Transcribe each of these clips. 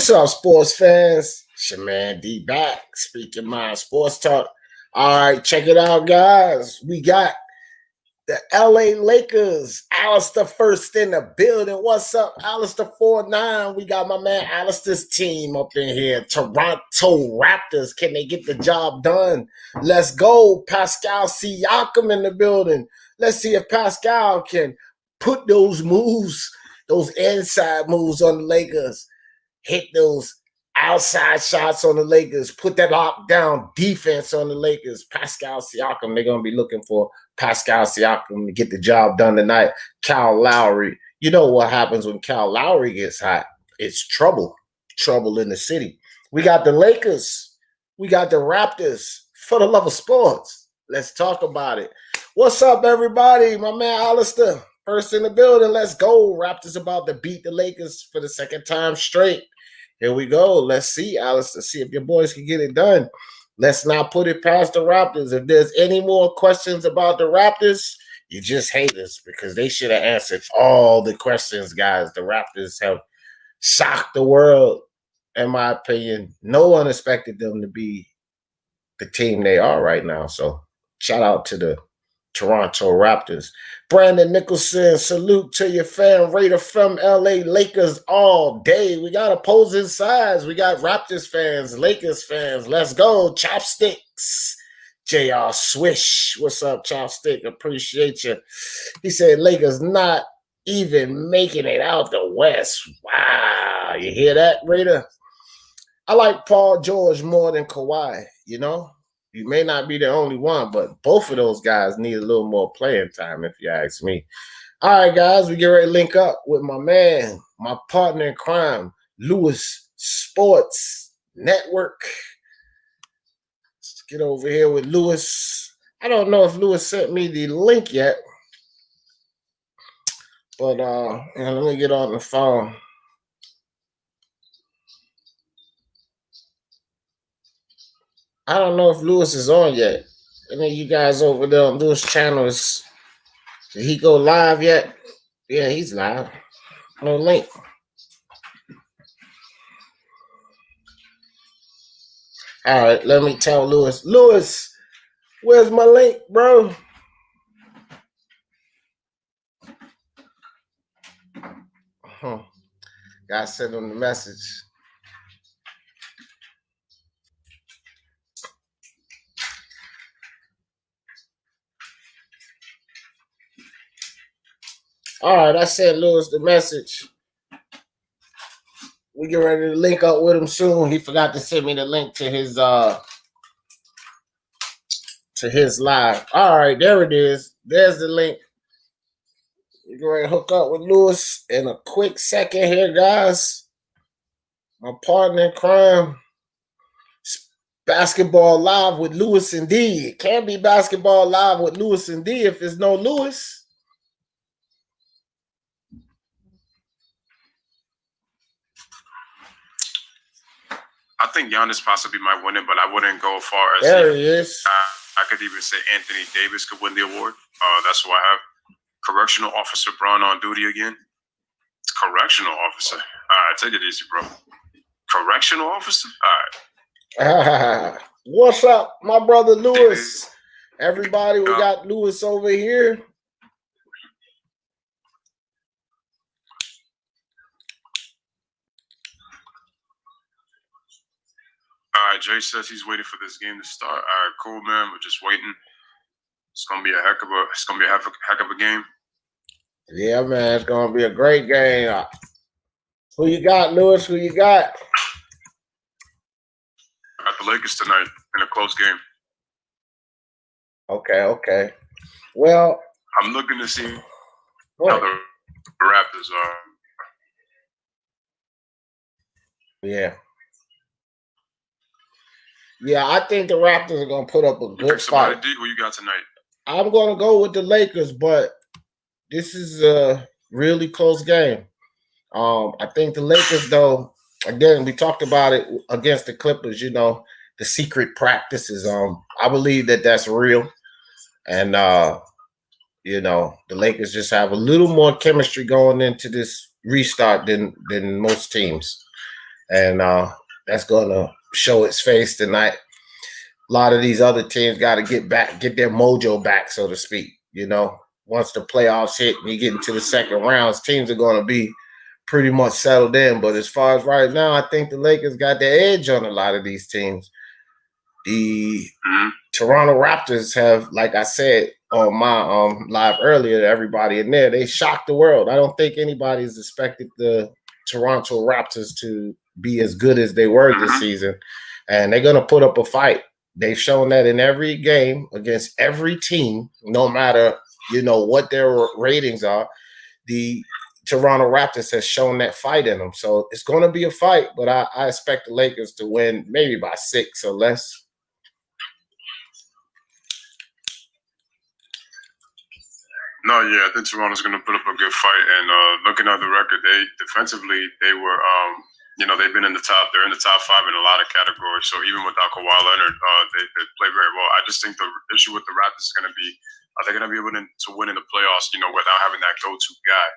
What's up, sports fans? It's your man D back, speaking my sports talk. All right, check it out, guys. We got the LA Lakers. Alistair first in the building. What's up, Alistair 49? We got my man Alistair's team up in here. Toronto Raptors. Can they get the job done? Let's go. Pascal Siakam in the building. Let's see if Pascal can put those moves, those inside moves on the Lakers. Hit those outside shots on the Lakers, put that lockdown defense on the Lakers. Pascal Siakam, they're going to be looking for Pascal Siakam to get the job done tonight. Kyle Lowry, you know what happens when Kyle Lowry gets hot? It's trouble. Trouble in the city. We got the Lakers. We got the Raptors. For the love of sports, let's talk about it. What's up, everybody? My man Alistair, first in the building. Let's go. Raptors about to beat the Lakers for the second time straight. Here we go. Let's see, Alistair, see if your boys can get it done. Let's not put it past the Raptors. If there's any more questions about the Raptors, you just hate us because they should have answered all the questions, guys. The Raptors have shocked the world, in my opinion. No one expected them to be the team they are right now. So shout out to the Toronto Raptors. Brandon Nicholson, salute to your fan Raider from LA Lakers all day. We got opposing sides. We got Raptors fans, Lakers fans. Let's go. Chopsticks. JR Swish. What's up, Chopstick? Appreciate you. He said Lakers not even making it out the West. Wow. You hear that, Raider? I like Paul George more than Kawhi, you know? You may not be the only one, but both of those guys need a little more playing time, if you ask me. All right, guys, we get ready to link up with my man, my partner in crime, Lewis Sports Network. Let's get over here with Lewis. I don't know if Lewis sent me the link yet, but let me get on the phone. I don't know if Lewis is on yet. Any of you guys over there on Lewis' channel, did he go live yet? Yeah, he's live. No link. All right, let me tell Lewis. Lewis, where's my link, bro? Gotta send him the message. All right, I sent Lewis the message. We get ready to link up with him soon. He forgot to send me the link to his live. All right, there it is. There's the link. We get ready to hook up with Lewis in a quick second here, guys. My partner in crime. Basketball Live with Lewis and D. It can't be Basketball Live with Lewis and D if there's no Lewis. I think Giannis possibly might win it, but I wouldn't go far as there he is. I could even say Anthony Davis could win the award. That's why I have Correctional Officer Braun on duty again. It's Correctional Officer. All right, take it easy, bro. Correctional Officer? All right. What's up, my brother Lewis? Everybody, we got Lewis over here. All right, Jay says he's waiting for this game to start. All right, cool, man. We're just waiting. It's gonna be a heck of a game. Yeah, man, it's gonna be a great game. Who you got, Lewis? Who you got? I got the Lakers tonight in a close game. Okay. Well, I'm looking to see how the Raptors are. Yeah, I think the Raptors are going to put up a good fight. Who you got tonight? I'm going to go with the Lakers, but this is a really close game. I think the Lakers, though, again, we talked about it against the Clippers, you know, the secret practices. I believe that that's real. And, you know, the Lakers just have a little more chemistry going into this restart than most teams. and that's going to show its face tonight. A lot of these other teams got to get their mojo back, so to speak. You know, once the playoffs hit and you get into the second rounds, teams are going to be pretty much settled in. But as far as right now, I think the Lakers got the edge on a lot of these teams. The Toronto Raptors have, like I said on my live earlier to everybody in there, they shocked the world. I don't think anybody's expected the Toronto Raptors to be as good as they were this season. And they're going to put up a fight. They've shown that in every game against every team, no matter, you know, what their ratings are. The Toronto Raptors has shown that fight in them. So it's going to be a fight, but I expect the Lakers to win maybe by 6 or less. No, yeah, I think Toronto's going to put up a good fight. And looking at the record, they were, you know, they've been in the top. They're in the top 5 in a lot of categories. So even without Kawhi Leonard, they play very well. I just think the issue with the Raptors is going to be, are they going to be able to win in the playoffs, you know, without having that go-to guy?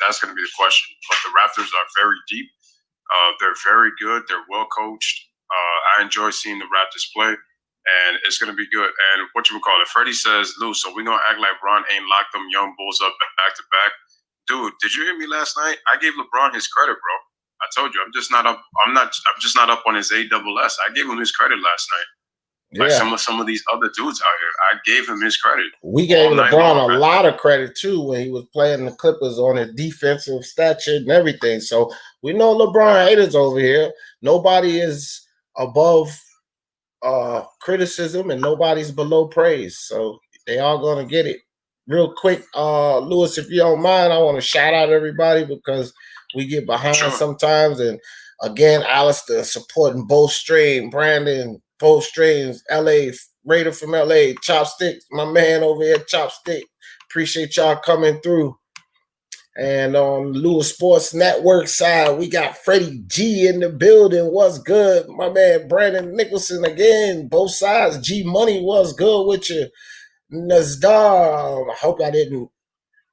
That's going to be the question. But the Raptors are very deep. They're very good. They're well coached. I enjoy seeing the Raptors play. And it's going to be good. And what you would call it, Freddie says, Lou, so we're going to act like LeBron ain't locked them young bulls up back to back. Dude, did you hear me last night? I gave LeBron his credit, bro. I told you, I'm just not up on his ASS. I gave him his credit last night. Yeah. Like some of these other dudes out here, I gave him his credit. We gave LeBron a lot of credit too when he was playing the Clippers on his defensive stature and everything. So we know LeBron haters over here. Nobody is above criticism and nobody's below praise, so they all gonna get it. Real quick, Lewis, if you don't mind, I want to shout out everybody because we get behind sometimes. And again, Alistair supporting both stream, Brandon, both streams, LA Raider from LA, Chopstick, my man over here, Chopstick. Appreciate y'all coming through. And on Lewis Sports Network side, we got Freddie G in the building. What's good? My man Brandon Nicholson again. Both sides. G Money, what's good with you? Nazdar, I hope I didn't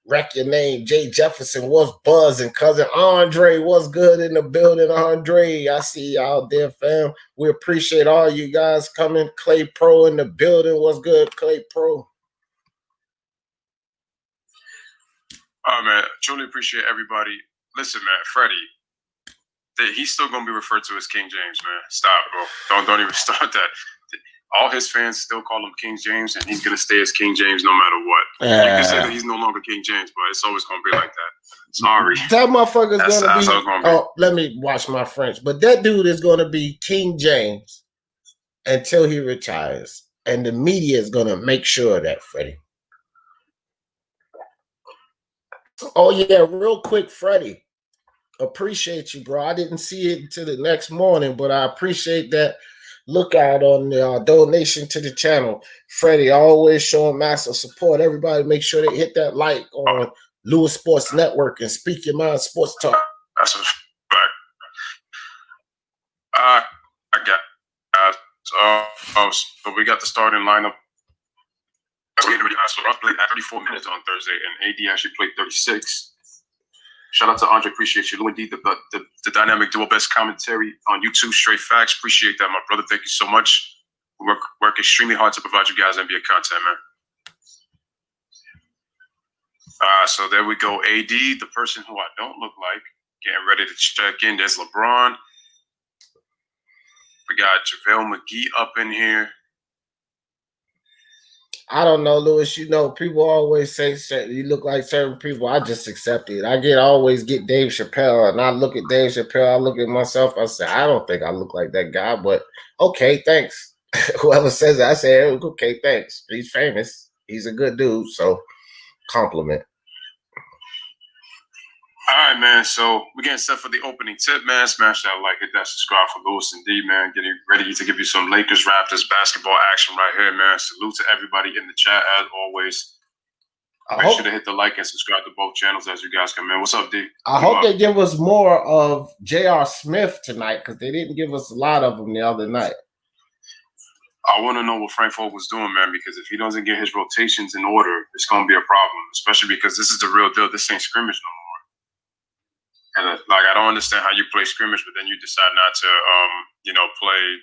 wreck your name. Jay Jefferson, what's buzzing? Cousin Andre, what's good in the building? Andre, I see y'all there, fam. We appreciate all you guys coming. Clay Pro in the building. What's good, Clay Pro? Oh, man, truly appreciate everybody. Listen, man, Freddie, he's still going to be referred to as King James, man. Stop, bro. Don't even start that. All his fans still call him King James, and he's going to stay as King James no matter what. You can say that he's no longer King James, but it's always going to be like that. Sorry. That motherfucker's going to be. Oh, let me watch my French. But that dude is going to be King James until he retires. And the media is going to make sure of that, Freddie. Oh, yeah, real quick, Freddie. Appreciate you, bro. I didn't see it until the next morning, but I appreciate that lookout on the donation to the channel. Freddie always showing massive support. Everybody make sure they hit that like on Lewis Sports Network and Speak Your Mind Sports Talk. That's a fact. I got so we got the starting lineup. So I played 34 minutes on Thursday, and AD actually played 36. Shout out to Andre. Appreciate you. Lou, indeed, the dynamic duo best commentary on YouTube. Straight facts. Appreciate that, my brother. Thank you so much. We work extremely hard to provide you guys NBA content, man. So there we go. AD, the person who I don't look like, getting ready to check in. There's LeBron. We got JaVale McGee up in here. I don't know, Lewis. You know, people always say you look like certain people. I just accept it. I always get Dave Chappelle, and I look at Dave Chappelle. I look at myself. I say, I don't think I look like that guy, but okay, thanks. Whoever says that, I say, okay, thanks. He's famous. He's a good dude, so compliment. All right, man. So we're getting set for the opening tip, man. Smash that like, hit that subscribe for Lewis and D, man. Getting ready to give you some Lakers Raptors basketball action right here, man. Salute to everybody in the chat as always. Make sure to hit the like and subscribe to both channels as you guys come in. What's up, D? I hope they give us more of J.R. Smith tonight because they didn't give us a lot of them the other night. I want to know what Frank Vogel was doing, man, because if he doesn't get his rotations in order, it's going to be a problem, especially because this is the real deal. This ain't scrimmage no more. And I don't understand how you play scrimmage, but then you decide not to, play.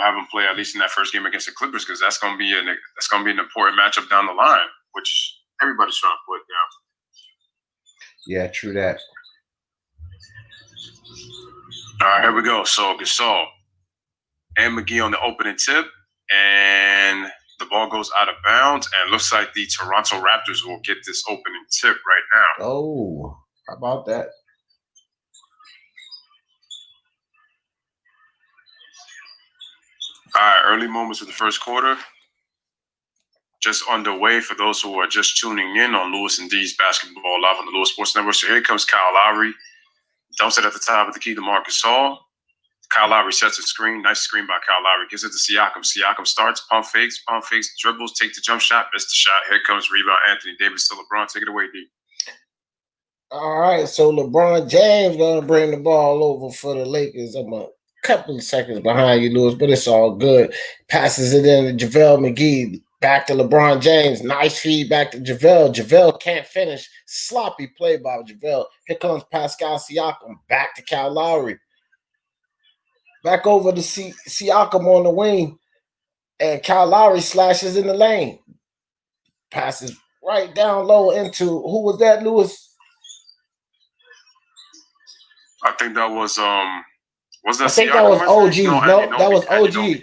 Have him play at least in that first game against the Clippers, because that's gonna be an important matchup down the line, which everybody's trying to put down. Yeah, true that. All right, here we go. So Gasol and McGee on the opening tip, and the ball goes out of bounds, and looks like the Toronto Raptors will get this opening tip right now. Oh, how about that? All right, early moments of the first quarter. Just underway for those who are just tuning in on Lewis and D's Basketball Live on the Lewis Sports Network. So here comes Kyle Lowry. Dumps it at the top of the key to Marcus Gasol. Kyle Lowry sets a screen. Nice screen by Kyle Lowry. Gives it to Siakam. Siakam starts, pump fakes, dribbles, take the jump shot, missed the shot. Here comes rebound Anthony Davis to LeBron. Take it away, D. All right, so LeBron James going to bring the ball over for the Lakers. I'm a couple of seconds behind you, Lewis, but it's all good. Passes it in to JaVale McGee. Back to LeBron James. Nice feed back to JaVale. JaVale can't finish. Sloppy play by JaVale. Here comes Pascal Siakam. Back to Kyle Lowry. Back over to Siakam on the wing. And Kyle Lowry slashes in the lane. Passes right down low into, who was that, Lewis? I think that was that I think that was OG. No, that was OG.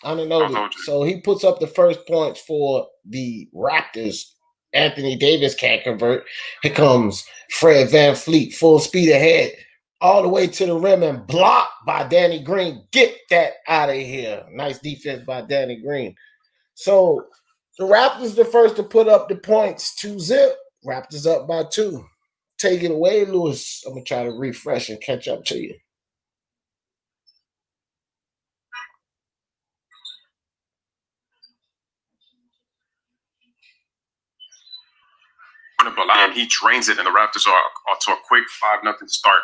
Anunoby. So he puts up the first points for the Raptors. Anthony Davis can't convert. Here comes Fred VanVleet, full speed ahead, all the way to the rim and blocked by Danny Green. Get that out of here. Nice defense by Danny Green. So the Raptors the first to put up the points, 2-0. Raptors up by 2. Take it away, Lewis. I'm going to try to refresh and catch up to you. And he drains it, and the Raptors are to a quick 5-0 start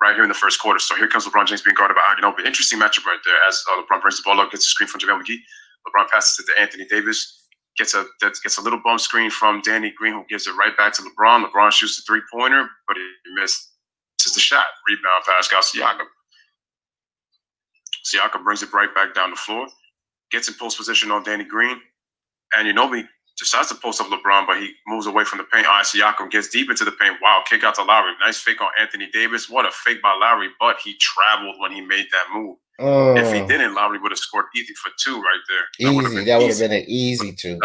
right here in the first quarter. So here comes LeBron James being guarded by Anunoby. Interesting matchup right there as LeBron brings the ball up, gets a screen from JaVale McGee. LeBron passes it to Anthony Davis. Gets a little bump screen from Danny Green, who gives it right back to LeBron. LeBron shoots the three-pointer, but he misses the shot. Rebound, Pascal Siakam. Siakam brings it right back down the floor. Gets in post position on Danny Green. Anunoby decides to post up LeBron, but he moves away from the paint. Siakam gets deep into the paint. Wow, kick out to Lowry. Nice fake on Anthony Davis. What a fake by Lowry, but he traveled when he made that move. If he didn't, Lowry would have scored easy for 2 right there. That would have been an easy 2.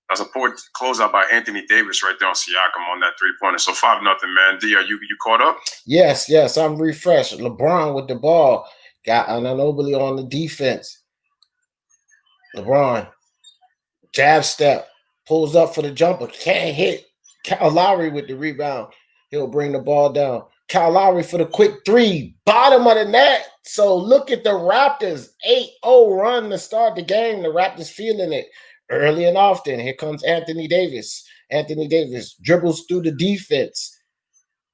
That's a poor closeout by Anthony Davis right there on Siakam on that three-pointer. So 5-0, man. D, are you caught up? Yes, I'm refreshed. LeBron with the ball. Got Anunoby on the defense. LeBron. Jab step. Pulls up for the jumper. Can't hit. Kyle Lowry with the rebound. He'll bring the ball down. Kyle Lowry for the quick 3. Bottom of the net. So look at the Raptors. 8-0 run to start the game. The Raptors feeling it early and often. Here comes Anthony Davis. Anthony Davis dribbles through the defense.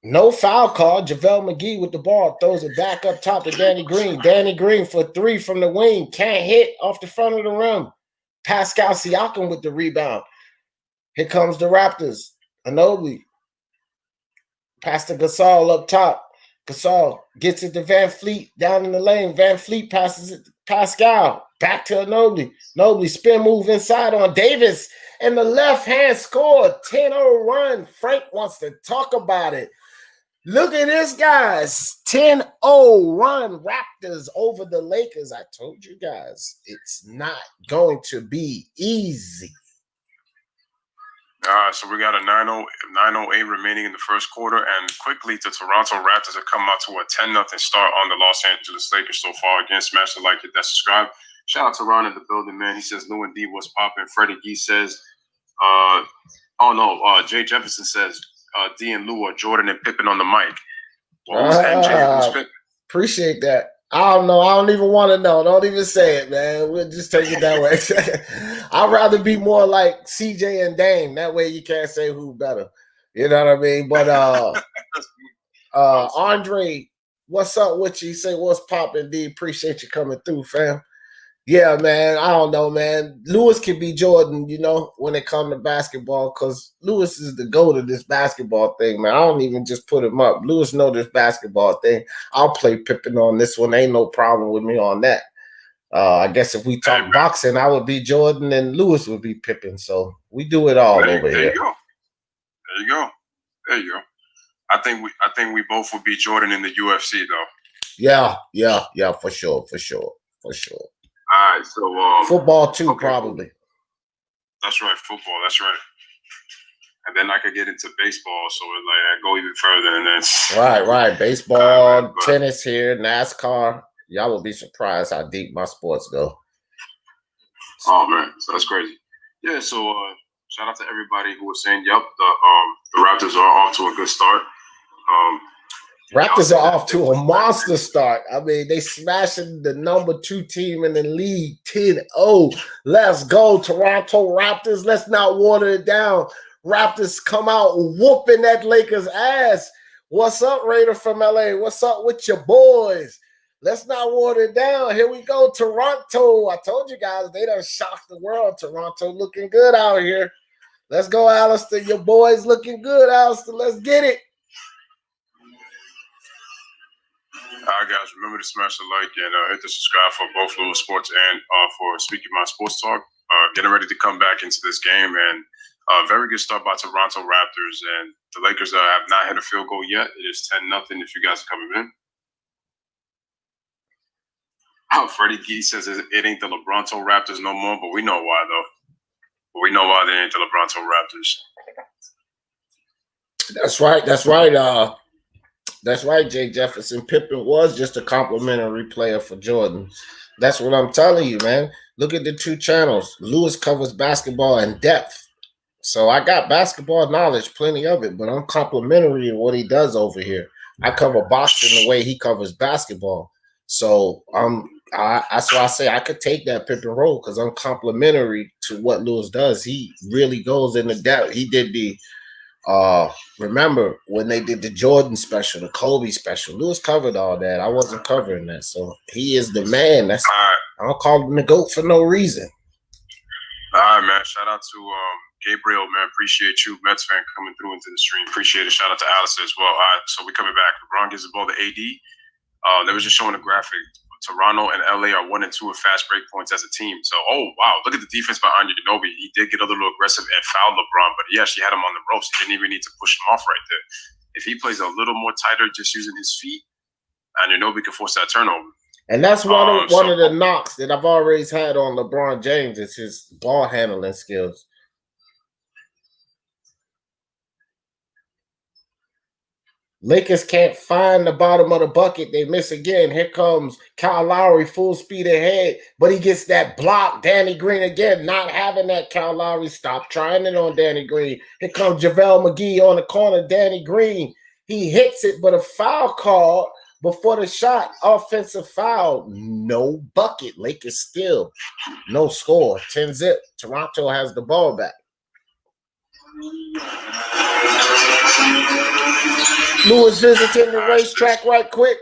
No foul call. JaVale McGee with the ball. Throws it back up top to Danny Green. Danny Green for 3 from the wing. Can't hit off the front of the rim. Pascal Siakam with the rebound. Here comes the Raptors. Anunoby. Pass to Gasol up top. Gasol gets it to VanVleet down in the lane. VanVleet passes it to Pascal. Back to Anunoby. Anunoby spin move inside on Davis. And the left hand score. 10-0 run. Frank wants to talk about it. Look at this, guys. 10-0 run. Raptors over the Lakers. I told you guys, it's not going to be easy. So we got a 9:08 remaining in the first quarter, and quickly the Toronto Raptors have come out to a 10-0 start on the Los Angeles Lakers so far. Again, smash the like hit that subscribe. Shout out to Ron in the building, man. He says Lou and D was popping. Freddie Gee says, Jay Jefferson says D and Lou are Jordan and Pippen on the mic. Well, who's MJ? Who's Pippen? Appreciate that. I don't know. I don't even want to know. Don't even say it, man. We'll just take it that way. I'd rather be more like CJ and Dame. That way you can't say who better. You know what I mean? But Andre, what's up with you? Say what's poppin', D? Appreciate you coming through, fam. Yeah, man. I don't know, man. Lewis can be Jordan, when it comes to basketball, because Lewis is the GOAT of this basketball thing, man. I don't even just put him up. Lewis know this basketball thing. I'll play Pippen on this one. Ain't no problem with me on that. I guess if we talk boxing, I would be Jordan and Lewis would be Pippen. So we do it all over here. There you go. There you go. There you go. I think we both would be Jordan in the UFC though. Yeah, for sure. All right, so football too, okay, probably. That's right, football. That's right. And then I could get into baseball, so I go even further, and then right. Baseball, tennis here, NASCAR. Y'all will be surprised how deep my sports go. Oh man, so that's crazy. Yeah, so shout out to everybody who was saying, "Yep, the Raptors are off to a good start." Raptors are off to a monster start. I mean, they smashing the number 2 team in the league 10-0. Let's go, Toronto Raptors. Let's not water it down. Raptors come out whooping that Lakers ass. What's up, Raider from LA? What's up with your boys? Let's not water it down. Here we go, Toronto. I told you guys, they done shocked the world. Toronto looking good out here. Let's go, Alistair. Your boys looking good, Alistair. Let's get it. All right, guys, remember to smash the like and hit the subscribe for both Little Sports and for Speaking My Sports Talk. Getting ready to come back into this game, and very good start by Toronto Raptors. And the Lakers have not hit a field goal yet. It is 10-0 if you guys are coming in. Freddie Gee says it ain't the LeBronto Raptors no more, but we know why, though. We know why they ain't the LeBronto Raptors. That's right, Jake Jefferson. Pippen was just a complimentary player for Jordan. That's what I'm telling you, man. Look at the 2 channels. Lewis covers basketball in depth. So I got basketball knowledge, plenty of it, but I'm complimentary in what he does over here. I cover boxing the way he covers basketball. So that's why I say I could take that Pippen role, because I'm complimentary to what Lewis does. He really goes into depth. He did the remember when they did the Jordan special, the Kobe special, Lewis covered all that. I wasn't covering that. So he is the man. That's I don't call him the GOAT for no reason. All right, man. Shout out to Gabriel, man. Appreciate you, Mets fan, coming through into the stream. Appreciate it. Shout out to Alice as well. All right, so we're coming back. LeBron gives the ball to AD. They were just showing a graphic. Toronto and LA are 1 and 2 with fast break points as a team. So, oh wow, look at the defense behind Ginobili. He did get a little aggressive and fouled LeBron, but he actually had him on the ropes. He didn't even need to push him off right there. If he plays a little more tighter, just using his feet, and Ginobili can force that turnover. And that's one of the knocks that I've always had on LeBron James is his ball handling skills. Lakers can't find the bottom of the bucket. They miss again. Here comes Kyle Lowry, full speed ahead, but he gets that block. Danny Green again, not having that. Kyle Lowry, stop trying it on Danny Green. Here comes JaVale McGee on the corner. Danny Green, he hits it, but a foul call before the shot. Offensive foul, no bucket. Lakers still no score. 10-0. Toronto has the ball back. Lewis visiting the racetrack right quick.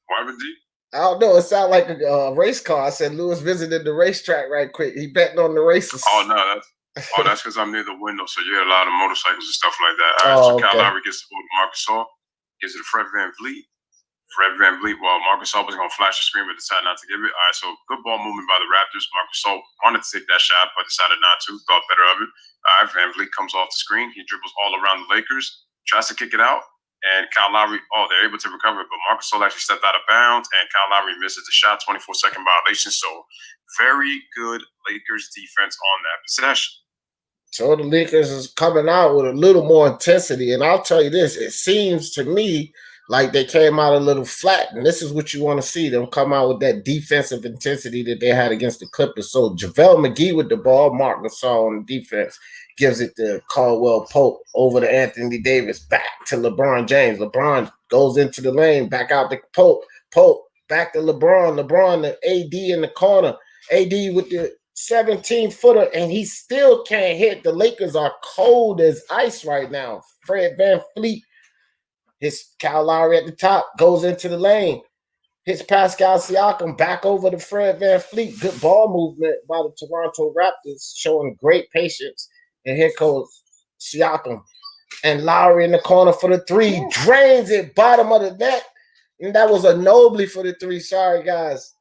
Why would he? I don't know. It sounded like a race car. I said Lewis visited the racetrack right quick. He betting on the races. Oh no, that's because I'm near the window, so you hear a lot of motorcycles and stuff like that. All right, so okay. Kyle Lowry gets the ball to Marcus Gasol, gives it to Fred VanVleet. While Marcus Gasol was going to flash the screen, but decided not to give it. All right, so good ball movement by the Raptors. Marcus Gasol wanted to take that shot, but decided not to. Thought better of it. All right, VanVleet comes off the screen. He dribbles all around the Lakers, tries to kick it out, and Kyle Lowry, they're able to recover it, but Marcus Gasol actually stepped out of bounds, and Kyle Lowry misses the shot, 24-second violation. So very good Lakers defense on that possession. So the Lakers is coming out with a little more intensity, and I'll tell you this, it seems to me like they came out a little flat, and this is what you want to see them come out with that defensive intensity that they had against the Clippers. So JaVale McGee with the ball, Marc Gasol on the defense, gives it to Caldwell Pope, over to Anthony Davis, back to LeBron James. LeBron goes into the lane, back out to Pope, back to LeBron, the AD in the corner, AD with the 17-footer, and he still can't hit. The Lakers are cold as ice right now. Fred VanVleet, his Kyle Lowry at the top, goes into the lane. Hits Pascal Siakam back over to Fred VanVleet. Good ball movement by the Toronto Raptors, showing great patience. And here goes Siakam. And Lowry in the corner for the three. Drains it, bottom of the net. And that was a Nobly for the three. Sorry, guys.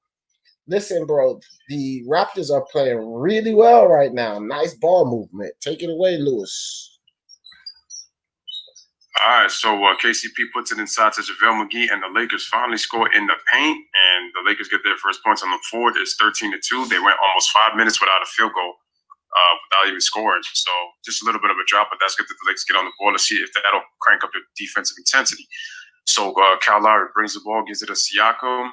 Listen, bro, the Raptors are playing really well right now. Nice ball movement. Take it away, Lewis. All right, so KCP puts it inside to JaVale McGee, and the Lakers finally score in the paint, and the Lakers get their first points on the board. It's 13-2. They went almost 5 minutes without a field goal, without even scoring. So just a little bit of a drop, but that's good that the Lakers get on the ball to see if that'll crank up the defensive intensity. So Kyle Lowry brings the ball, gives it to Siakam.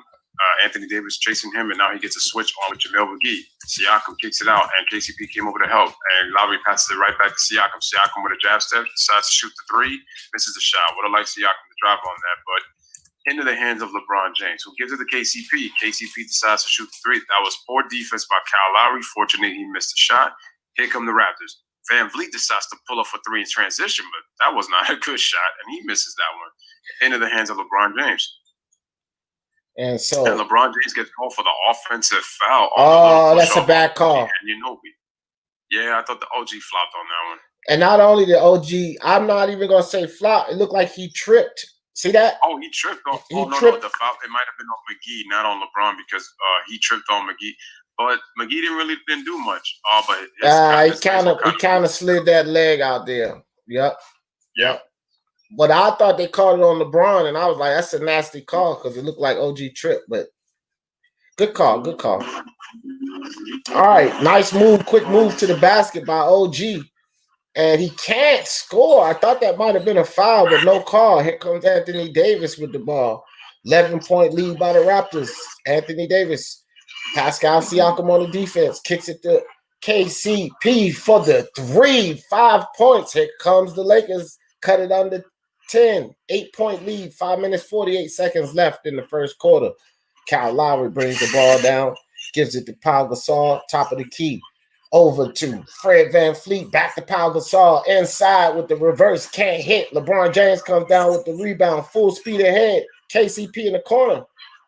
Anthony Davis chasing him, and now he gets a switch on with JaVale McGee. Siakam kicks it out, and KCP came over to help. And Lowry passes it right back to Siakam. Siakam with a jab step, decides to shoot the three. Misses the shot. Would have liked Siakam to drive on that, but into the hands of LeBron James, who gives it to KCP. KCP decides to shoot the three. That was poor defense by Kyle Lowry. Fortunately, he missed the shot. Here come the Raptors. VanVleet decides to pull up for three in transition, but that was not a good shot, and he misses that one. Into the hands of LeBron James. And LeBron James gets called for the offensive foul. Oh, that's a bad call. Yeah, I thought the OG flopped on that one. And not only the OG, I'm not even going to say flop. It looked like he tripped. See that? Oh, he tripped on. No, the foul. It might have been on McGee, not on LeBron, because he tripped on McGee. But McGee didn't do much. But he kind of slid that leg out there. Yep. But I thought they called it on LeBron, and I was like, that's a nasty call because it looked like OG tripped. But good call. All right, nice move, quick move to the basket by OG. And he can't score. I thought that might have been a foul, but no call. Here comes Anthony Davis with the ball. 11-point lead by the Raptors. Anthony Davis. Pascal Siakam on the defense. Kicks it to KCP for the 3. 5 points. Here comes the Lakers. Cut it under 10. 8-point lead. 5 minutes, 48 seconds left in the first quarter. Kyle Lowry brings the ball down. Gives it to Pau Gasol. Top of the key. Over to Fred VanVleet. Back to Pau Gasol. Inside with the reverse. Can't hit. LeBron James comes down with the rebound. Full speed ahead. KCP in the corner.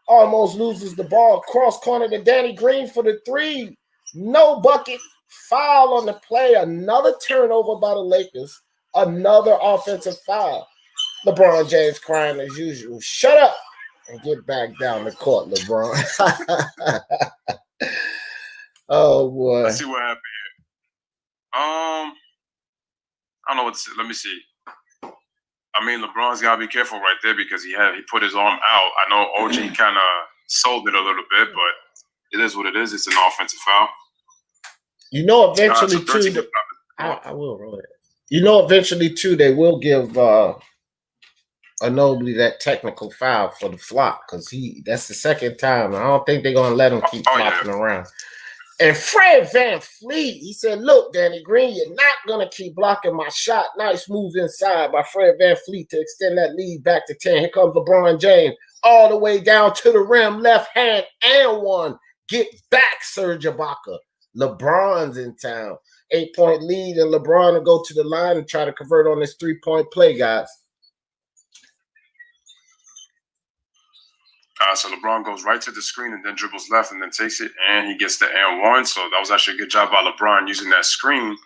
Almost loses the ball. Cross corner to Danny Green for the 3. No bucket. Foul on the play. Another turnover by the Lakers. Another offensive foul. LeBron James crying as usual. Shut up and get back down the court, LeBron. Oh, boy. Let's see what happened here. I don't know what to say. Let me see. I mean, LeBron's got to be careful right there because he put his arm out. I know OG kind of sold it a little bit, but it is what it is. It's an offensive foul. You know, eventually, too. I will roll it. You know, eventually, too, they will give Ginobili that technical foul for the flop because that's the second time. I don't think they're going to let him keep flopping around. And Fred VanVleet, he said, look, Danny Green, you're not going to keep blocking my shot. Nice move inside by Fred VanVleet to extend that lead back to 10. Here comes LeBron James all the way down to the rim, left hand and one. Get back, Serge Ibaka. LeBron's in town. 8-point lead, and LeBron will go to the line and try to convert on this 3-point play, guys. So LeBron goes right to the screen and then dribbles left and then takes it, and he gets the and one. So that was actually a good job by LeBron using that screen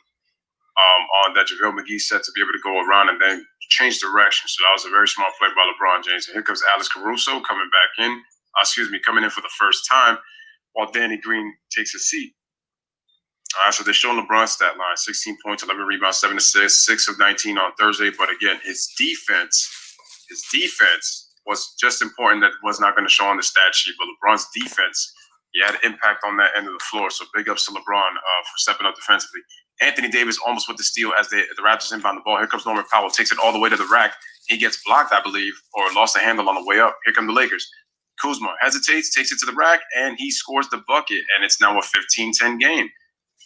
on that JaVale McGee set to be able to go around and then change direction. So that was a very smart play by LeBron James. And here comes Alex Caruso coming in for the first time while Danny Green takes a seat. So they're showing LeBron's stat line: 16 points, 11 rebounds, 7 assists, 6 of 19 on Thursday. But again, his defense was just important. That was not going to show on the stat sheet. But LeBron's defense, he had an impact on that end of the floor. So big ups to LeBron for stepping up defensively. Anthony Davis almost with the steal as the Raptors inbound the ball. Here comes Norman Powell, takes it all the way to the rack. He gets blocked, I believe, or lost the handle on the way up. Here come the Lakers. Kuzma hesitates, takes it to the rack, and he scores the bucket. And it's now a 15-10 game.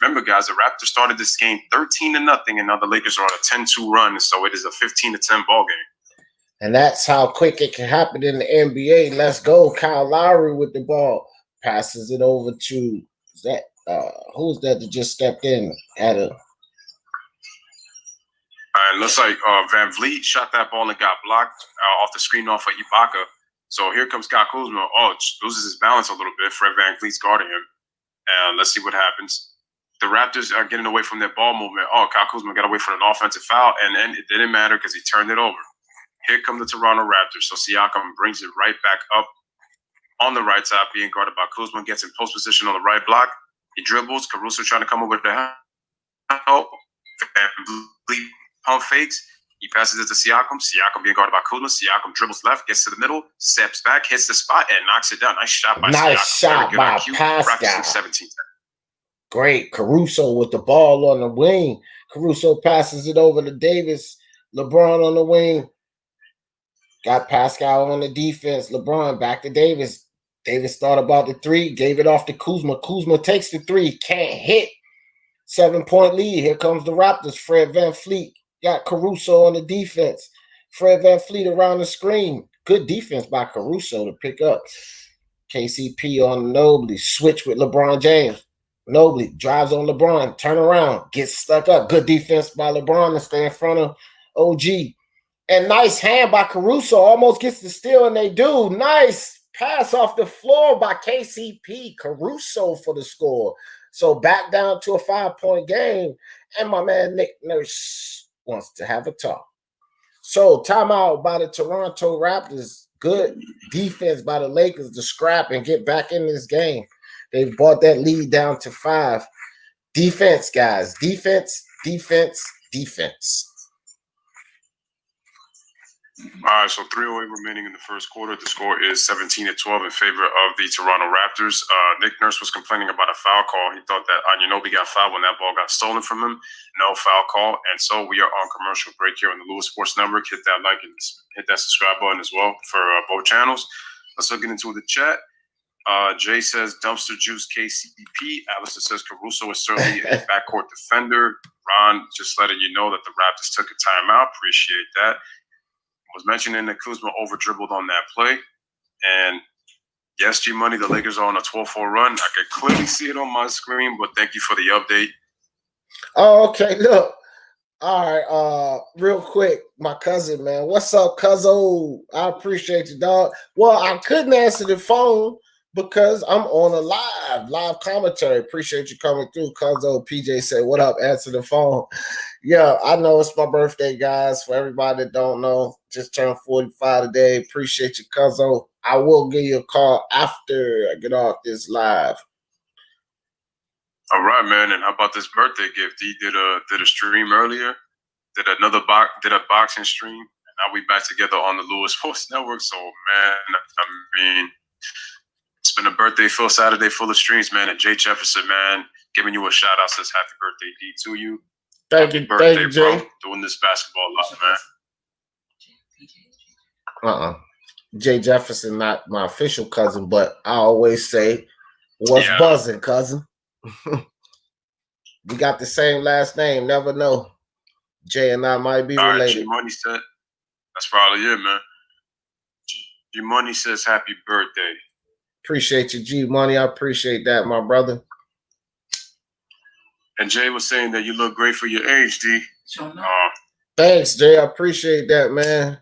Remember, guys, the Raptors started this game 13-0, and now the Lakers are on a 10-2 run. So it is a 15-10 ball game. And that's how quick it can happen in the NBA. Let's go. Kyle Lowry with the ball. Passes it over to that. Who's that just stepped in at a? And looks like VanVleet shot that ball and got blocked off the screen off of Ibaka. So here comes Kyle Kuzma. Oh, loses his balance a little bit. Fred VanVleet's guarding him. And let's see what happens. The Raptors are getting away from their ball movement. Oh, Kyle Kuzma got away from an offensive foul, and it didn't matter because he turned it over. Here come the Toronto Raptors. So Siakam brings it right back up on the right side, being guarded by Kuzma, gets in post position on the right block. He dribbles. Caruso trying to come over the help. VanVleet pump fakes. He passes it to Siakam. Siakam being guarded by Kuzma. Siakam dribbles left, gets to the middle, steps back, hits the spot, and knocks it down. Nice shot by Siakam. Nice shot by Pascal. 17. Great. Caruso with the ball on the wing. Caruso passes it over to Davis. LeBron on the wing. Got Pascal on the defense. LeBron back to Davis. Davis thought about the three, gave it off to Kuzma. Kuzma takes the three, can't hit. 7-point lead. Here comes the Raptors. Fred VanVleet got Caruso on the defense. Fred VanVleet around the screen. Good defense by Caruso to pick up. KCP on Nobley. Switch with LeBron James. Nobley drives on LeBron. Turn around. Gets stuck up. Good defense by LeBron to stay in front of OG. And nice hand by Caruso. Almost gets the steal, and they do. Nice pass off the floor by KCP. Caruso for the score. So back down to a 5-point game. And my man Nick Nurse wants to have a talk. So timeout by the Toronto Raptors. Good defense by the Lakers to scrap and get back in this game. They've brought that lead down to 5. Defense, guys. Defense, defense, defense. All right, so 3:08 remaining in the first quarter. The score is 17-12 in favor of the Toronto Raptors. Nick Nurse was complaining about a foul call. He thought that Anunoby got fouled when that ball got stolen from him. No foul call. And so we are on commercial break here on the Lewis Sports Network. Hit that like and hit that subscribe button as well for both channels. Let's look into the chat. Jay says dumpster juice KCP. Alistair says Caruso is certainly a backcourt defender. Ron just letting you know that the Raptors took a timeout. Appreciate that. Was mentioning that Kuzma over dribbled on that play. And yes, G Money, the Lakers are on a 12-4 run. I could clearly see it on my screen, but thank you for the update. Oh, okay. Look. All right. Real quick, my cousin, man. What's up, cuzzo? I appreciate you, dog. Well, I couldn't answer the phone because I'm on a live commentary. Appreciate you coming through, cuzzo. PJ said, what up? Answer the phone. Yeah, I know it's my birthday, guys. For everybody that don't know, just turned 45 today. Appreciate you, cuzzo. I will give you a call after I get off this live. All right, man. And how about this birthday gift? He did a stream earlier, did a boxing stream, and now we back together on the Lewis Sports Network. So, man, I mean, it's been a birthday-filled Saturday full of streams, man. And Jay Jefferson, man, giving you a shout-out, says happy birthday, D, to you. Thank you, birthday, thank you, Jay. bro. Doing this basketball life, man. Jay Jefferson, not my official cousin, but I always say, what's buzzing, cousin? We got the same last name. Never know. Jay and I might be related. Right, G Money said, that's probably it, man. G Money says happy birthday. Appreciate you, G Money. I appreciate that, my brother. And Jay was saying that you look great for your age, D. Thanks, Jay. I appreciate that, man.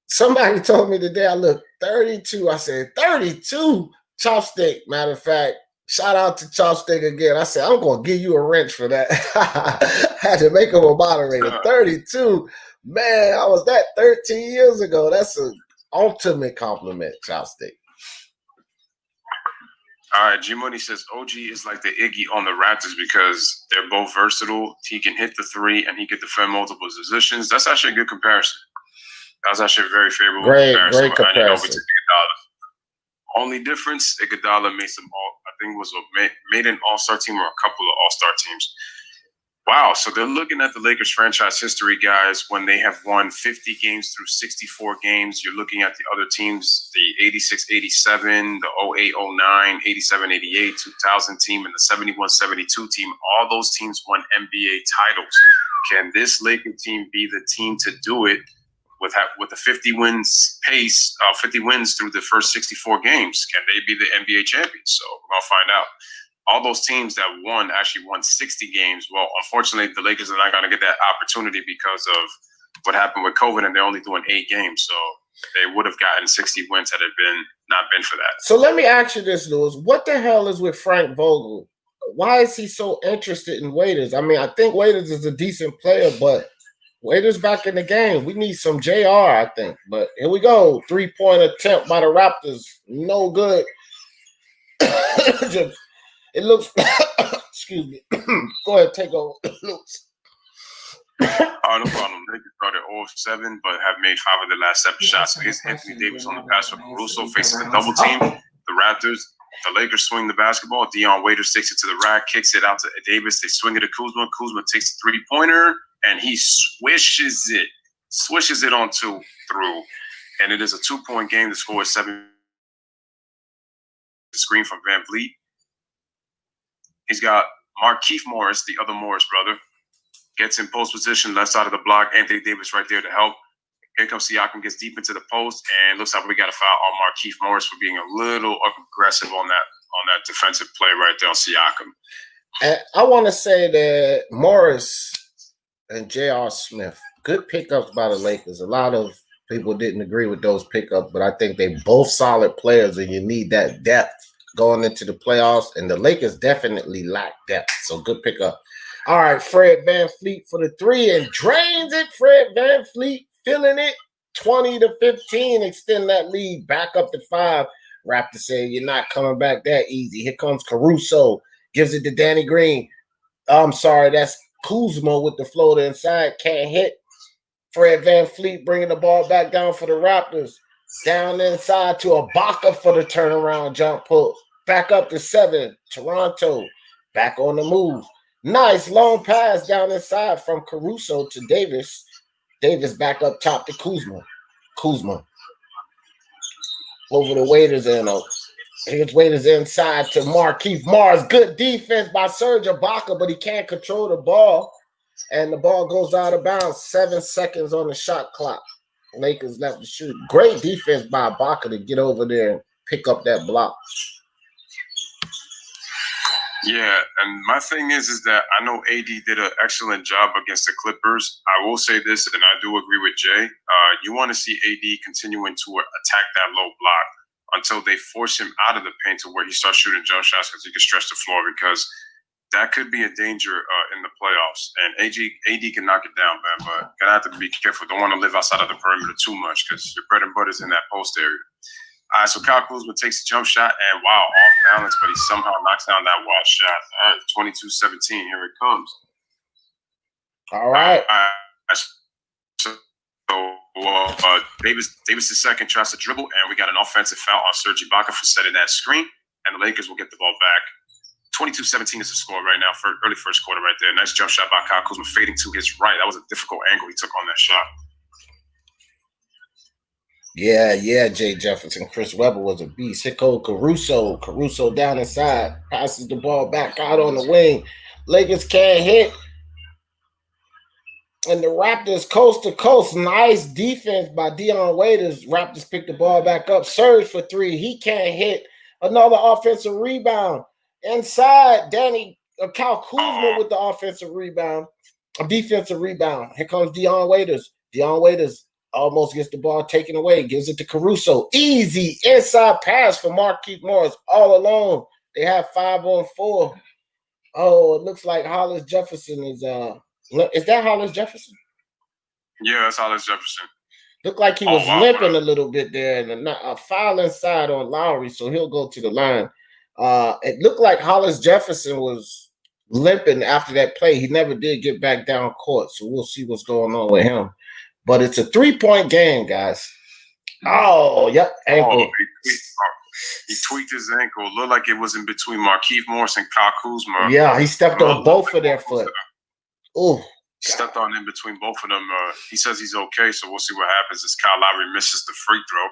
Somebody told me today I look 32. I said, 32? Chopstick, matter of fact. Shout out to Chopstick again. I said, I'm going to give you a wrench for that. I had to make him a moderator. 32. Man, I was that 13 years ago. That's an ultimate compliment, Chopstick. All right, G Money says OG is like the Iggy on the Raptors because they're both versatile. He can hit the three and he can defend multiple positions. That's actually a good comparison. That's actually a very favorable comparison. Great comparison. Only difference, Iguodala made made an all-star team or a couple of all-star teams. Wow, so they're looking at the Lakers franchise history, guys, when they have won 50 games through 64 games. You're looking at the other teams, the 86-87, the 08-09, 87-88, 2000 team, and the 71-72 team. All those teams won NBA titles. Can this Lakers team be the team to do it with a 50 wins pace, 50 wins through the first 64 games? Can they be the NBA champions? So we're going to find out. All those teams that actually won 60 games. Well, unfortunately, the Lakers are not going to get that opportunity because of what happened with COVID, and they're only doing 8 games. So They would have gotten 60 wins had it not been for that. So let me ask you this, Lewis. What the hell is with Frank Vogel? Why is he so interested in Waiters? I mean, I think Waiters is a decent player, but Waiters back in the game. We need some JR, I think. But here we go. 3-point attempt by the Raptors. No good. It looks excuse me. Go ahead, take over. No problem. They started 0-7, but have made 5 of their last 7 shots. So here's Anthony Davis on the pass for Caruso, faces a double team. The Raptors, the Lakers swing the basketball. Dion Waiters takes it to the rack, kicks it out to Davis. They swing it to Kuzma. Kuzma takes a 3-pointer, and he swishes it on through. And it is a 2-point game. The score is 7. The screen from Van Vliet. He's got Markieff Morris, the other Morris brother. Gets in post position, left side of the block. Anthony Davis right there to help. Here comes Siakam, gets deep into the post, and looks like we got a foul on Markieff Morris for being a little aggressive on that defensive play right there on Siakam. And I want to say that Morris and J.R. Smith, good pickups by the Lakers. A lot of people didn't agree with those pickups, but I think they both solid players, and you need that depth going into the playoffs, and the Lakers definitely lack depth, so good pickup. All right, Fred VanVleet for the 3 and drains it. Fred VanVleet feeling it. 20-15, extend that lead back up to 5. Raptors say you're not coming back that easy. Here comes Caruso, gives it to Danny Green. I'm sorry, that's Kuzma with the floater inside. Can't hit. Fred VanVleet bringing the ball back down for the Raptors. Down inside to Ibaka for the turnaround jump pull. Back up to 7. Toronto back on the move. Nice long pass down inside from Caruso to Davis. Davis back up top to Kuzma. Kuzma over the Waiters and here's Waiters inside to Markieff Morris. Good defense by Serge Ibaka, but he can't control the ball. And the ball goes out of bounds. 7 seconds on the shot clock. Lakers left to shoot. Great defense by Ibaka to get over there and pick up that block. Yeah, and my thing is that I know AD did an excellent job against the Clippers. I will say this, and I do agree with Jay. You want to see AD continuing to attack that low block until they force him out of the paint to where he starts shooting jump shots because he can stretch the floor, because that could be a danger in the playoffs. And AD can knock it down, man, but gonna have to be careful. Don't want to live outside of the perimeter too much because your bread and butter's in that post area. All right, so Kyle Kuzma takes a jump shot, and wow, off balance, but he somehow knocks down that wild shot. All right, 22-17, here it comes. All right. So Davis' second tries to dribble, and we got an offensive foul on Serge Ibaka for setting that screen, and the Lakers will get the ball back. 22-17 is the score right now for early first quarter right there. Nice jump shot by Kyle Kuzma, fading to his right. That was a difficult angle he took on that shot. Yeah, Jay Jefferson. Chris Webber was a beast. Here goes Caruso. Caruso down inside. Passes the ball back out on the wing. Lakers can't hit. And the Raptors coast to coast. Nice defense by Dion Waiters. Raptors pick the ball back up. Surge for 3. He can't hit. Another offensive rebound. Inside, Kyle Kuzma with the offensive rebound. A defensive rebound. Here comes Dion Waiters. Dion Waiters almost gets the ball taken away. Gives it to Caruso. Easy inside pass for Markieff Morris. All alone. They have 5-on-4. Oh, it looks like Hollis Jefferson is that Hollis Jefferson? Yeah, that's Hollis Jefferson. Looked like he was limping a little bit there, and a foul inside on Lowry, so he'll go to the line. It looked like Hollis Jefferson was limping after that play. He never did get back down court, so we'll see what's going on with him. But it's a 3-point game, guys. Oh, yep, ankle. He tweaked his ankle. Looked like it was in between Markieff Morris and Kyle Kuzma. Yeah, he stepped on both of their foot. Oh, stepped on in between both of them. He says he's okay, so we'll see what happens as Kyle Lowry misses the free throw.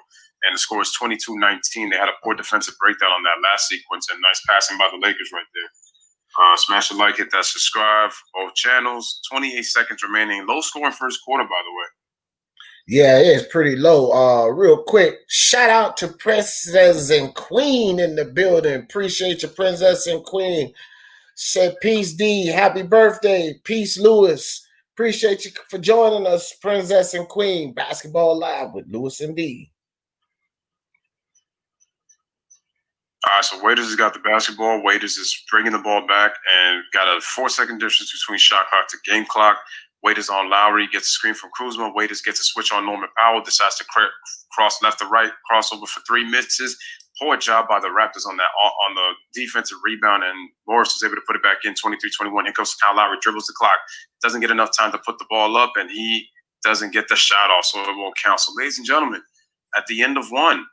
And the score is 22-19. They had a poor defensive breakdown on that last sequence, and nice passing by the Lakers right there. Smash the like, hit that subscribe, both channels. 28 seconds remaining. Low scoring first quarter, by the way. Yeah, it is pretty low. Real quick, shout out to Princess and Queen in the building. Appreciate you, Princess and Queen. Said peace, D. Happy birthday. Peace, Lewis. Appreciate you for joining us, Princess and Queen, Basketball Live with Lewis and D. All right, so Waiters has got the basketball. Waiters is bringing the ball back and got a 4-second difference between shot clock to game clock. Waiters on Lowry, gets a screen from Kuzma. Waiters gets a switch on Norman Powell, decides to cross left to right, crossover for 3, misses. Poor job by the Raptors on the defensive rebound, and Morris was able to put it back in 23-21. Here comes Kyle Lowry, dribbles the clock, doesn't get enough time to put the ball up, and he doesn't get the shot off, so it won't count. So, ladies and gentlemen, at the end of one,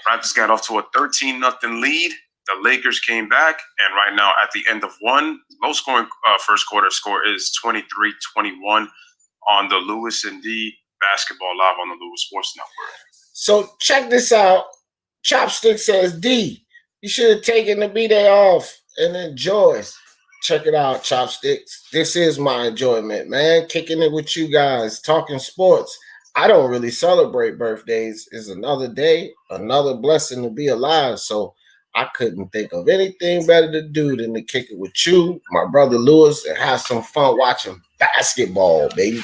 Raptors got off to a 13-0 lead. The Lakers came back, and right now at the end of one, low-scoring first quarter score is 23-21 on the Lewis and D Basketball Live on the Lewis Sports Network. So check this out. Chopstick says, D, you should have taken the B-Day off and enjoy. Check it out, Chopsticks. This is my enjoyment, man. Kicking it with you guys, talking sports. I don't really celebrate birthdays. It's another day, another blessing to be alive. So I couldn't think of anything better to do than to kick it with you, my brother Lewis, and have some fun watching basketball, baby.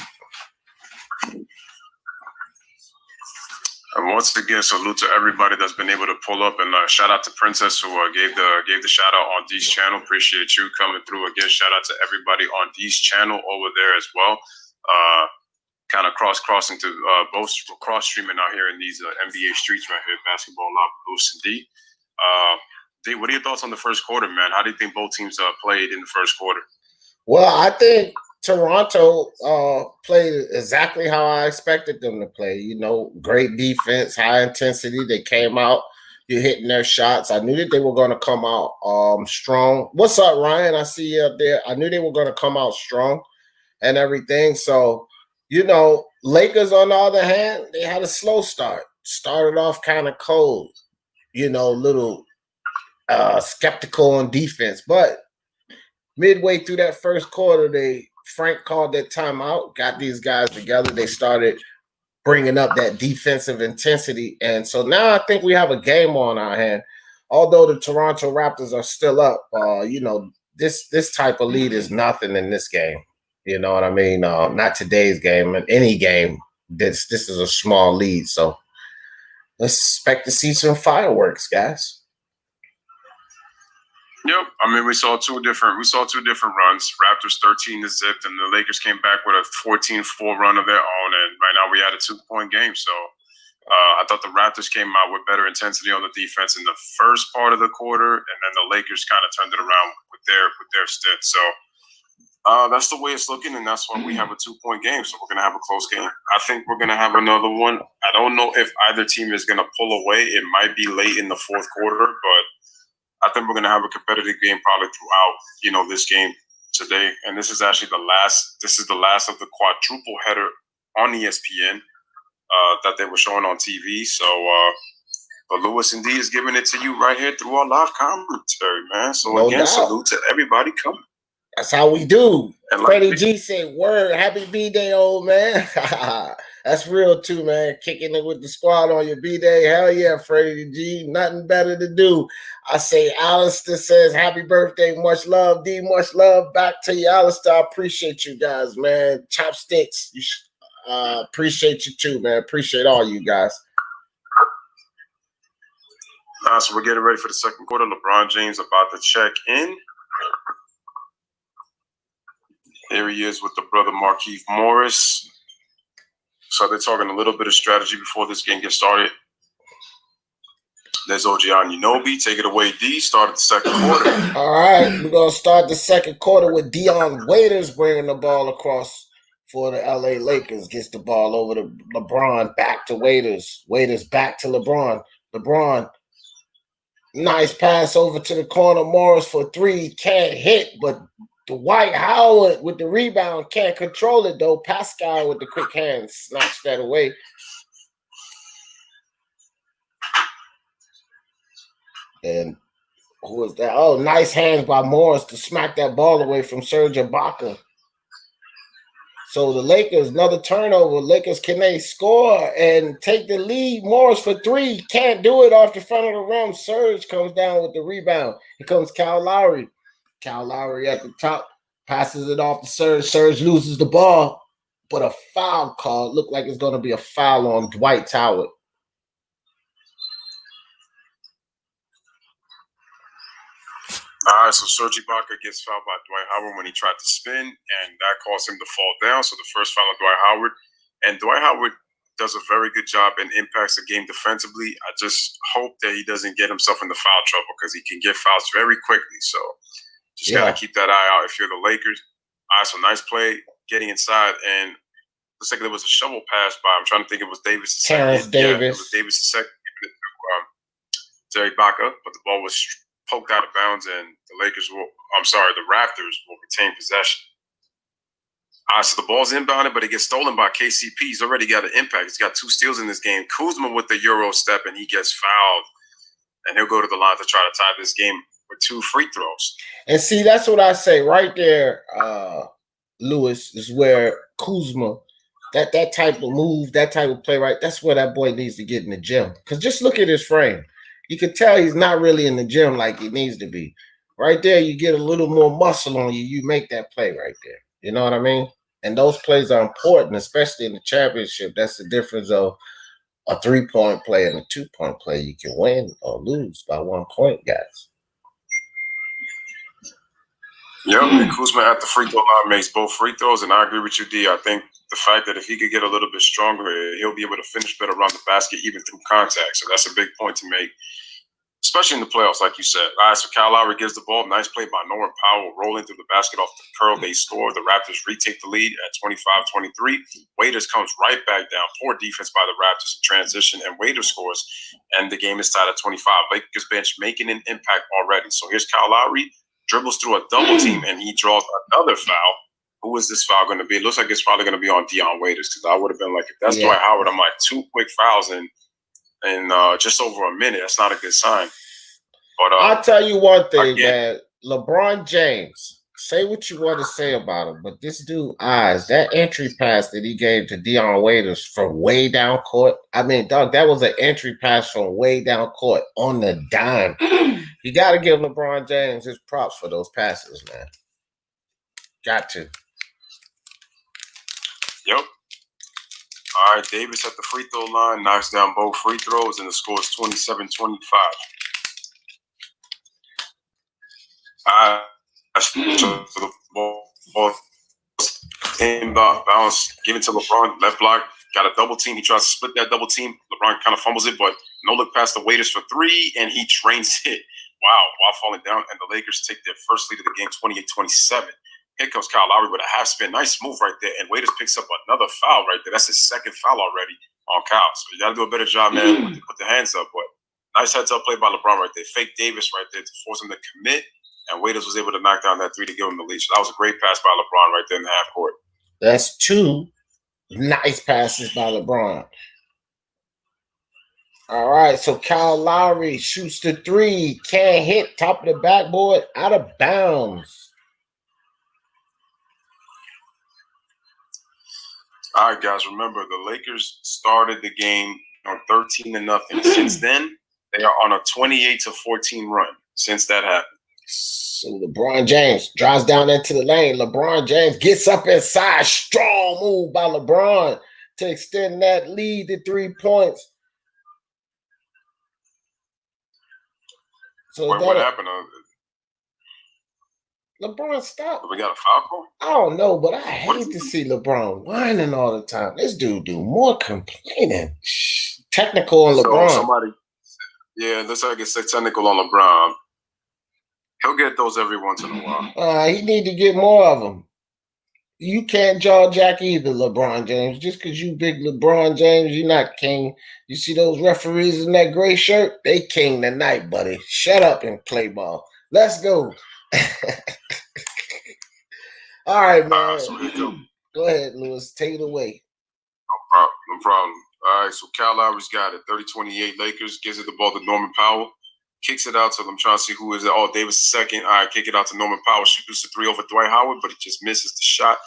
And once again, salute to everybody that's been able to pull up, and shout out to Princess who gave the shout out on D's channel. Appreciate you coming through again. Shout out to everybody on D's channel over there as well. Kind of crossing to both cross streaming out here in these NBA streets right here, Basketball Live with Lewis and D. D, what are your thoughts on the first quarter, man? How do you think both teams played in the first quarter? Well, I think Toronto played exactly how I expected them to play. You know, great defense, high intensity. They came out, you're hitting their shots. I knew that they were going to come out strong. What's up, Ryan? I see you up there. I knew they were going to come out strong and everything. So, you know, Lakers, on the other hand, they had a slow start. Started off kind of cold, you know, little skeptical on defense. But midway through that first quarter, Frank called that timeout, got these guys together. They started bringing up that defensive intensity. And so now I think we have a game on our hand. Although the Toronto Raptors are still up, you know, this type of lead is nothing in this game. You know what I mean? Not today's game, in any game. This is a small lead. So let's expect to see some fireworks, guys. Yep. I mean, we saw two different runs. Raptors 13-0, and the Lakers came back with a 14-4 run of their own. And right now we had a 2-point game. So I thought the Raptors came out with better intensity on the defense in the first part of the quarter, and then the Lakers kind of turned it around with their stint. So that's the way it's looking, and that's why we have a 2-point game. So we're gonna have a close game. I think we're gonna have another one. I don't know if either team is gonna pull away. It might be late in the fourth quarter, but I think we're going to have a competitive game probably throughout, you know, this game today. And this is actually the last of the quadruple header on ESPN that they were showing on TV. So, but Lewis and D is giving it to you right here through our live commentary, man. So No again, doubt. salute to everybody coming. That's how we do. And Freddie G said, word, happy B-Day, old man. That's real too, man. Kicking it with the squad on your B-Day. Hell yeah, Freddie G. Nothing better to do. I say, Alistair says, happy birthday. Much love, D. Much love. Back to you, Alistair. I appreciate you guys, man. Chopsticks. Appreciate you too, man. Appreciate all you guys. So we're getting ready for the second quarter. LeBron James about to check in. There he is with the brother Markieff Morris. So they're talking a little bit of strategy before this game gets started. There's OG Anunoby. Take it away, D. Start at the second quarter. All right, we're going to start the second quarter with Dion Waiters bringing the ball across for the LA Lakers. Gets the ball over to LeBron, back to Waiters. Waiters back to LeBron. LeBron, nice pass over to the corner. Morris for 3. Can't hit, but Dwight Howard with the rebound. Can't control it, though. Pascal with the quick hands snatched that away. And who was that? Oh, nice hands by Morris to smack that ball away from Serge Ibaka. So the Lakers, another turnover. Lakers, can they score and take the lead? Morris for 3. Can't do it off the front of the rim. Serge comes down with the rebound. Here comes Kyle Lowry. Kyle Lowry at the top. passes it off to Serge. Serge loses the ball, but a foul call looked like it's going to be a foul on Dwight Howard. All right, so Serge Ibaka gets fouled by Dwight Howard when he tried to spin, and that caused him to fall down. So the first foul of Dwight Howard. And Dwight Howard does a very good job and impacts the game defensively. I just hope that he doesn't get himself into foul trouble because he can get fouls very quickly. So just got to keep that eye out if you're the Lakers. All right, so nice play getting inside, and looks like there was a shovel pass by. I'm trying to think it was Davis. Terrence Davis. Yeah, it was Davis second to Ibaka, but the ball was poked out of bounds, and the Raptors will retain possession. So the ball's inbounded, but it gets stolen by KCP. He's already got an impact. He's got 2 steals in this game. Kuzma with the Euro step, and he gets fouled. And he'll go to the line to try to tie this game with 2 free throws. And see, that's what I say right there, Lewis, is where Kuzma, that type of move, that type of play, right, that's where that boy needs to get in the gym. Because just look at his frame. You can tell he's not really in the gym like he needs to be. Right there, you get a little more muscle on you. You make that play right there. You know what I mean? And those plays are important, especially in the championship. That's the difference of a 3-point play and a 2-point play. You can win or lose by 1 point, guys. Yep, and Kuzma at the free throw line makes both free throws, and I agree with you, D. I think the fact that if he could get a little bit stronger, he'll be able to finish better around the basket, even through contact. So that's a big point to make, especially in the playoffs, like you said. All right, so Kyle Lowry gives the ball. Nice play by Norman Powell, rolling through the basket off the curl. They score. The Raptors retake the lead at 25-23. Waiters comes right back down. Poor defense by the Raptors in transition, and Waiters scores, and the game is tied at 25. Lakers bench making an impact already. So here's Kyle Lowry, dribbles through a double team, and he draws another foul. Who is this foul going to be? It looks like it's probably going to be on Dion Waiters, because I would have been like, if that's Dwight Howard, I'm like, 2 quick fouls in just over a minute. That's not a good sign. But I'll tell you one thing, man. LeBron James, say what you want to say about him, but this dude, that entry pass that he gave to Dion Waiters from way down court. I mean, dog, that was an entry pass from way down court on the dime. You got to give LeBron James his props for those passes, man. Got to. Yep. All right, Davis at the free throw line, knocks down both free throws, and the score is 27-25. The ball bounce, give it to LeBron, left block, got a double team. He tries to split that double team. LeBron kind of fumbles it, but no look past the Waiters for 3, and he drains it. Wow, while falling down, and the Lakers take their first lead of the game, 28-27. Here comes Kyle Lowry with a half spin. Nice move right there, and Waiters picks up another foul right there. That's his second foul already on Kyle. So you got to do a better job, man, with the hands up. But nice heads-up play by LeBron right there. Fake Davis right there to force him to commit, and Waiters was able to knock down that 3 to give him the lead. So that was a great pass by LeBron right there in the half court. That's 2 nice passes by LeBron. All right, so Kyle Lowry shoots the 3, can't hit, top of the backboard, out of bounds. All right, guys, remember the Lakers started the game on 13-0. Since then, they are on a 28-14 run since that happened. So LeBron James drives down into the lane. LeBron James gets up inside. Strong move by LeBron to extend that lead to 3 points. So what happened? LeBron, stop. We got a foul call? I don't know, but I hate to see LeBron whining all the time. This dude do more complaining. Technical on LeBron. Looks like it's technical on LeBron. He'll get those every once in a while. He need to get more of them. You can't jaw jack either, LeBron James. Just because you big LeBron James, you're not king. You see those referees in that gray shirt? They king tonight, buddy. Shut up and play ball. Let's go. All right, man. Go ahead, Lewis. Take it away. No problem. All right, so Kyle Lowry's got it. 30-28 Lakers. Gives it the ball to Norman Powell. Kicks it out to them. Trying to see who is it. Oh, Davis second. All right, kick it out to Norman Powell. Shoots the 3 over Dwight Howard, but he just misses the shot.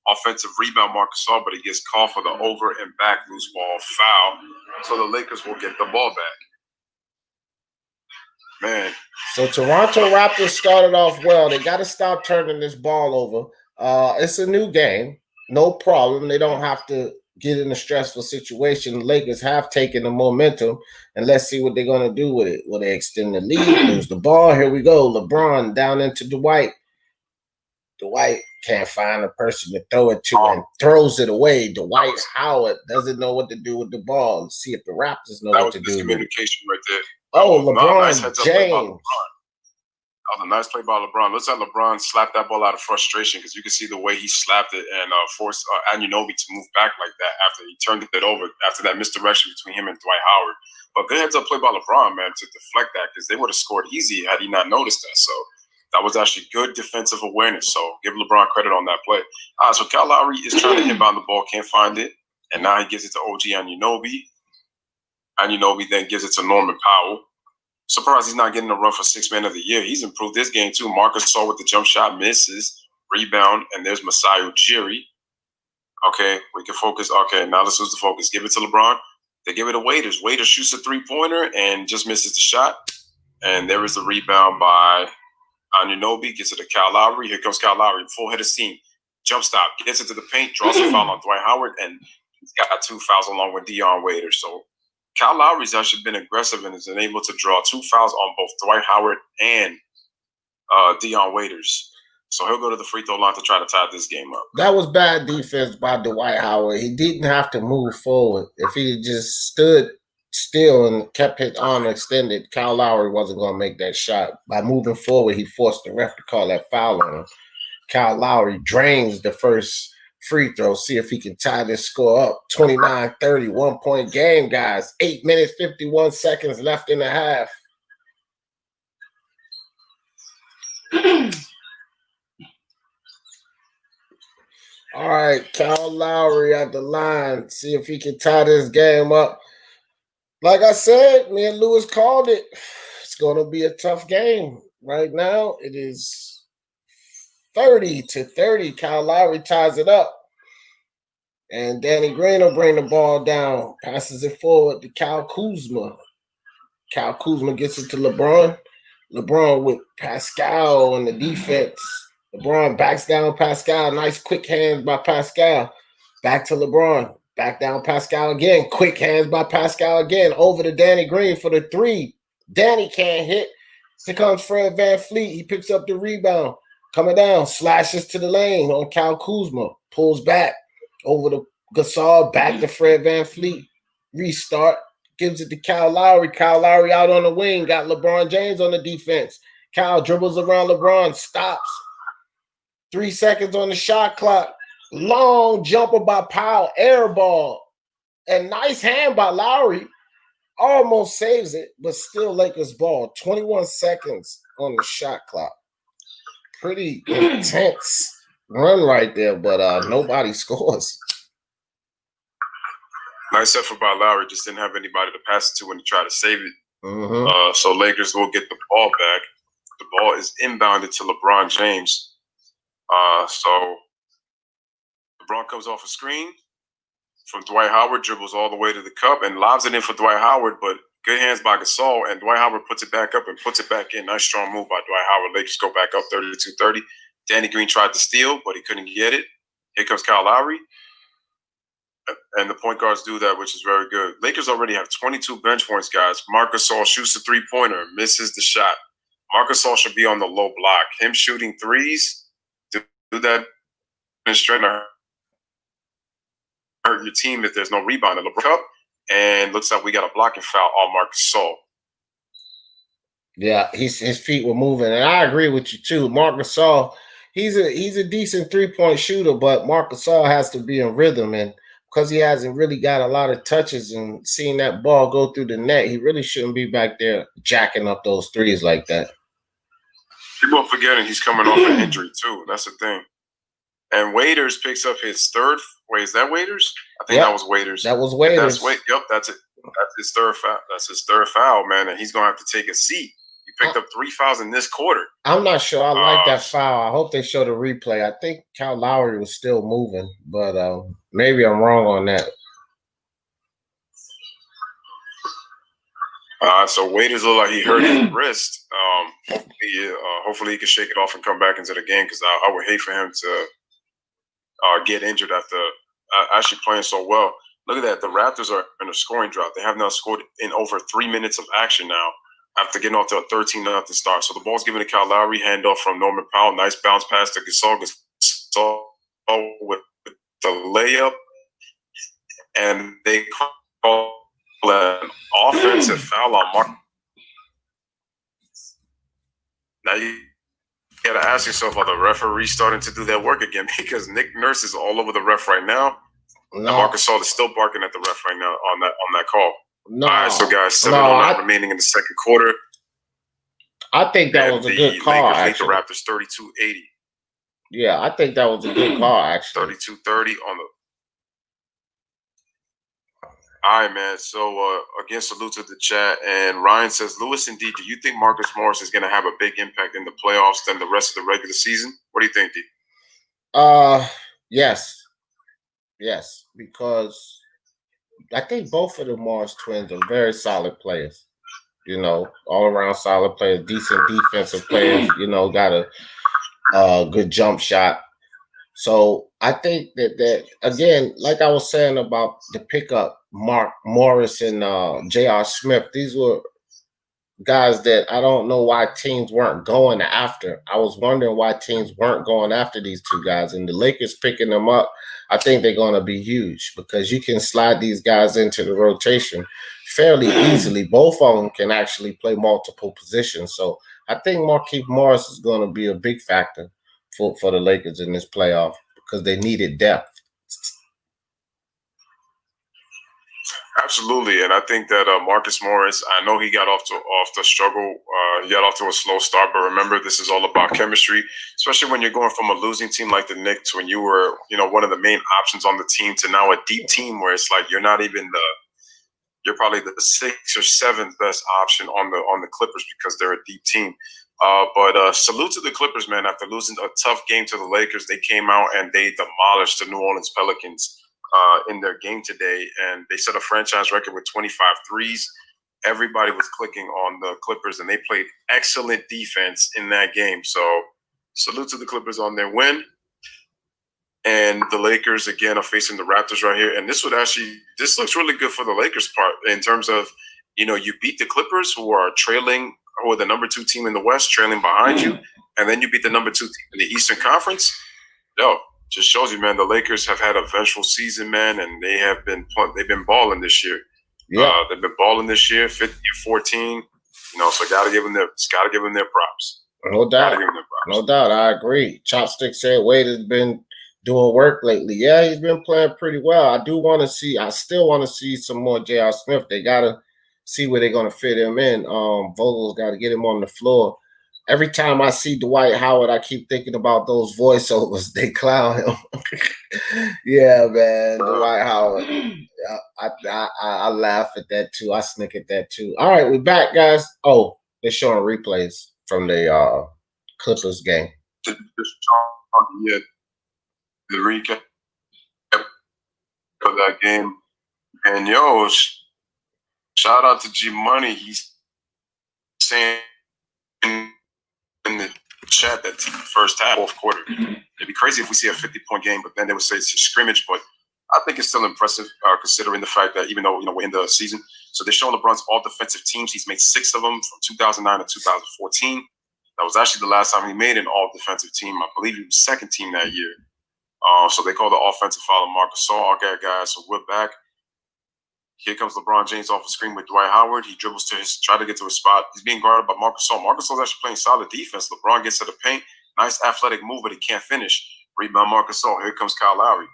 Offensive rebound, Marcus All, but he gets called for the over and back loose ball foul. So the Lakers will get the ball back. Man. So Toronto Raptors started off well. They got to stop turning this ball over. It's a new game. No problem. They don't have to get in a stressful situation. The Lakers have taken the momentum, and let's see what they're going to do with it. Will they extend the lead, lose the ball? Here we go. LeBron down into Dwight. Dwight can't find a person to throw it to and throws it away. Dwight Howard doesn't know what to do with the ball. Let's see if the Raptors know what to do. That was miscommunication right there. LeBron nice heads up play by James. LeBron. That was a nice play by LeBron. Looks like LeBron slapped that ball out of frustration because you can see the way he slapped it and forced Anunoby to move back like that after he turned it over after that misdirection between him and Dwight Howard. But good heads up play by LeBron, man, to deflect that because they would have scored easy had he not noticed that. So that was actually good defensive awareness. So give LeBron credit on that play. So Kyle Lowry is trying to inbound the ball, can't find it. And now he gives it to OG Anunoby. Anunoby then gives it to Norman Powell. Surprised he's not getting a run for Sixth Man of the Year. He's improved this game too. Marcus Saul with the jump shot misses. Rebound, and there's Masai Ujiri. Okay, we can focus. Okay, now let's lose the focus. Give it to LeBron. They give it to Waiters. Waiters shoots a three-pointer and just misses the shot. And there is the rebound by Anunoby. Gets it to Kyle Lowry. Here comes Kyle Lowry. Full head of steam. Jump stop. Gets it to the paint. Draws a foul on Dwight Howard. And he's got 2 fouls along with Dion Waiters. So Kyle Lowry's actually been aggressive and has been able to draw 2 fouls on both Dwight Howard and Dion Waiters. So he'll go to the free throw line to try to tie this game up. That was bad defense by Dwight Howard. He didn't have to move forward. If he had just stood still and kept his arm extended, Kyle Lowry wasn't going to make that shot. By moving forward, he forced the ref to call that foul on him. Kyle Lowry drains the first free throw. See if he can tie this score up. 29-30, 1-point game, guys. 8 minutes, 51 seconds left in the half. All right, Kyle Lowry at the line. See if he can tie this game up. Like I said, me and Lewis called it. It's going to be a tough game. Right now, it is 30-30. Kyle Lowry ties it up. And Danny Green will bring the ball down. Passes it forward to Kyle Kuzma. Kyle Kuzma gets it to LeBron. LeBron with Pascal on the defense. LeBron backs down Pascal. Nice quick hands by Pascal. Back to LeBron. Back down Pascal again. Quick hands by Pascal again. Over to Danny Green for the 3. Danny can't hit. Here comes Fred VanVleet. He picks up the rebound. Coming down. Slashes to the lane on Kyle Kuzma. Pulls back. Over to Gasol. Back to Fred VanVleet. Restart. Gives it to Kyle Lowry. Kyle Lowry out on the wing. Got LeBron James on the defense. Kyle dribbles around LeBron. Stops. 3 seconds on the shot clock. Long jumper by Powell. Air ball. And nice hand by Lowry. Almost saves it, but still Lakers ball. 21 seconds on the shot clock. Pretty intense run right there, but nobody scores. Nice effort by Lowry. Just didn't have anybody to pass it to when he tried to save it. Mm-hmm. So Lakers will get the ball back. The ball is inbounded to LeBron James. So LeBron comes off a screen from Dwight Howard, dribbles all the way to the cup and lobs it in for Dwight Howard, but good hands by Gasol, and Dwight Howard puts it back up and puts it back in. Nice strong move by Dwight Howard. Lakers go back up 32-30. Danny Green tried to steal, but he couldn't get it. Here comes Kyle Lowry. And the point guards do that, which is very good. Lakers already have 22 bench points, guys. Marcus Gasol shoots a three-pointer, misses the shot. Marcus Gasol should be on the low block. Him shooting threes, do that in straight hurt your team if there's no rebound in the cup. And looks like we got a blocking foul on Marcus Gasol. Yeah, his feet were moving, and I agree with you too. Marcus Gasol, he's a decent 3-point shooter, but Marcus Gasol has to be in rhythm, and because he hasn't really got a lot of touches and seeing that ball go through the net, he really shouldn't be back there jacking up those threes like that. People are forgetting he's coming off an injury too. That's the thing. And Waiters picks up his third. Wait, is that Waiters? I think that was Waiters. That was Waiters. Yep, that's it. That's his third foul. That's his third foul, man, and he's gonna have to take a seat. He picked up 3 fouls in this quarter. I'm not sure. I like that foul. I hope they show the replay. I think Kyle Lowry was still moving, but maybe I'm wrong on that. So Waiters looked like he hurt his wrist. Hopefully he can shake it off and come back into the game because I would hate for him to get injured after actually playing so well. Look at that. The Raptors are in a scoring drought. They have now scored in over 3 minutes of action now after getting off to a 13-0 start. So the ball's given to Kyle Lowry, handoff from Norman Powell. Nice bounce pass to Gasol. Gasol with the layup. And they call an offensive foul on Mark. Now you got to ask yourself, are the referees starting to do their work again? Because Nick Nurse is all over the ref right now. No. And Marcus Gasol is still barking at the ref right now on that call. No. All right, so guys, 7:09 remaining in the second quarter. I think that was a good call. Lakers lead the Raptors 32-80. Yeah, I think that was a good call, actually. 32-30 on the. All right, man. So, again, salute to the chat. And Ryan says, Lewis and D, do you think Marcus Morris is going to have a big impact in the playoffs than the rest of the regular season? What do you think, D? Yes. Yes, because I think both of the Morris twins are very solid players. All around solid players, decent defensive players, got a good jump shot. So I think that again, like I was saying about the pickup, Mark Morris and J.R. Smith, these were guys that I don't know why teams weren't going after. I was wondering why teams weren't going after these two guys, and the Lakers picking them up, I think they're going to be huge because you can slide these guys into the rotation fairly easily. Both of them can actually play multiple positions. So I think Markieff Morris is going to be a big factor for the Lakers in this playoff because they needed depth. Absolutely, and I think that Marcus Morris, I know he got off the struggle. He got off to a slow start, but remember, this is all about chemistry, especially when you're going from a losing team like the Knicks, when you were, one of the main options on the team, to now a deep team where it's like you're not even you're probably the 6th or 7th best option on the Clippers because they're a deep team. But salute to the Clippers, man. After losing a tough game to the Lakers, they came out and they demolished the New Orleans Pelicans in their game today, and they set a franchise record with 25 threes. Everybody was clicking on the Clippers, and they played excellent defense in that game. So salute to the Clippers on their win. And the Lakers, again, are facing the Raptors right here. And this looks really good for the Lakers part in terms of, you beat the Clippers who are the number 2 team in the West, trailing behind you. And then you beat the number 2 team in the Eastern Conference. Just shows you, man, the Lakers have had a vengeful season, man, and they've been balling this year. Yeah, they've been balling this year, 50-14. So gotta give them their props. No doubt, no doubt. I agree. Chopstick said Wade has been doing work lately. Yeah, he's been playing pretty well. I still want to see some more J.R. Smith. They gotta see where they're gonna fit him in. Vogel's got to get him on the floor. Every time I see Dwight Howard, I keep thinking about those voiceovers. They clown him. Yeah, man, Dwight Howard. I laugh at that too. I snick at that too. All right, we're back, guys. Oh, they're showing replays from the Clippers game. Yeah, the recap of that game. And shout out to G Money. He's saying in the chat that first half, fourth quarter. It'd be crazy if we see a 50-point game, but then they would say it's a scrimmage. But I think it's still impressive considering the fact that even though we're in the season, so they're showing LeBron's all defensive teams. He's made 6 of them from 2009 to 2014. That was actually the last time he made an all defensive team. I believe he was second team that year. So they call the offensive foul on Marcus Gasol. Okay, guys, so we're back. Here comes LeBron James off the screen with Dwight Howard. He dribbles try to get to his spot. He's being guarded by Marcus Gasol. Marcus Gasol's actually playing solid defense. LeBron gets to the paint. Nice athletic move, but he can't finish. Rebound Marcus Gasol. Here comes Kyle Lowry.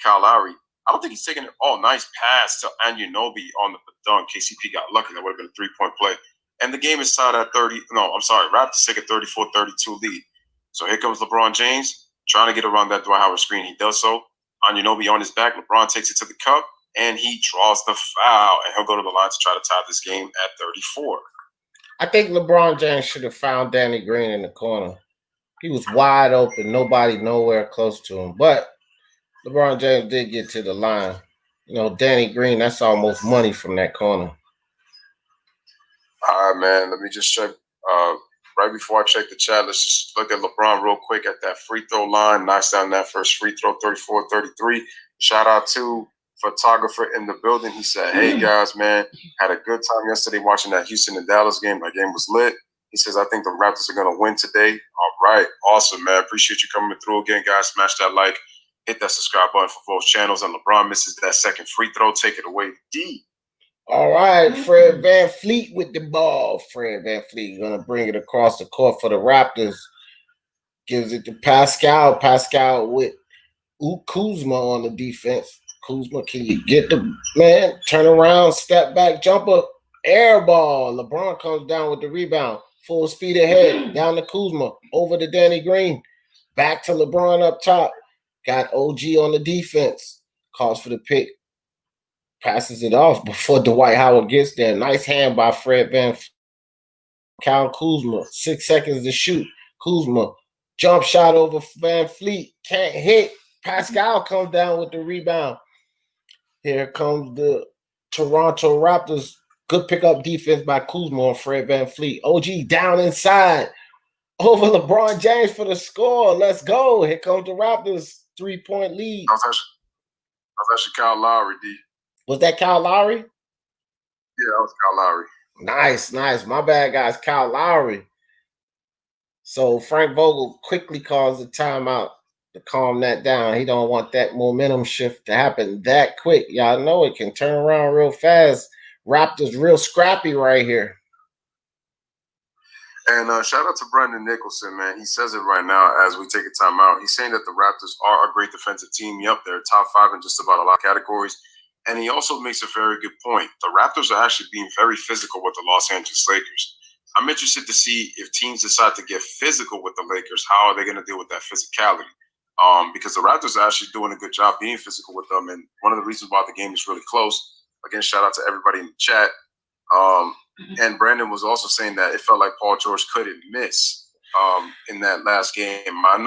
I don't think he's taking it. Oh, nice pass to Anunoby on the dunk. KCP got lucky. That would have been a 3-point play. And the game is tied at 30. No, I'm sorry. Raptors take a 34-32 lead. So here comes LeBron James trying to get around that Dwight Howard screen. He does so. Anunoby on his back. LeBron takes it to the cup. And he draws the foul, and he'll go to the line to try to tie this game at 34. I think LeBron James should have found Danny Green in the corner. He was wide open, nobody nowhere close to him. But LeBron James did get to the line. Danny Green, that's almost money from that corner. All right, man. Let me just check. Right before I check the chat, let's just look at LeBron real quick at that free throw line. Knocks down that first free throw, 34-33. Shout out to photographer in the building. He said, "Hey guys, man, had a good time yesterday watching that Houston and Dallas game. That game was lit." He says, "I think the Raptors are gonna win today." All right, awesome, man. Appreciate you coming through again, guys. Smash that like, hit that subscribe button for both channels. And LeBron misses that second free throw. Take it away, D. All right, Fred VanVleet with the ball. Fred VanVleet going to bring it across the court for the Raptors. Gives it to Pascal. Pascal with Kuzma on the defense. Kuzma, can you get the man? Turn around, step back, jumper, air ball. LeBron comes down with the rebound. Full speed ahead, down to Kuzma, over to Danny Green. Back to LeBron up top. Got OG on the defense. Calls for the pick. Passes it off before Dwight Howard gets there. Nice hand by Fred VanVleet. Kyle Kuzma, 6 seconds to shoot. Kuzma, jump shot over VanVleet. Can't hit. Pascal comes down with the rebound. Here comes the Toronto Raptors. Good pickup defense by Kuzma and Fred VanVleet. OG down inside. Over LeBron James for the score. Let's go. Here comes the Raptors. 3-point lead. That was actually Kyle Lowry, D. Was that Kyle Lowry? Yeah, that was Kyle Lowry. Nice. My bad, guys. Kyle Lowry. So Frank Vogel quickly calls the timeout to calm that down. He don't want that momentum shift to happen that quick. Y'all know it can turn around real fast. Raptors real scrappy right here. And shout out to Brendan Nicholson, man. He says it right now as we take a timeout. He's saying that the Raptors are a great defensive team. Yep, they're top 5 in just about a lot of categories. And he also makes a very good point. The Raptors are actually being very physical with the Los Angeles Lakers. I'm interested to see if teams decide to get physical with the Lakers, how are they going to deal with that physicality? Because the Raptors are actually doing a good job being physical with them. And one of the reasons why the game is really close, again, shout out to everybody in the chat. And Brandon was also saying that it felt like Paul George couldn't miss in that last game. I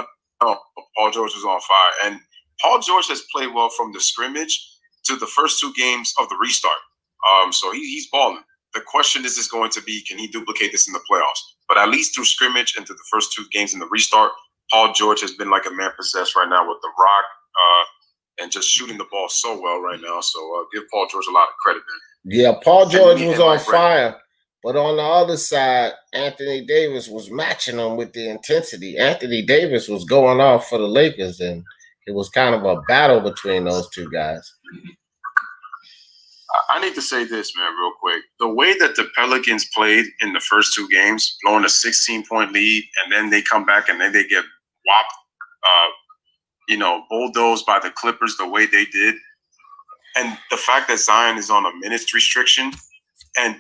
know Paul George was on fire. And Paul George has played well from the scrimmage to the first 2 games of the restart. So he's balling. The question is going to be, can he duplicate this in the playoffs? But at least through scrimmage and through the first 2 games in the restart, Paul George has been like a man possessed right now with the rock and just shooting the ball so well right now. So give Paul George a lot of credit, man. Yeah, Paul George was on fire. But on the other side, Anthony Davis was matching him with the intensity. Anthony Davis was going off for the Lakers, and it was kind of a battle between those 2 guys. I need to say this, man, real quick. The way that the Pelicans played in the first 2 games, blowing a 16-point lead, and then they come back and then they get whopped, bulldozed by the Clippers the way they did. And the fact that Zion is on a minutes restriction. And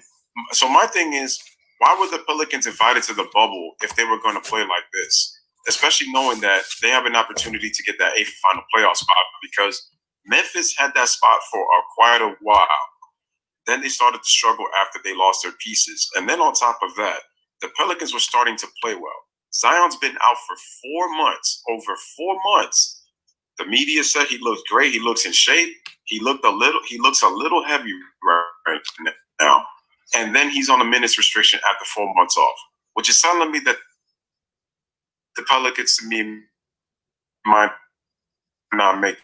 so my thing is, why were the Pelicans invited to the bubble if they were going to play like this? Especially knowing that they have an opportunity to get that 8th final playoff spot, because Memphis had that spot for quite a while. Then they started to struggle after they lost their pieces. And then on top of that, the Pelicans were starting to play well. Zion's been out for 4 months, over 4 months. The media said he looks great. He looks in shape. He looks a little heavy right now. And then he's on a minutes restriction after 4 months off, which is telling me that the Pelicans, to me, might not make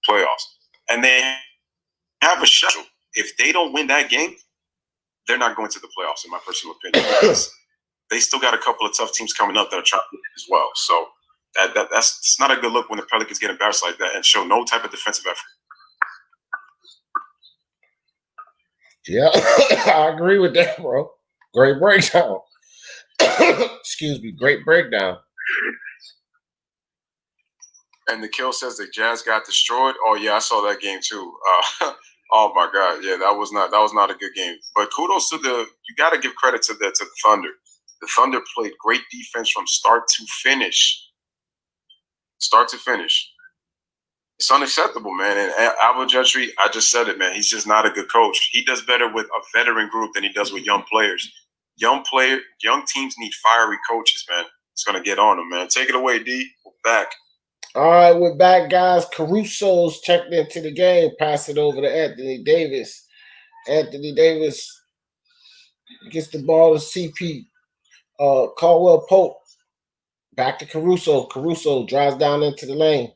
playoffs. And they have a schedule. If they don't win that game, they're not going to the playoffs, in my personal opinion. Because they still got a couple of tough teams coming up that are trying to win as well. So that's not a good look when the Pelicans get embarrassed like that and show no type of defensive effort. Yeah, I agree with that, bro. Great breakdown. Excuse me, great breakdown. And the Kill says the Jazz got destroyed. Oh yeah, I saw that game too. Oh my God, yeah, that was not a good game. But kudos to you got to give credit to the Thunder. The Thunder played great defense from start to finish. Start to finish. It's unacceptable, man. And Alvin Gentry, I just said it, man. He's just not a good coach. He does better with a veteran group than he does with young players. Young teams need fiery coaches, man. It's gonna get on them, man. Take it away, D. We're back. All right, we're back, guys. Caruso's checked into the game. Pass it over to Anthony Davis. Anthony Davis Gets the ball to CP. Caldwell Pope. Back to Caruso. Caruso drives down into the lane.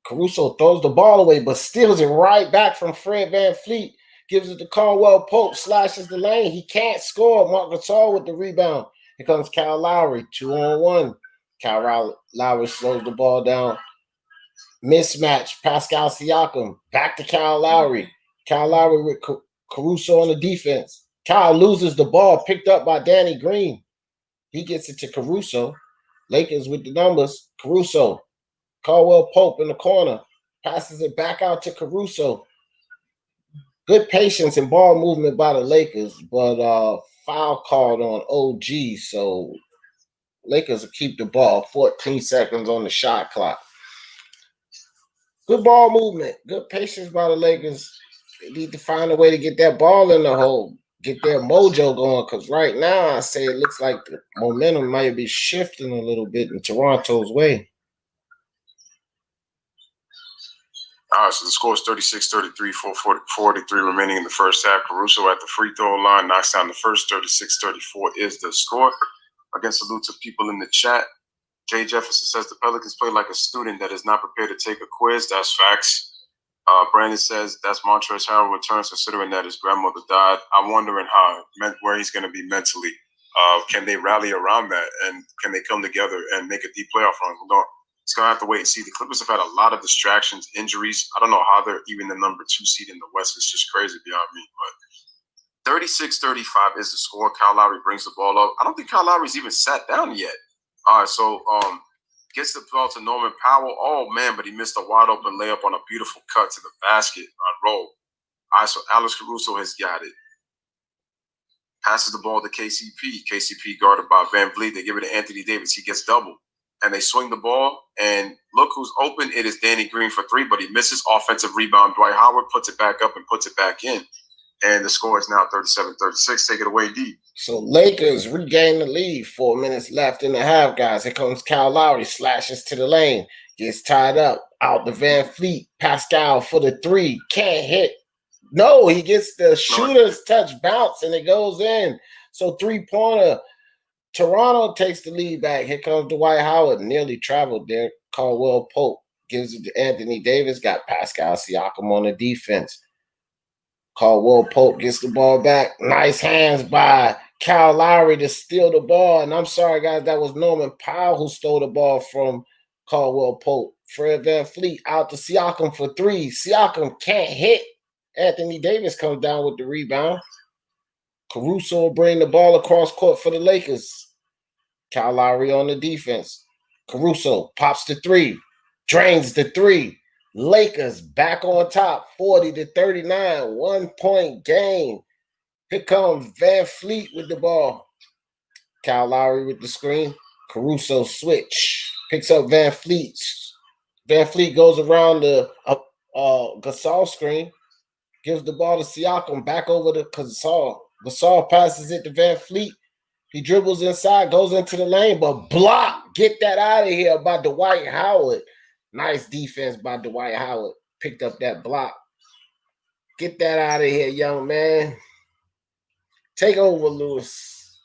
Caruso throws the ball away, but steals it right back from Fred VanVleet. Gives it to Caldwell Pope. Slashes the lane. He can't score. Marc Gasol with the rebound. Here comes Kyle Lowry. 2-on-1. Kyle Lowry slows the ball down. Mismatch. Pascal Siakam. Back to Kyle Lowry. Kyle Lowry with Caruso on the defense. Kyle loses the ball. Picked up by Danny Green. He gets it to Caruso. Lakers with the numbers. Caruso. Caldwell Pope in the corner. Passes it back out to Caruso. Good patience and ball movement by the Lakers, but foul called on OG. So Lakers will keep the ball. 14 seconds on the shot clock. Good ball movement. Good patience by the Lakers. They need to find a way to get that ball in the hole. Get their mojo going, because right now I say it looks like the momentum might be shifting a little bit in Toronto's way. All right, so the score is 36-33, 4:43 remaining in the first half. Caruso at the free throw line knocks down the first. 36-34 is the score. Again, salute to people in the chat. Jay Jefferson says the Pelicans play like a student that is not prepared to take a quiz. That's facts. Brandon says that's Montrezl Harrell returns, considering that his grandmother died. I'm wondering where he's going to be mentally. Can they rally around that, and can they come together and make a deep playoff run? It's going to have to wait and see. The Clippers have had a lot of distractions, injuries. I don't know how they're even the number 2 seed in the West. It's just crazy beyond me. But 36-35 is the score. Kyle Lowry brings the ball up. I don't think Kyle Lowry's even sat down yet. All right, so gets the ball to Norman Powell. Oh, man, but he missed a wide-open layup on a beautiful cut to the basket on roll. All right, so Alex Caruso has got it. Passes the ball to KCP. KCP guarded by VanVleet. They give it to Anthony Davis. He gets doubled. And they swing the ball, and look who's open. It is Danny Green for 3, but he misses. Offensive rebound. Dwight Howard puts it back up and puts it back in. And the score is now 37-36. Take it away, D. So Lakers regain the lead. 4 minutes left in the half, guys. Here comes Kyle Lowry. Slashes to the lane. Gets tied up. Out to VanVleet. Pascal for the 3. Can't hit. No, he gets the shooter's touch bounce, and it goes in. So 3-pointer. Toronto takes the lead back. Here comes Dwight Howard. Nearly traveled there. Caldwell Pope gives it to Anthony Davis. Got Pascal Siakam on the defense. Caldwell Pope gets the ball back. Nice hands by Kyle Lowry to steal the ball. And I'm sorry, guys, that was Norman Powell who stole the ball from Caldwell Pope. Fred VanVleet out to Siakam for 3. Siakam can't hit. Anthony Davis comes down with the rebound. Caruso will bring the ball across court for the Lakers. Kyle Lowry on the defense. Caruso pops the 3. Drains the 3. Lakers back on top, 40-39. 1-point game. Here comes VanVleet with the ball. Kyle Lowry with the screen. Caruso switch. Picks up VanVleet. VanVleet goes around the Gasol screen. Gives the ball to Siakam. Back over to Gasol. Gasol passes it to VanVleet. He dribbles inside, goes into the lane, but block. Get that out of here by Dwight Howard. Nice defense by Dwight Howard. Picked up that block. Get that out of here, young man. Take over, Lewis.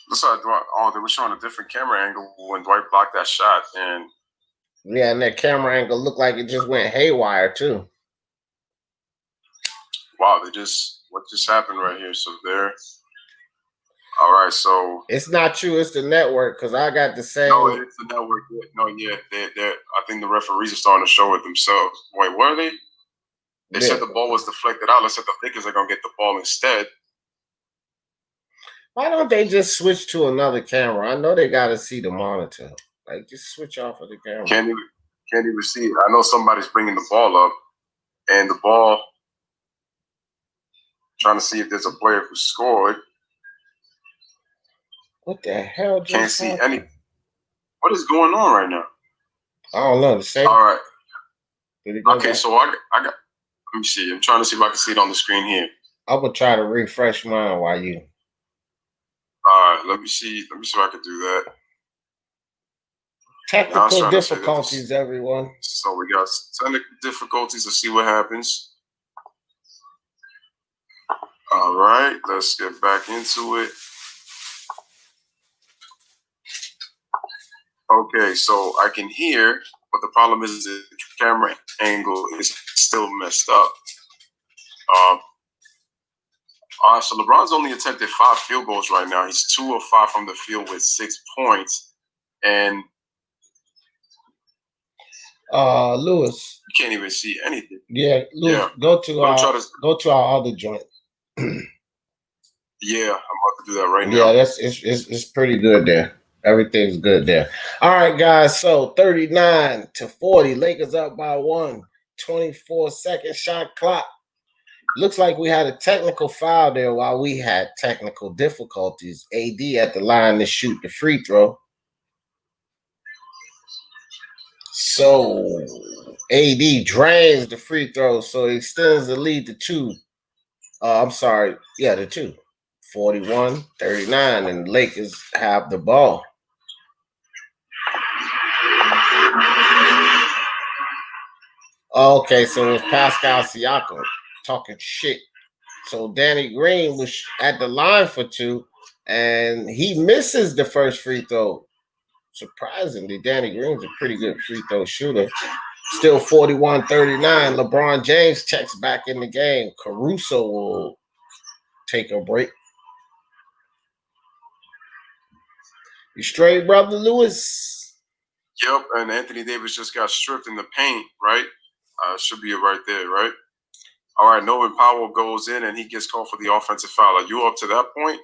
Looks like Dwight. Oh, they were showing a different camera angle when Dwight blocked that shot. And yeah, and that camera angle looked like it just went haywire, too. Wow, what just happened right here? So there. All right, so it's not true. It's the network, because I got the same. No, it's the network. No, yeah, I think the referees are starting to show it themselves. Wait, were they? They said the ball was deflected out. Let's say the Lakers are gonna get the ball instead. Why don't they just switch to another camera? I know they got to see the monitor. Like, just switch off of the camera. Can't even see it. I know somebody's bringing the ball up, and the ball. Trying to see if there's a player who scored. What the hell? Can't see any. What is going on right now? I don't know. The same. All right. Okay, back? so I got. Let me see. I'm trying to see if I can see it on the screen here. I'm gonna try to refresh mine while you. All right. Let me see. Let me see if I can do that. Technical difficulties, everyone. So we got technical difficulties. Let's see what happens. All right, let's get back into it. Okay, so I can hear, but the problem is the camera angle is still messed up. All right, so LeBron's only attempted 5 field goals right now. He's 2 of 5 from the field with 6 points. And Lewis. You can't even see anything. Yeah, Lewis, yeah. Go to our other joint. Yeah, I'm about to do that right now. Yeah, it's pretty good there. Everything's good there. All right, guys. So 39-40. Lakers up by 1. 24-second shot clock. Looks like we had a technical foul there while we had technical difficulties. AD at the line to shoot the free throw. So AD drains the free throw, so he extends the lead to 2. I'm sorry. Yeah, to 2. 41-39, and the Lakers have the ball. Okay, so it's Pascal Siakam talking shit. So Danny Green was at the line for 2, and he misses the first free throw. Surprisingly, Danny Green's a pretty good free throw shooter. Still 41-39. LeBron James checks back in the game. Caruso will take a break. You straight, brother Lewis? Yep, and Anthony Davis just got stripped in the paint, right? Should be right there, right? All right, Norman Powell goes in and he gets called for the offensive foul. Are you up to that point?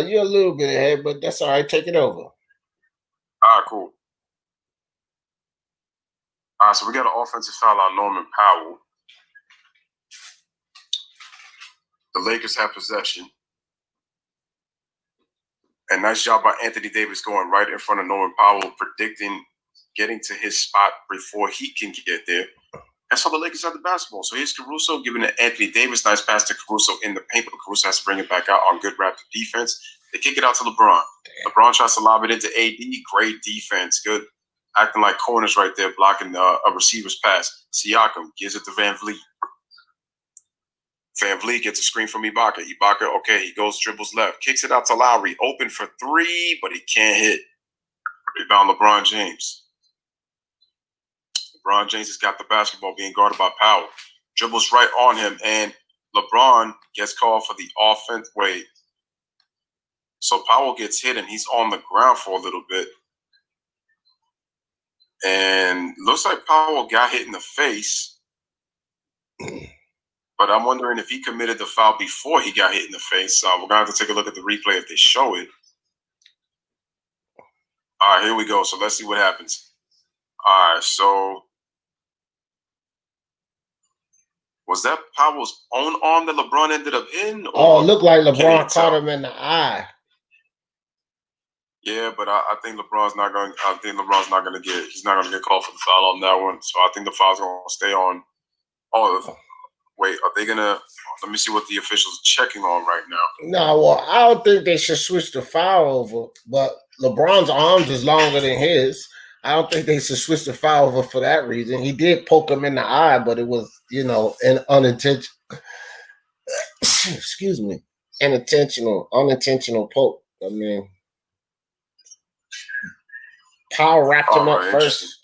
You're a little bit ahead, but that's all right. Take it over. All right, cool. All right, so we got an offensive foul on Norman Powell. The Lakers have possession. And nice job by Anthony Davis going right in front of Norman Powell, predicting getting to his spot before he can get there. That's how the Lakers have the basketball. So here's Caruso giving it to Anthony Davis. Nice pass to Caruso in the paint, but Caruso has to bring it back out on good Raptor defense. They kick it out to LeBron. Damn. LeBron tries to lob it into AD. Great defense. Good. Acting like corners right there, blocking a receiver's pass. Siakam gives it to Van Vliet. Van Vliet gets a screen from Ibaka. Ibaka, okay, he goes, dribbles left. Kicks it out to Lowry. Open for 3, but he can't hit. Rebound LeBron James. LeBron James has got the basketball being guarded by Powell. Dribbles right on him, and LeBron gets called for the offense. Wait. So Powell gets hit, and he's on the ground for a little bit. And looks like Powell got hit in the face. But I'm wondering if he committed the foul before he got hit in the face. We're going to have to take a look at the replay if they show it. All right, here we go. So let's see what happens. All right, so was that Powell's own arm that LeBron ended up in? It looked like LeBron caught him in the eye. Yeah, but I think LeBron's not going. I think LeBron's not going to get. He's not going to get called for the foul on that one. So I think the foul's going to stay on. Wait, are they gonna? Let me see what the officials are checking on right now. No, well, I don't think they should switch the foul over. But LeBron's arms is longer than his. I don't think they should switch the foul over for that reason. He did poke him in the eye, but it was, an unintentional. Excuse me, unintentional poke. I mean, Powell wrapped him up first.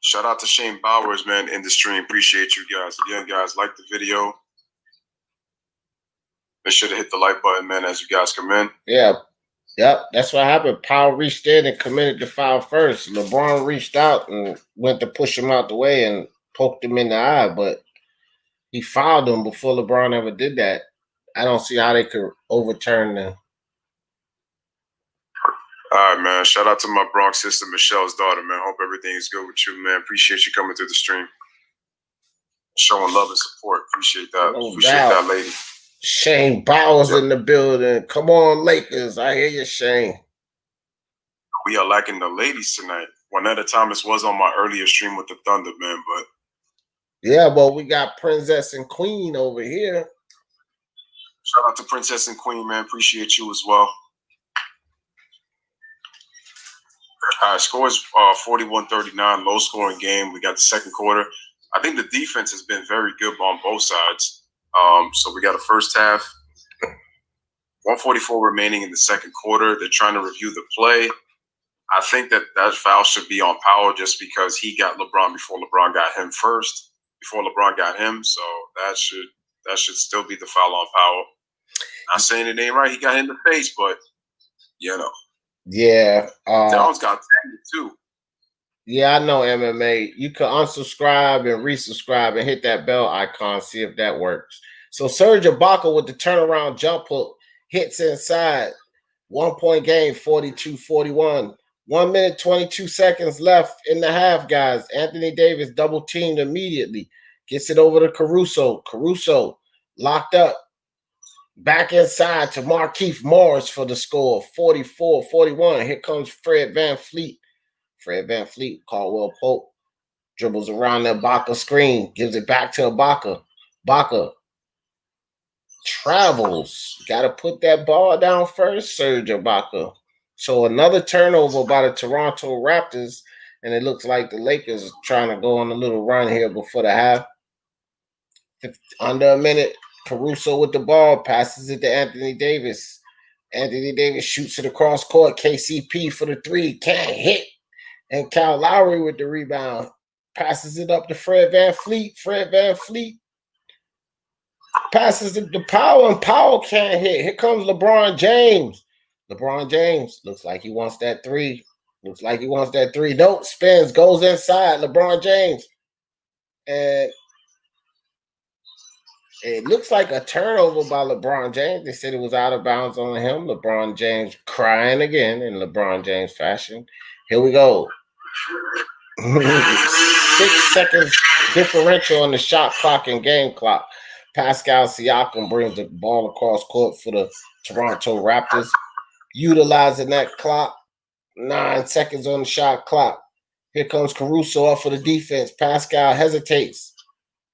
Shout out to Shane Bowers, man, in the stream. Appreciate you guys. Again, guys, like the video. Make sure to hit the like button, man, as you guys come in. Yeah. Yep, that's what happened. Powell reached in and committed the foul first. LeBron reached out and went to push him out the way and poked him in the eye, but he fouled him before LeBron ever did that. I don't see how they could overturn the. All right, man. Shout out to my Bronx sister, Michelle's daughter, man. Hope everything is good with you, man. Appreciate you coming through the stream. Showing love and support. Appreciate that. Appreciate that, lady. Shane Bowers in the building. Come on, Lakers. I hear you, Shane. We are lacking the ladies tonight. Juanetta Thomas was on my earlier stream with the Thunder, man, but. Yeah, but we got Princess and Queen over here. Shout out to Princess and Queen, man. Appreciate you as well. Score is 41-39, low scoring game. We got the second quarter. I think the defense has been very good on both sides. So we got a first half, 1:44 remaining in the second quarter. They're trying to review the play. I think that foul should be on Powell just because he got LeBron before LeBron got him first, before LeBron got him. So that should still be the foul on Powell. Not saying it ain't right. He got him in the face, but you know. Yeah. Jones got tagged too. Yeah, I know MMA. You can unsubscribe and resubscribe and hit that bell icon, see if that works. So Serge Ibaka with the turnaround jump hook hits inside. 1 point game, 42-41. 1 minute, 22 seconds left in the half, guys. Anthony Davis double teamed immediately. Gets it over to Caruso. Caruso locked up. Back inside to Markieff Morris for the score, 44-41. Here comes Fred VanVleet. Fred VanVleet, Caldwell Pope, dribbles around the Ibaka screen, gives it back to Ibaka. Ibaka travels. Got to put that ball down first, Serge Ibaka. So another turnover by the Toronto Raptors, and it looks like the Lakers are trying to go on a little run here before the half. Under a minute, Caruso with the ball, passes it to Anthony Davis. Anthony Davis shoots it across court. KCP for the three, can't hit. And Kyle Lowry with the rebound, passes it up to Fred VanVleet. Fred VanVleet passes it to Powell, and Powell can't hit. Here comes LeBron James. LeBron James looks like he wants that three. Nope, spins, goes inside. LeBron James. And it looks like a turnover by LeBron James. They said it was out of bounds on him. LeBron James crying again in LeBron James fashion. Here we go. 6 seconds differential on the shot clock and game clock. Pascal Siakam brings the ball across court for the Toronto Raptors. Utilizing that clock. 9 seconds on the shot clock. Here comes Caruso up for the defense. Pascal hesitates.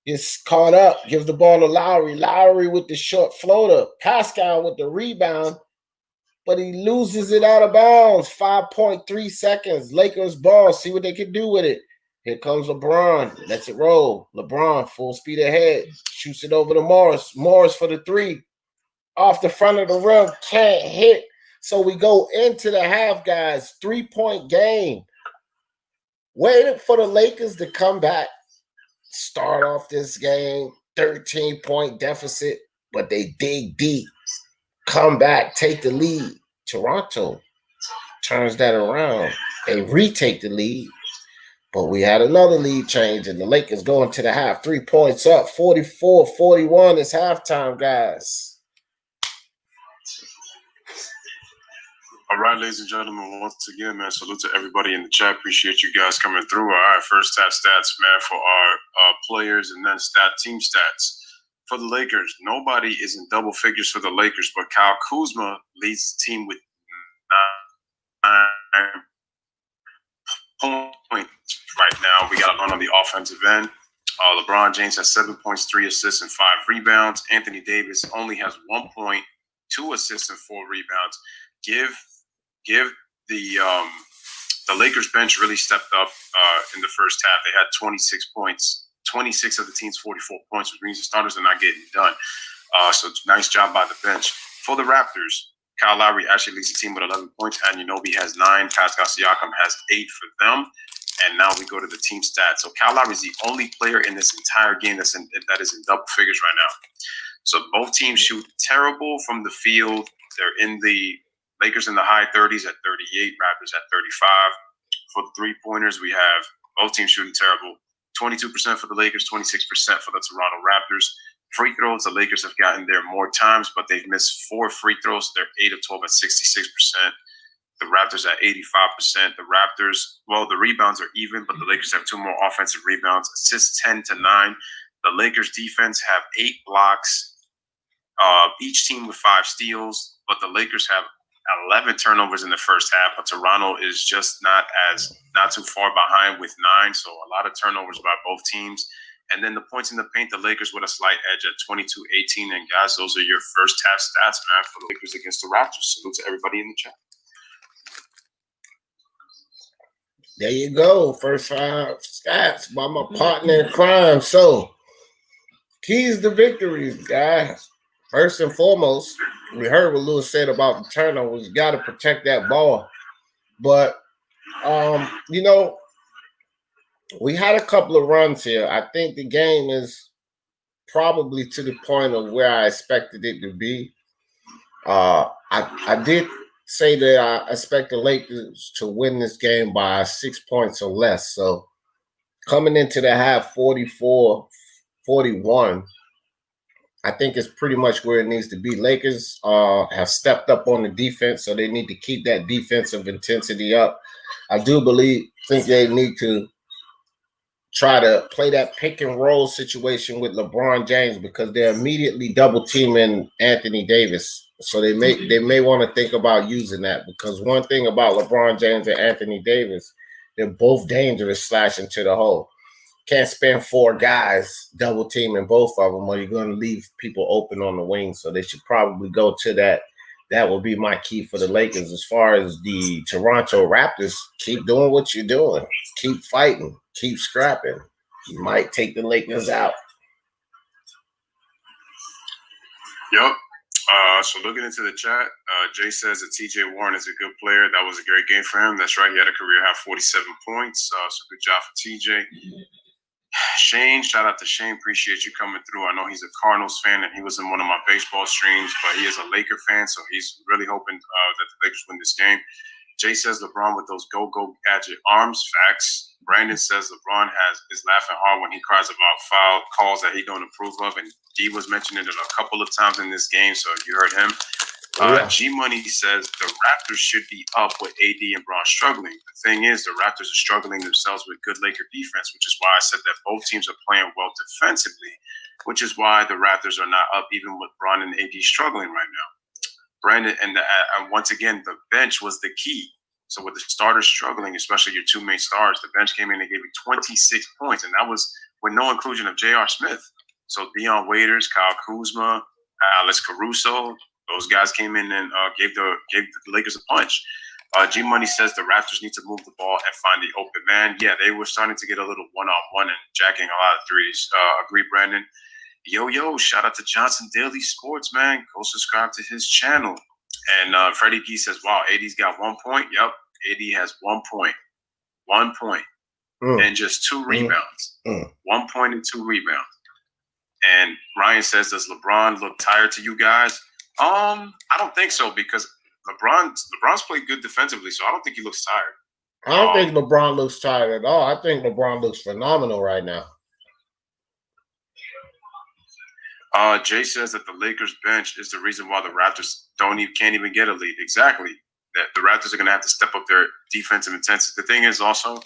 Gets caught up. Gives the ball to Lowry. Lowry with the short floater. Pascal with the rebound. But he loses it out of bounds. 5.3 seconds. Lakers ball. See what they can do with it. Here comes LeBron. Lets it roll. LeBron full speed ahead. Shoots it over to Morris. Morris for the three. Off the front of the rim. Can't hit. So we go into the half, guys. 3-point game. Waited for the Lakers to come back. Start off this game. 13-point deficit. But they dig deep. Come back, take the lead. Toronto turns that around. They retake the lead, but we had another lead change, and the Lakers go into the half. 3 points up, 44-41 is halftime, guys. All right, ladies and gentlemen, once again, man, salute to everybody in the chat. Appreciate you guys coming through. All right, first half stats, man, for our players, and then team stats. For the Lakers, nobody is in double figures for the Lakers, but Kyle Kuzma leads the team with 9 points right now. We got one on the offensive end. LeBron James has 7 points, 3 assists, and 5 rebounds. Anthony Davis only has 1 point, 2 assists, and 4 rebounds. Give the Lakers bench really stepped up in the first half. They had 26 points. 26 of the team's 44 points, which means the starters are not getting done. So nice job by the bench. For the Raptors, Kyle Lowry actually leads the team with 11 points. Anunoby has 9. Pascal Siakam has 8 for them. And now we go to the team stats. So Kyle Lowry is the only player in this entire game that is in double figures right now. So both teams shoot terrible from the field. They're in the Lakers in the high 30s at 38, Raptors at 35. For the three-pointers, we have both teams shooting terrible. 22% for the Lakers, 26% for the Toronto Raptors. Free throws, the Lakers have gotten there more times, but they've missed 4 free throws. They're 8 of 12 at 66%. The Raptors at 85%. The Raptors, well, the rebounds are even, but the Lakers have 2 more offensive rebounds. Assists 10-9. The Lakers defense have 8 blocks, each team with 5 steals, but the Lakers have 11 turnovers in the first half, but Toronto is just not too far behind with 9. So a lot of turnovers by both teams. And then the points in the paint, the Lakers with a slight edge at 22-18. And guys, those are your first half stats, man, for the Lakers against the Raptors. Salute to everybody in the chat. There you go. First half stats by my partner in crime. So Keys to victories, guys. First and foremost, we heard what Lewis said about the turnovers. You got to protect that ball. But you know, we had a couple of runs here. I think the game is probably to the point of where I expected it to be. I did say that I expect the Lakers to win this game by 6 points or less. So coming into the half 44-41, I think it's pretty much where it needs to be. Lakers have stepped up on the defense, so they need to keep that defensive intensity up. I do think they need to try to play that pick and roll situation with LeBron James because they're immediately double teaming Anthony Davis. So they may want to think about using that because one thing about LeBron James and Anthony Davis, they're both dangerous slashing to the hole. Can't spend 4 guys double teaming both of them or you're going to leave people open on the wing. So they should probably go to that. That will be my key for the Lakers. As far as the Toronto Raptors, keep doing what you're doing. Keep fighting. Keep scrapping. You might take the Lakers out. Yep. So looking into the chat, Jay says that TJ Warren is a good player. That was a great game for him. That's right. He had a career high 47 points. So good job for TJ. Shane, shout out to Shane. Appreciate you coming through. I know he's a Cardinals fan and he was in one of my baseball streams, but he is a Laker fan, so he's really hoping that the Lakers win this game. Jay says LeBron with those go-go gadget arms. Facts. Brandon says LeBron is laughing hard when he cries about foul calls that he don't approve of, and D was mentioning it a couple of times in this game, so you heard him. G Money says the Raptors should be up with AD and Bron struggling. The thing is, the Raptors are struggling themselves with good Laker defense, which is why I said that both teams are playing well defensively, which is why the Raptors are not up even with Bron and AD struggling right now. Brandon, and once again, the bench was the key. So with the starters struggling, especially your 2 main stars, the bench came in and gave you 26 points, and that was with no inclusion of J.R. Smith. So Dion Waiters, Kyle Kuzma, Alex Caruso, those guys came in and gave the Lakers a punch. G Money says the Raptors need to move the ball and find the open man. Yeah, they were starting to get a little one-on-one and jacking a lot of threes. Agree, Brandon. Yo, shout out to Johnson Daily Sports, man. Go subscribe to his channel. And Freddie G says, wow, AD's got 1 point. Yep, AD has 1 point. 1 point. And just 2 rebounds. 1 point and 2 rebounds. And Ryan says, does LeBron look tired to you guys? I don't think so because LeBron's played good defensively, so I don't think he looks tired. I don't think LeBron looks tired at all. I think LeBron looks phenomenal right now. Jay says that the Lakers bench is the reason why the Raptors can't even get a lead. Exactly. That the Raptors are going to have to step up their defensive intensity. The thing is also,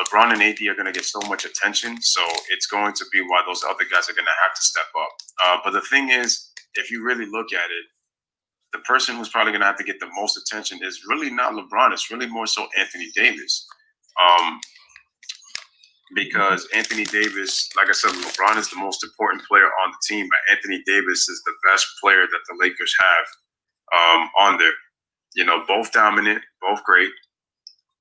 LeBron and AD are going to get so much attention, so it's going to be why those other guys are going to have to step up. But the thing is, if you really look at it, the person who's probably going to have to get the most attention is really not LeBron. It's really more so Anthony Davis. Because Anthony Davis, like I said, LeBron is the most important player on the team, but Anthony Davis is the best player that the Lakers have on there. You know, both dominant, both great.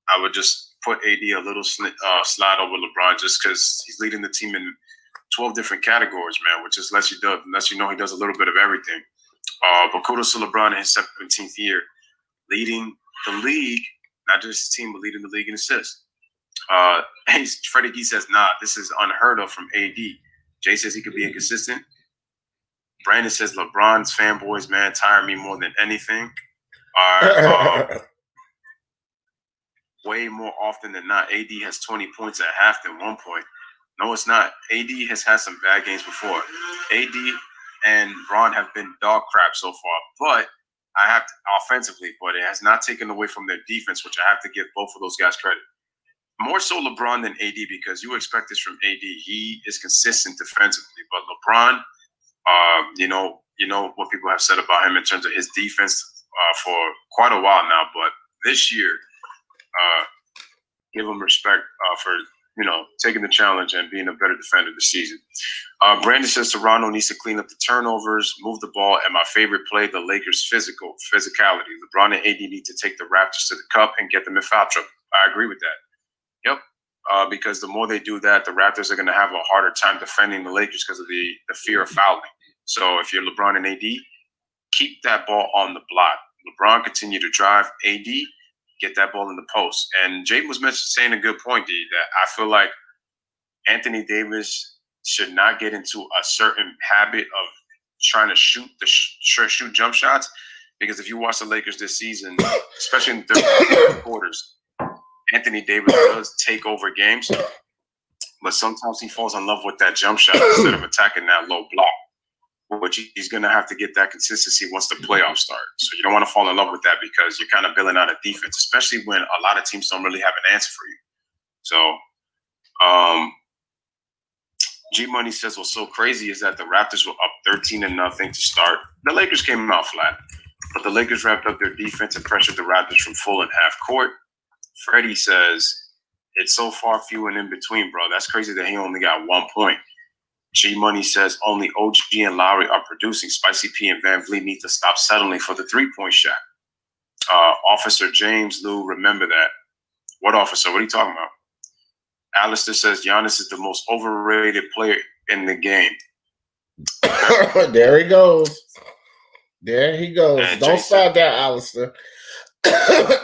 I would just put AD a little slide over LeBron just because he's leading the team in 12 different categories, man, which is lets you know he does a little bit of everything. But kudos to LeBron in his 17th year, leading the league, not just his team, but leading the league in assists. Freddie G says, nah, this is unheard of from AD. Jay says he could be inconsistent. Brandon says LeBron's fanboys, man, tire me more than anything. Way more often than not, AD has 20 points at half than 1 point. No, it's not. AD has had some bad games before. AD and Bron have been dog crap so far, but I have to offensively, but it has not taken away from their defense, which I have to give both of those guys credit. More so LeBron than AD because you expect this from AD. He is consistent defensively, but LeBron, you know what people have said about him in terms of his defense for quite a while now. But this year, give him respect for taking the challenge and being a better defender this season. Brandon says Toronto needs to clean up the turnovers, move the ball, and my favorite play, the Lakers' physicality. LeBron and AD need to take the Raptors to the cup and get them in foul trouble. I agree with that. Yep. because the more they do that, the Raptors are going to have a harder time defending the Lakers because of the fear of fouling. So if you're LeBron and AD, keep that ball on the block. LeBron continue to drive. AD, get that ball in the post. And Jaden was saying a good point, D, that I feel like Anthony Davis should not get into a certain habit of trying to shoot jump shots, because if you watch the Lakers this season, especially in the third quarters, Anthony Davis does take over games, but sometimes he falls in love with that jump shot instead of attacking that low block, which he's going to have to get that consistency once the playoffs start. So you don't want to fall in love with that because you're kind of building out a defense, especially when a lot of teams don't really have an answer for you. So G-Money says what's so crazy is that the Raptors were up 13-0 to start. The Lakers came out flat, but the Lakers wrapped up their defense and pressured the Raptors from full and half court. Freddie says, it's so far few and in between, bro. That's crazy that he only got 1 point. G-Money says only OG and Lowry are producing. Spicy P and Van Vliet need to stop settling for the three-point shot. Officer James Lou, remember that. What officer? What are you talking about? Alistair says Giannis is the most overrated player in the game. There he goes. There he goes. And Don't Jason, start that, Alistair.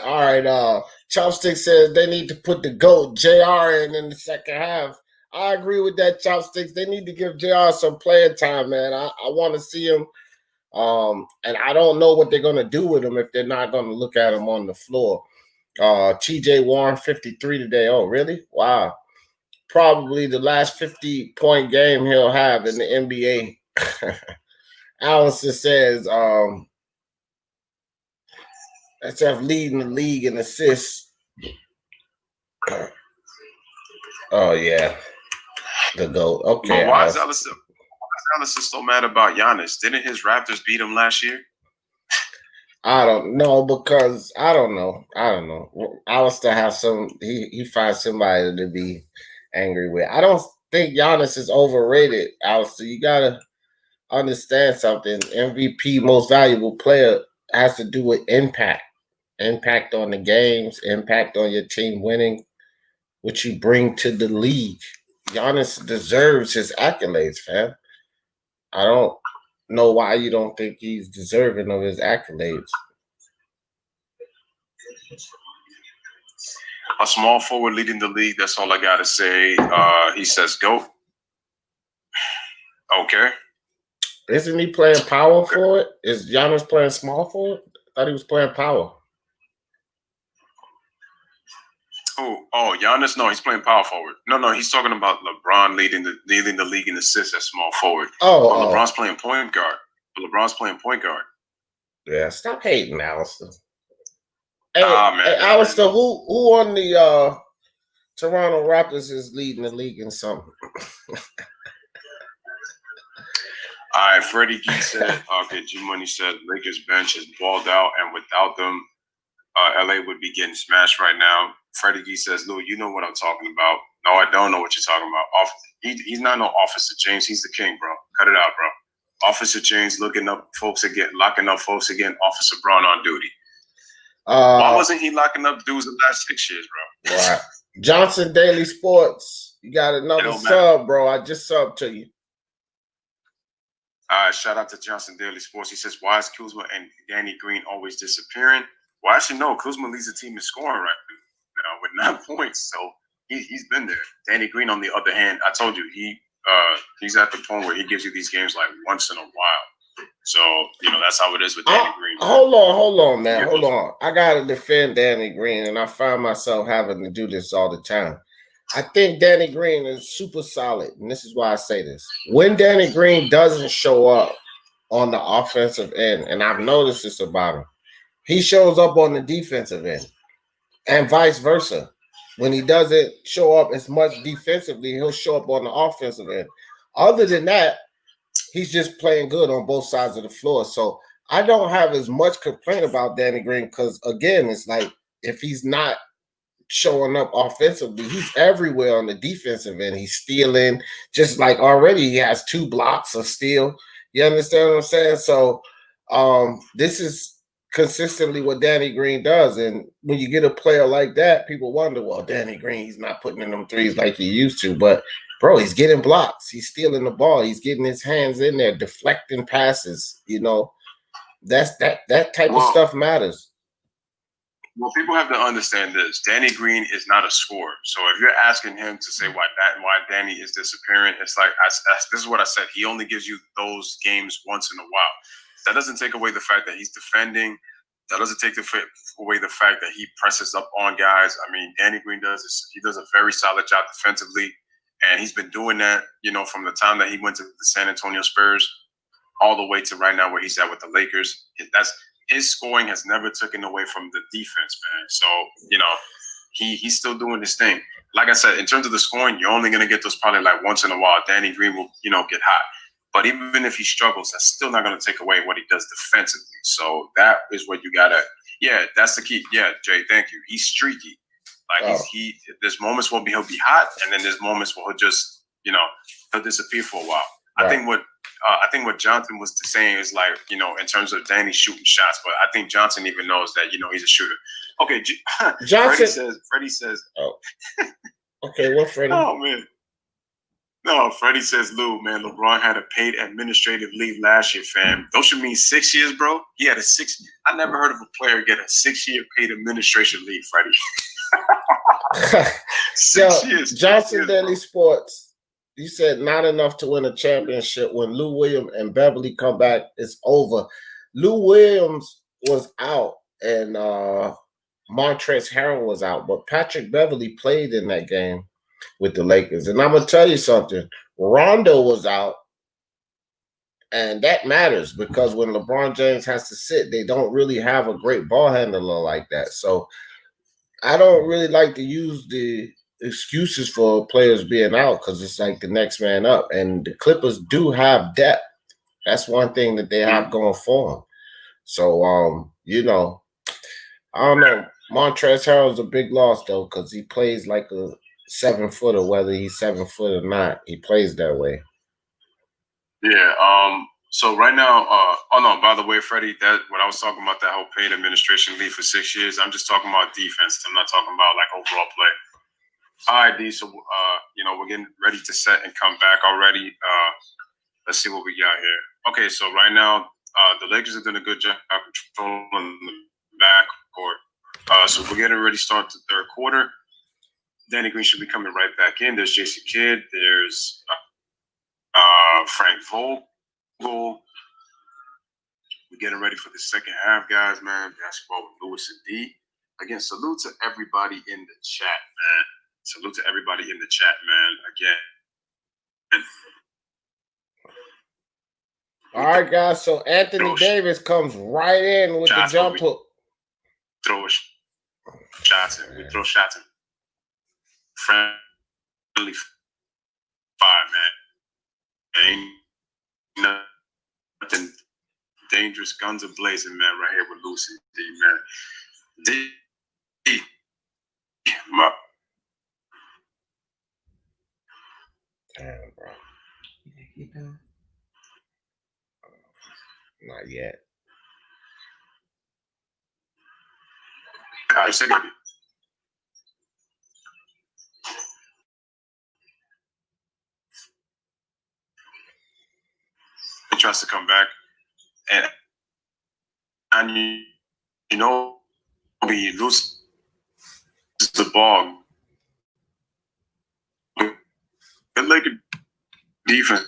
All right. Chopstick says they need to put the GOAT JR in the second half. I agree with that, Chopsticks. They need to give JR some playing time, man. I want to see him. And I don't know what they're going to do with him if they're not going to look at him on the floor. TJ Warren, 53 today. Oh, really? Wow. Probably the last 50-point game he'll have in the NBA. Allison says, SF leading the league in assists. Oh, yeah. The GOAT. Okay. But why is Allison so mad about Giannis? Didn't his Raptors beat him last year? I don't know, because I don't know. Alistair has he finds somebody to be angry with. I don't think Giannis is overrated, Alistair. You gotta understand something. MVP, most valuable player, has to do with impact. Impact on the games, impact on your team winning, what you bring to the league. Giannis deserves his accolades, fam. I don't know why you don't think he's deserving of his accolades. A small forward leading the league. That's all I gotta say. He says GOAT. Okay. Isn't he playing power forward? Is Giannis playing small forward? I thought he was playing power. Oh, Giannis? No, he's playing power forward. No, he's talking about LeBron leading the league in assists as small forward. LeBron's playing point guard. Yeah, stop hating, Alistair. Hey, Alistair, who on the Toronto Raptors is leading the league in something? All right, Freddie G said, okay, G-Money said Lakers bench is balled out, and without them, LA would be getting smashed right now. Freddie G says, Lou, you know what I'm talking about. No, I don't know what you're talking about. He's not no Officer James. He's the king, bro. Cut it out, bro. Officer James locking up folks again. Officer Braun on duty. Why wasn't he locking up dudes the last 6 years, bro? Right. Johnson Daily Sports. You got another sub, bro. I just subbed to you. Shout out to Johnson Daily Sports. He says, why is Kuzma and Danny Green always disappearing? Well, actually, no. Kuzma leads the team in scoring right now with 9 points. So he's been there. Danny Green, on the other hand, I told you, he's at the point where he gives you these games like once in a while. So, that's how it is with Danny Green. Hold on, man. Hold on. I got to defend Danny Green, and I find myself having to do this all the time. I think Danny Green is super solid, and this is why I say this. When Danny Green doesn't show up on the offensive end, and I've noticed this about him, he shows up on the defensive end, and vice versa. When he doesn't show up as much defensively, he'll show up on the offensive end. Other than that, he's just playing good on both sides of the floor. So I don't have as much complaint about Danny Green because, again, it's like if he's not showing up offensively, he's everywhere on the defensive end. He's stealing, just like already he has 2 blocks of steal. You understand what I'm saying? So this is consistently what Danny Green does. And when you get a player like that, people wonder, well, Danny Green, he's not putting in them threes like he used to. But, bro, he's getting blocks. He's stealing the ball. He's getting his hands in there, deflecting passes. You know, that type of stuff matters. Well, people have to understand this. Danny Green is not a scorer. So if you're asking him to say why Danny is disappearing, it's like this is what I said. He only gives you those games once in a while. That doesn't take away the fact that he's defending. That doesn't take away the fact that he presses up on guys. I mean, Danny Green he does a very solid job defensively, and he's been doing that, from the time that he went to the San Antonio Spurs all the way to right now where he's at with the Lakers. His scoring has never taken away from the defense, man. So, he's still doing his thing. Like I said, in terms of the scoring, you're only going to get those probably like once in a while. Danny Green will, get hot. But even if he struggles, that's still not going to take away what he does defensively. So that is what you got to – that's the key. Yeah, Jay, thank you. He's streaky. Like there's moments where he'll be hot, and then there's moments where he'll just, he'll disappear for a while. Right. I think what Johnson was saying is like, in terms of Danny shooting shots, but I think Johnson even knows that, he's a shooter. Okay, Johnson. Freddie says. Oh. Okay, what Freddie? Oh man. No, Freddie says, Lou, man, LeBron had a paid administrative leave last year, fam. Don't you mean 6 years, bro? He had I never heard of a player get a 6-year paid administration leave, Freddie. 6 years. Johnson Daily Sports. You said not enough to win a championship. When Lou Williams and Beverly come back, it's over. Lou Williams was out and Montrezl Harrell was out, but Patrick Beverly played in that game with the Lakers. And I'm going to tell you something. Rondo was out, and that matters because when LeBron James has to sit, they don't really have a great ball handler like that. So I don't really like to use the excuses for players being out because it's like the next man up. And the Clippers do have depth. That's one thing that they have going for them. So, I don't know. Montrezl Harrell's a big loss, though, because he plays like a 7-footer, whether he's 7 foot or not. He plays that way. Yeah. So right now, by the way, Freddie, that what I was talking about, that whole paid administration leave for 6 years, I'm just talking about defense. I'm not talking about like overall play. All right, D. So we're getting ready to set and come back already. Let's see what we got here. Okay, so right now, the Lakers are doing a good job controlling the backcourt. So we're getting ready to start the third quarter. Danny Green should be coming right back in. There's Jason Kidd. There's Frank Vogel. We're getting ready for the second half, guys, man. Basketball with Lewis and D. Again, salute to everybody in the chat, man. Salute to everybody in the chat, man. Again. All right, guys. So Anthony Davis comes right in with the jump hook. Throw shots in. We throw shots in. Friendly fire, man. Ain't nothing dangerous. Guns are blazing, man, right here with Lucy D, man. D. Damn, bro. You think he done? Not yet. I said it. He tries to come back, and he loses the ball. Good Lakers defense.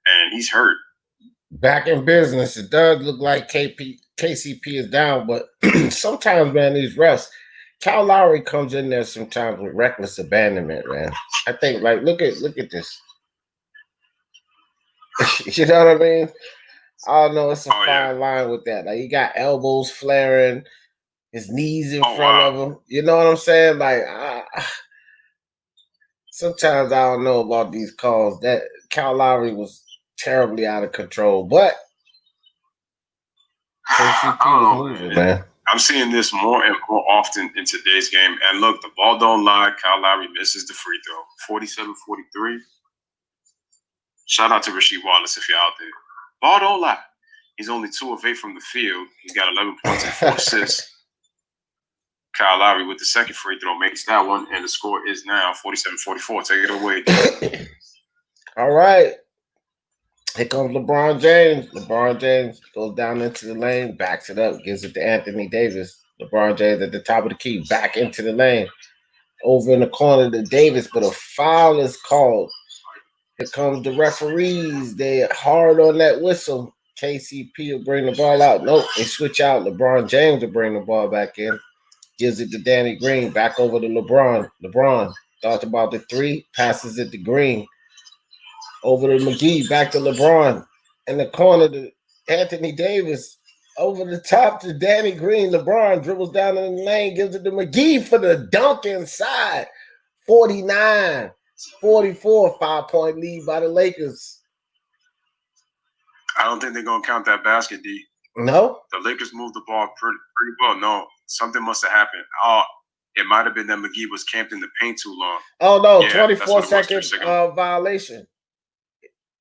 and he's hurt. Back in business, it does look like KCP is down, but sometimes, man, these refs, Kyle Lowry comes in there sometimes with reckless abandonment, man. I think, like, look at this. You know what I mean? I don't know. It's a fine line with that. Like, he got elbows flaring, his knees in front of him. You know what I'm saying? Like, sometimes I don't know about these calls. That Kyle Lowry was terribly out of control, but KCP was moving, man. I'm seeing this more and more often in today's game. And look, the ball don't lie. Kyle Lowry misses the free throw. 47-43. Shout out to Rasheed Wallace if you're out there. Ball don't lie. He's only 2 of 8 from the field. He's got 11 points and 4 assists. Kyle Lowry with the second free throw makes that one, and the score is now 47-44. Take it away. All right. Here comes LeBron James. LeBron James goes down into the lane, backs it up, gives it to Anthony Davis. LeBron James at the top of the key, back into the lane. Over in the corner to Davis, but a foul is called. Here comes the referees. They're hard on that whistle. KCP will bring the ball out. Nope, they switch out. LeBron James will bring the ball back in. Gives it to Danny Green. Back over to LeBron. LeBron thought about the 3. Passes it to Green. Over to McGee. Back to LeBron. In the corner to Anthony Davis. Over the top to Danny Green. LeBron dribbles down in the lane. Gives it to McGee for the dunk inside. 49-44. 5-point lead by the Lakers. I don't think they're going to count that basket, D. No? The Lakers moved the ball pretty well. No, something must have happened. It might have been that McGee was camped in the paint too long. Oh, no, yeah, 24-second violation.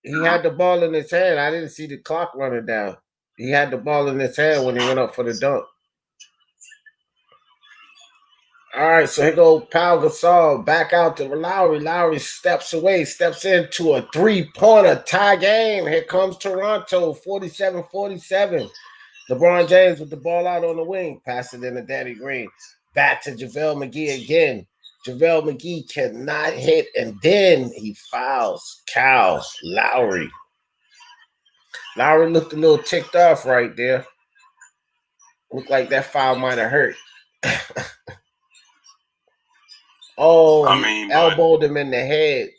He had the ball in his hand. I didn't see the clock running down. He had the ball in his hand when he went up for the dunk. All right, so here goes Pau Gasol back out to Lowry. Lowry steps away, steps into a 3-pointer tie game. Here comes Toronto, 47-47. LeBron James with the ball out on the wing, pass it in to Danny Green. Back to JaVale McGee again. JaVale McGee cannot hit, and then he fouls Kyle Lowry. Lowry looked a little ticked off right there. Looked like that foul might have hurt. He elbowed him in the head.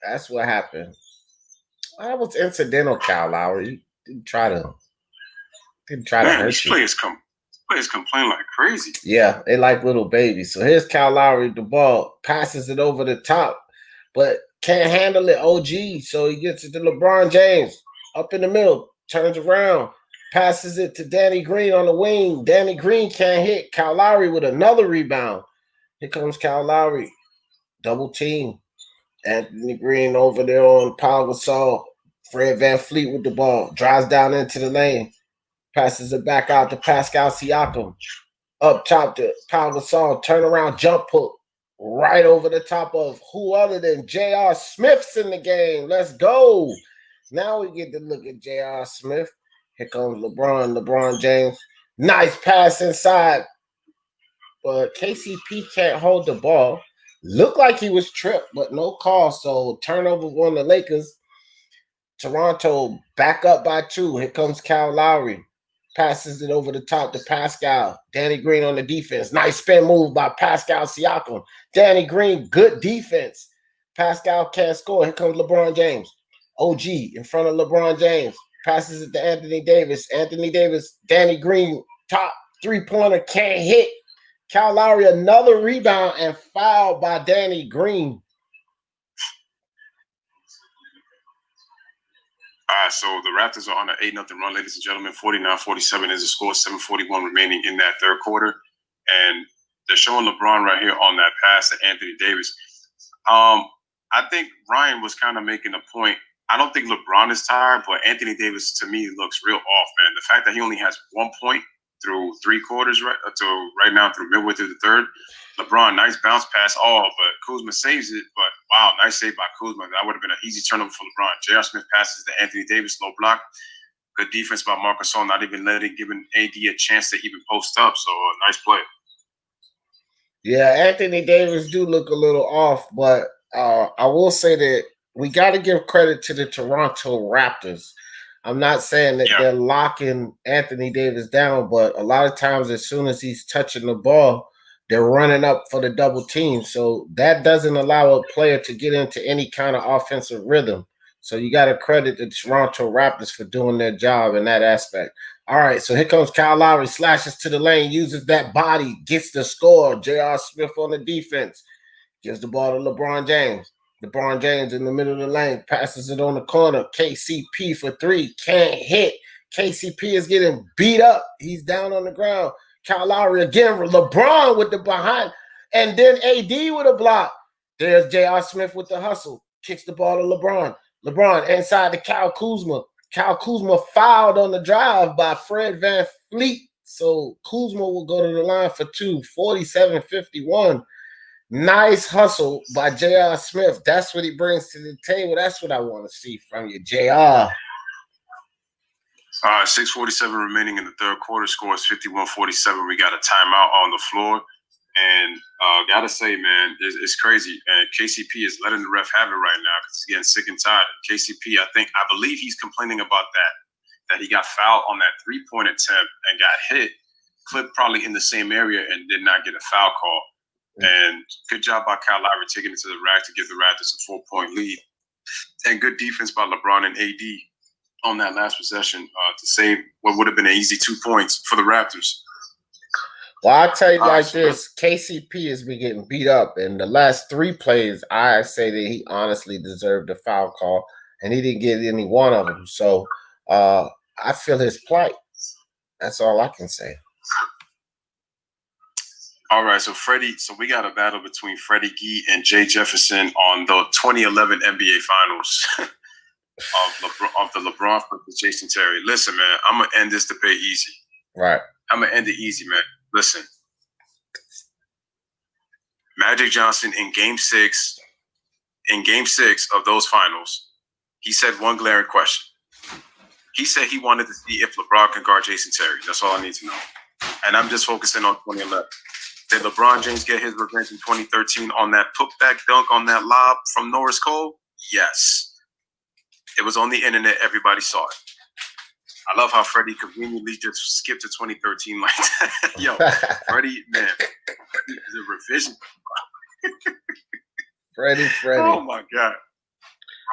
That's what happened. That was incidental, Kyle Lowry. He didn't try to hurt you. Players complain like crazy. Yeah, they like little babies. So here's Kyle Lowry, the ball, passes it over the top, but can't handle it, OG. So he gets it to LeBron James up in the middle, turns around, passes it to Danny Green on the wing. Danny Green can't hit. Kyle Lowry with another rebound. Here comes Kyle Lowry, double team. Anthony Green over there on Pau Gasol. Fred VanVleet with the ball, drives down into the lane. Passes it back out to Pascal Siakam. Up top to Pau Gasol. Turnaround jump hook. Right over the top of who other than J.R. Smith's in the game. Let's go. Now we get to look at J.R. Smith. Here comes LeBron James. Nice pass inside. But KCP can't hold the ball. Looked like he was tripped, but no call. So turnover on the Lakers. Toronto back up by 2. Here comes Kyle Lowry. Passes it over the top to Pascal. Danny Green on the defense. Nice spin move by Pascal Siakam. Danny Green, good defense. Pascal can't score. Here comes LeBron James. OG in front of LeBron James. Passes it to Anthony Davis. Anthony Davis, Danny Green, top 3-pointer, can't hit. Kyle Lowry, another rebound and foul by Danny Green. All right, so the Raptors are on an 8-0 run, ladies and gentlemen. 49-47 is the score, 7:41 remaining in that third quarter. And they're showing LeBron right here on that pass to Anthony Davis. I think Ryan was kind of making a point. I don't think LeBron is tired, but Anthony Davis, to me, looks real off, man. The fact that he only has 1 point through 3 quarters right now through midway through the third. LeBron, nice bounce pass, but Kuzma saves it. But wow, nice save by Kuzma. That would have been an easy turnover for LeBron. J.R. Smith passes to Anthony Davis, low block. Good defense by Marcus Gasol, not even giving AD a chance to even post up. So nice play. Yeah, Anthony Davis do look a little off, but I will say that we got to give credit to the Toronto Raptors. I'm not saying that they're locking Anthony Davis down, but a lot of times as soon as he's touching the ball, they're running up for the double team. So that doesn't allow a player to get into any kind of offensive rhythm. So you got to credit the Toronto Raptors for doing their job in that aspect. All right, so here comes Kyle Lowry, slashes to the lane, uses that body, gets the score. J.R. Smith on the defense, gives the ball to LeBron James. LeBron James in the middle of the lane, passes it on the corner. KCP for three, can't hit. KCP is getting beat up. He's down on the ground. Kyle Lowry again, LeBron with the behind, and then AD with a block. There's J.R. Smith with the hustle, kicks the ball to LeBron. LeBron inside to Kyle Kuzma. Kyle Kuzma fouled on the drive by Fred VanVleet. So Kuzma will go to the line for two, 47-51. Nice hustle by J.R. Smith. That's what he brings to the table. That's what I want to see from you, J.R. 6:47 remaining in the third quarter. Score is 51-47. We got a timeout on the floor. And gotta say, man, it's crazy. And KCP is letting the ref have it right now because he's getting sick and tired. KCP, I believe he's complaining about that he got fouled on that three-point attempt and got hit, clipped probably in the same area and did not get a foul call. And good job by Kyle Lowry taking it to the rack to give the Raptors a 4-point lead. And good defense by LeBron and AD on that last possession to save what would have been an easy 2 points for the Raptors. Well, I'll tell you like this. KCP has been getting beat up. In the last three plays, I say that he honestly deserved a foul call, and he didn't get any one of them. So I feel his plight. That's all I can say. All right, so we got a battle between Freddie Gee and Jay Jefferson on the 2011 NBA Finals of the LeBron versus Jason Terry. Listen, man, I'm gonna end this debate easy. Right. I'm gonna end it easy, man. Listen, Magic Johnson in Game 6 of those finals, he said one glaring question. He said he wanted to see if LeBron can guard Jason Terry. That's all I need to know. And I'm just focusing on 2011. Did LeBron James get his revenge in 2013 on that putback dunk on that lob from Norris Cole? Yes. It was on the internet. Everybody saw it. I love how Freddie conveniently just skipped to 2013 like that. Yo, Freddie, man, is a revision. Freddie. Oh, my God.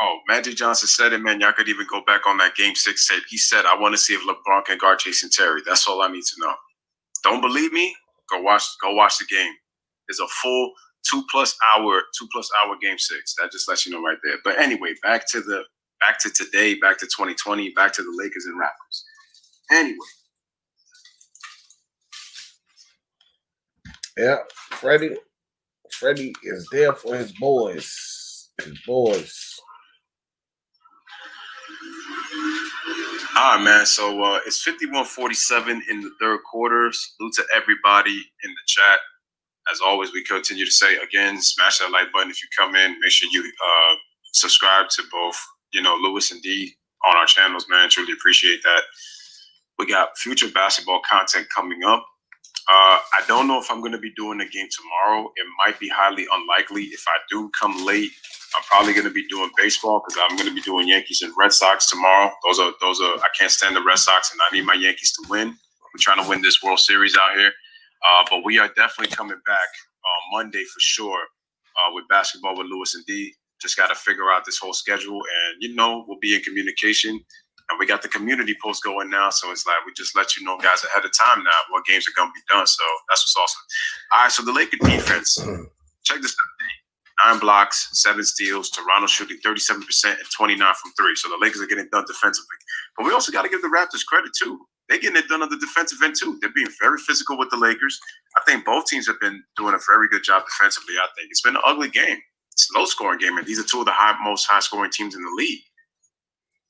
Oh, Magic Johnson said it, man. Y'all could even go back on that Game 6 tape. He said, I want to see if LeBron can guard Jason Terry. That's all I need to know. Don't believe me? Go watch the game. It's a full 2+ hour Game 6. That just lets you know right there. But anyway, back to today, back to 2020, back to the Lakers and Raptors. Anyway. Yeah, Freddie is there for his boys. All right, man. So it's 51-47 in the third quarter. Salute to everybody in the chat. As always, we continue to say, again, smash that like button if you come in. Make sure you subscribe to both, Lewis and D on our channels, man. Truly appreciate that. We got future basketball content coming up. I don't know if I'm going to be doing the game tomorrow. It might be highly unlikely. If I do come late, I'm probably going to be doing baseball because I'm going to be doing Yankees and Red Sox tomorrow. Those are. I can't stand the Red Sox, and I need my Yankees to win. We're trying to win this World Series out here. But we are definitely coming back on Monday for sure with basketball with Lewis and D. Just got to figure out this whole schedule, and we'll be in communication. And we got the community post going now, so it's like we just let you know, guys, ahead of time now what games are going to be done. So that's what's awesome. All right, so the Lakers defense. Check this out. 9 blocks, 7 steals. Toronto shooting 37% and 29 from 3. So the Lakers are getting done defensively. But we also got to give the Raptors credit, too. They're getting it done on the defensive end, too. They're being very physical with the Lakers. I think both teams have been doing a very good job defensively, I think. It's been an ugly game. It's a low-scoring game, and these are two of the most high-scoring teams in the league.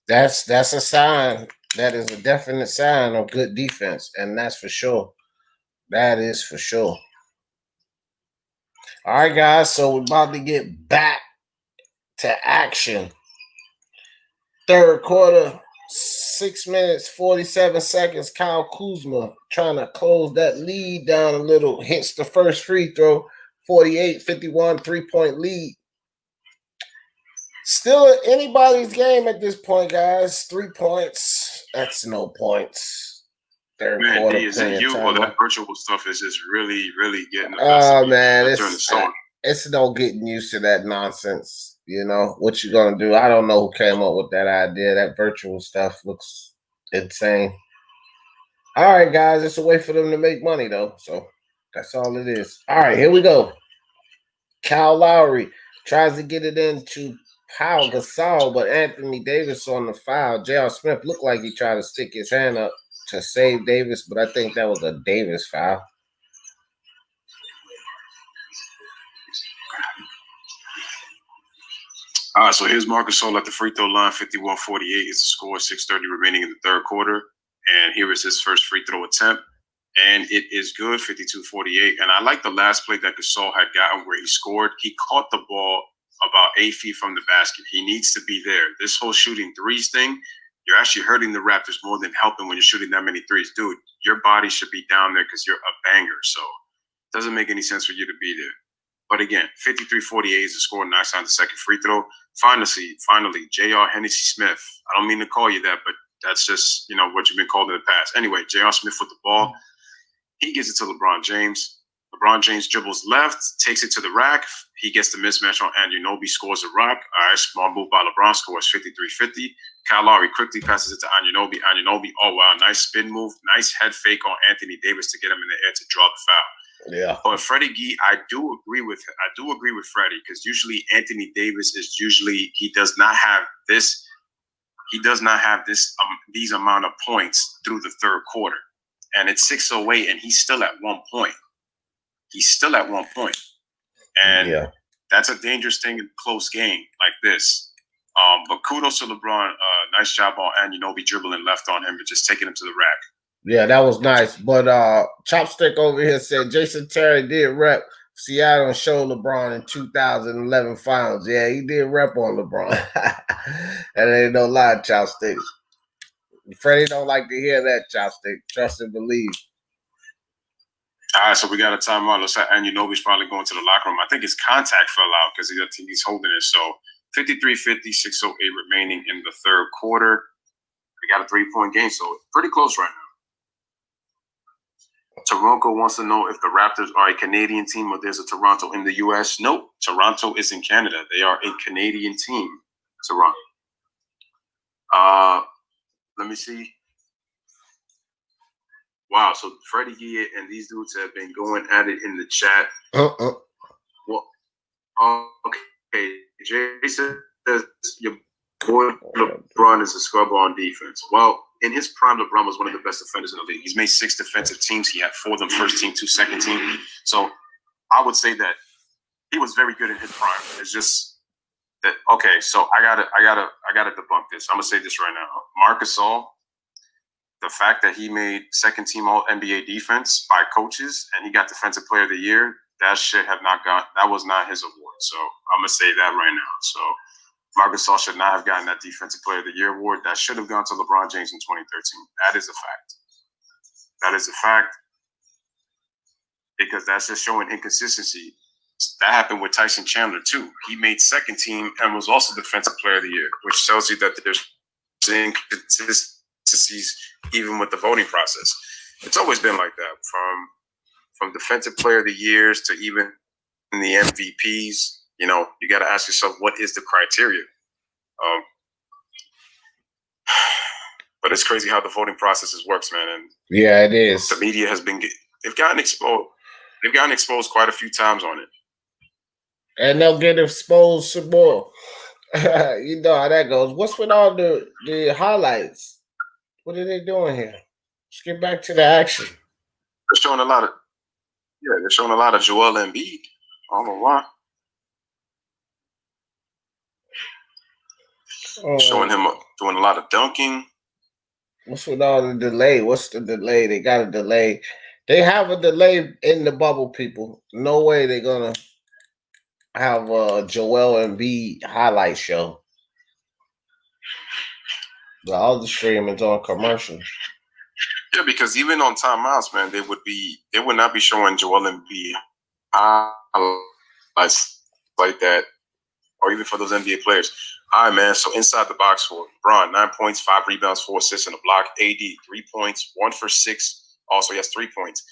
That's a sign. That is a definite sign of good defense, and that's for sure. That is for sure. All right, guys, so we're about to get back to action. Third quarter, 6 minutes, 47 seconds. Kyle Kuzma trying to close that lead down a little. Hits the first free throw, 48-51, 3-point lead. Still anybody's game at this point, guys. 3 points. That's no points. Third Man, quarter D, is it playing you or time. that virtual stuff is just really, really getting the best of Oh me? man, I turned the song. it's no getting used to that nonsense. You know what you gonna do? I don't know who came up with that idea. That virtual stuff looks insane. All right, guys, it's a way for them to make money though. So that's all it is. All right, here we go. Kyle Lowry tries to get it into Pau Gasol, but Anthony Davis on the foul. J.R. Smith looked like he tried to stick his hand up to save Davis, but I think that was a Davis foul. All right, so here's Marcus Gasol at the free throw line, 51-48 is the score, 6:30 remaining in the third quarter. And here is his first free throw attempt. And it is good, 52-48. And I like the last play that Gasol had gotten where he scored. He caught the ball about 8 feet from the basket. He needs to be there. This whole shooting threes thing, you're actually hurting the Raptors more than helping when you're shooting that many threes. Dude, your body should be down there because you're a banger. So it doesn't make any sense for you to be there. But again, 53-48 is the score. Knocks down the second free throw. Finally, J.R. Hennessy Smith. I don't mean to call you that, but that's just, what you've been called in the past. Anyway, J.R. Smith with the ball. He gives it to LeBron James. LeBron James dribbles left, takes it to the rack. He gets the mismatch on Anunoby, scores a rock. All right, small move by LeBron, scores 53-50. Kyle Lowry quickly passes it to Anunoby. Oh, wow, nice spin move. Nice head fake on Anthony Davis to get him in the air to draw the foul. Yeah. But Freddie Gee, I do agree with Freddie, because usually Anthony Davis is he does not have this. He does not have these amount of points through the third quarter. And it's 6:08, and he's still at 1 point. And that's a dangerous thing in a close game like this. But kudos to LeBron. Nice job on Anunoby dribbling left on him and just taking him to the rack. Yeah, that was nice. But Chopstick over here said Jason Terry did rep Seattle and show LeBron in 2011 finals. Yeah, he did rep on LeBron. That ain't no lie, Chopstick. Freddie don't like to hear that, Chopstick. Trust and believe. All right, so we got a timeout. Looks like Anunoby's probably going to the locker room. I think his contact fell out because he's holding it. So 53-50, 6:08 remaining in the third quarter. We got a 3-point game, so pretty close right now. Toronto wants to know if the Raptors are a Canadian team or there's a Toronto in the U.S. Nope, Toronto is in Canada. They are a Canadian team, Toronto. Let me see. Wow, so Freddie Gee and these dudes have been going at it in the chat. Well, okay. Jason says your boy LeBron is a scrub on defense. Well, in his prime, LeBron was one of the best defenders in the league. He's made 6 defensive teams. He had 4 of them first team, 2 second team. So I would say that he was very good in his prime. It's just that okay. So I gotta debunk this. I'm gonna say this right now. Marcus Gasol, the fact that he made second team All NBA defense by coaches and he got Defensive Player of the Year, that was not his award. So I'm gonna say that right now. So Marcus Gasol should not have gotten that Defensive Player of the Year award. That should have gone to LeBron James in 2013. That is a fact. That is a fact because that's just showing inconsistency. That happened with Tyson Chandler too. He made second team and was also Defensive Player of the Year, which tells you that there's inconsistencies even with the voting process. It's always been like that from Defensive Player of the Years to even the MVPs. You got to ask yourself, what is the criteria? But it's crazy how the voting processes works, man. And yeah, it is. The media they've gotten exposed. They've gotten exposed quite a few times on it. And they'll get exposed some more. You know how that goes. What's with all the highlights? What are they doing here? Let's get back to the action. They're showing a lot of Joel Embiid. I don't know why. Showing him doing a lot of dunking. What's with all the delay? What's the delay? They got a delay. They have a delay in the bubble, people. No way they're gonna have a Joel Embiid highlight show. All the streaming's on commercials. Yeah, because even on timeouts, man, they would not be showing Joel Embiid highlights like that or even for those NBA players. All right, man. So inside the box for LeBron, 9 points, 5 rebounds, 4 assists, and a block. AD, 3 points, 1 for 6. Also, he has 3 points,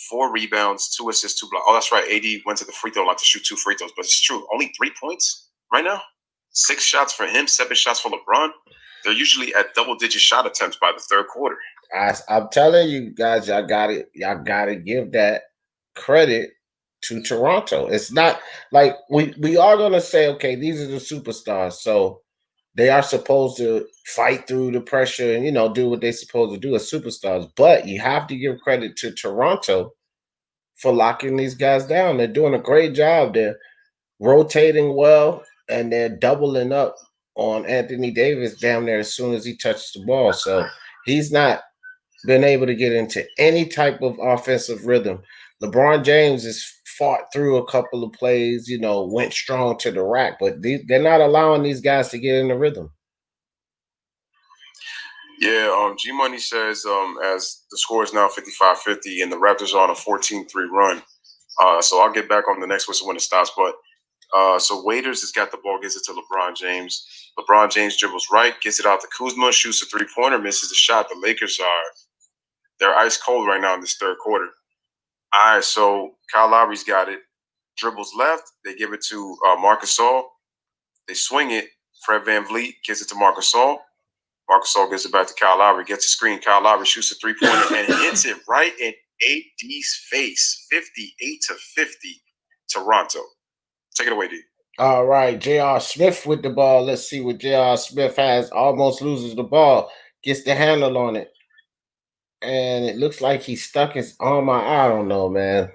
4 rebounds, 2 assists, 2 blocks. Oh, that's right. AD went to the free throw line to shoot 2 free throws, but it's true. Only 3 points right now. 6 shots for him, 7 shots for LeBron. They're usually at double-digit shot attempts by the third quarter. I'm telling you guys, y'all gotta give that credit to Toronto. It's not like we are gonna say, okay, these are the superstars, so they are supposed to fight through the pressure and do what they're supposed to do as superstars. But you have to give credit to Toronto for locking these guys down. They're doing a great job. They're rotating well, and they're doubling up on Anthony Davis damn near as soon as he touches the ball. So he's not been able to get into any type of offensive rhythm. LeBron James has fought through a couple of plays, went strong to the rack, but they're not allowing these guys to get in the rhythm. Yeah, G Money says as the score is now 55-50 and the Raptors are on a 14-3 run. So I'll get back on the next whistle when it stops. But so Waiters has got the ball, gets it to LeBron James. LeBron James dribbles right, gets it out to Kuzma, shoots a 3-pointer, misses the shot. The Lakers they're ice cold right now in this third quarter. All right, so Kyle Lowry's got it. Dribbles left. They give it to Marcus Gasol. They swing it. Fred VanVleet gives it to Marcus Gasol. Marcus Gasol gives it back to Kyle Lowry. Gets a screen. Kyle Lowry shoots a 3-pointer and hits it right in AD's face. 58-50, Toronto. Take it away, D. All right, J.R. Smith with the ball. Let's see what J.R. Smith has. Almost loses the ball. Gets the handle on it. And it looks like he stuck his arm out. I don't know, man.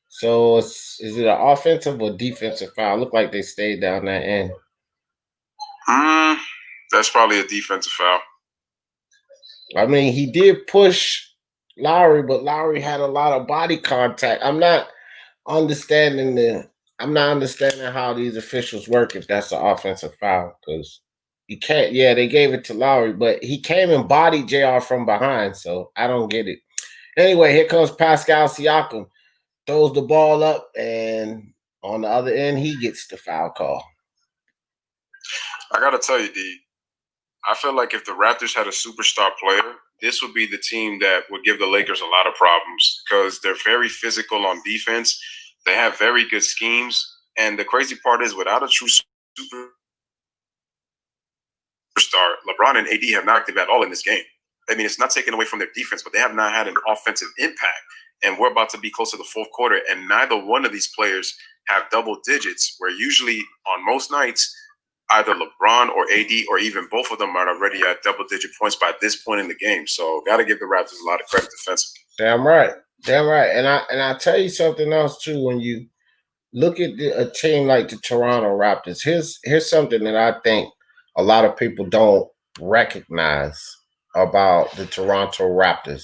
So is it an offensive or defensive foul? Look like they stayed down that end. That's probably a defensive foul. I mean, he did push Lowry, but Lowry had a lot of body contact. I'm not understanding how these officials work if that's an offensive foul, because you can't. Yeah, they gave it to Lowry, but he came and bodied JR from behind, so I don't get it. Anyway, here comes Pascal Siakam. Throws the ball up, and on the other end, he gets the foul call. I got to tell you, D, I feel like if the Raptors had a superstar player, this would be the team that would give the Lakers a lot of problems because they're very physical on defense. They have very good schemes. And the crazy part is, without a true superstar, LeBron and AD have not been at all in this game. I mean, it's not taken away from their defense, but they have not had an offensive impact. And we're about to be close to the fourth quarter, and neither one of these players have double digits, where usually on most nights, either LeBron or AD or even both of them are already at double-digit points by this point in the game. So got to give the Raptors a lot of credit defensively. Damn right. And I tell you something else, too. When you look at a team like the Toronto Raptors, here's something that I think a lot of people don't recognize about the Toronto Raptors.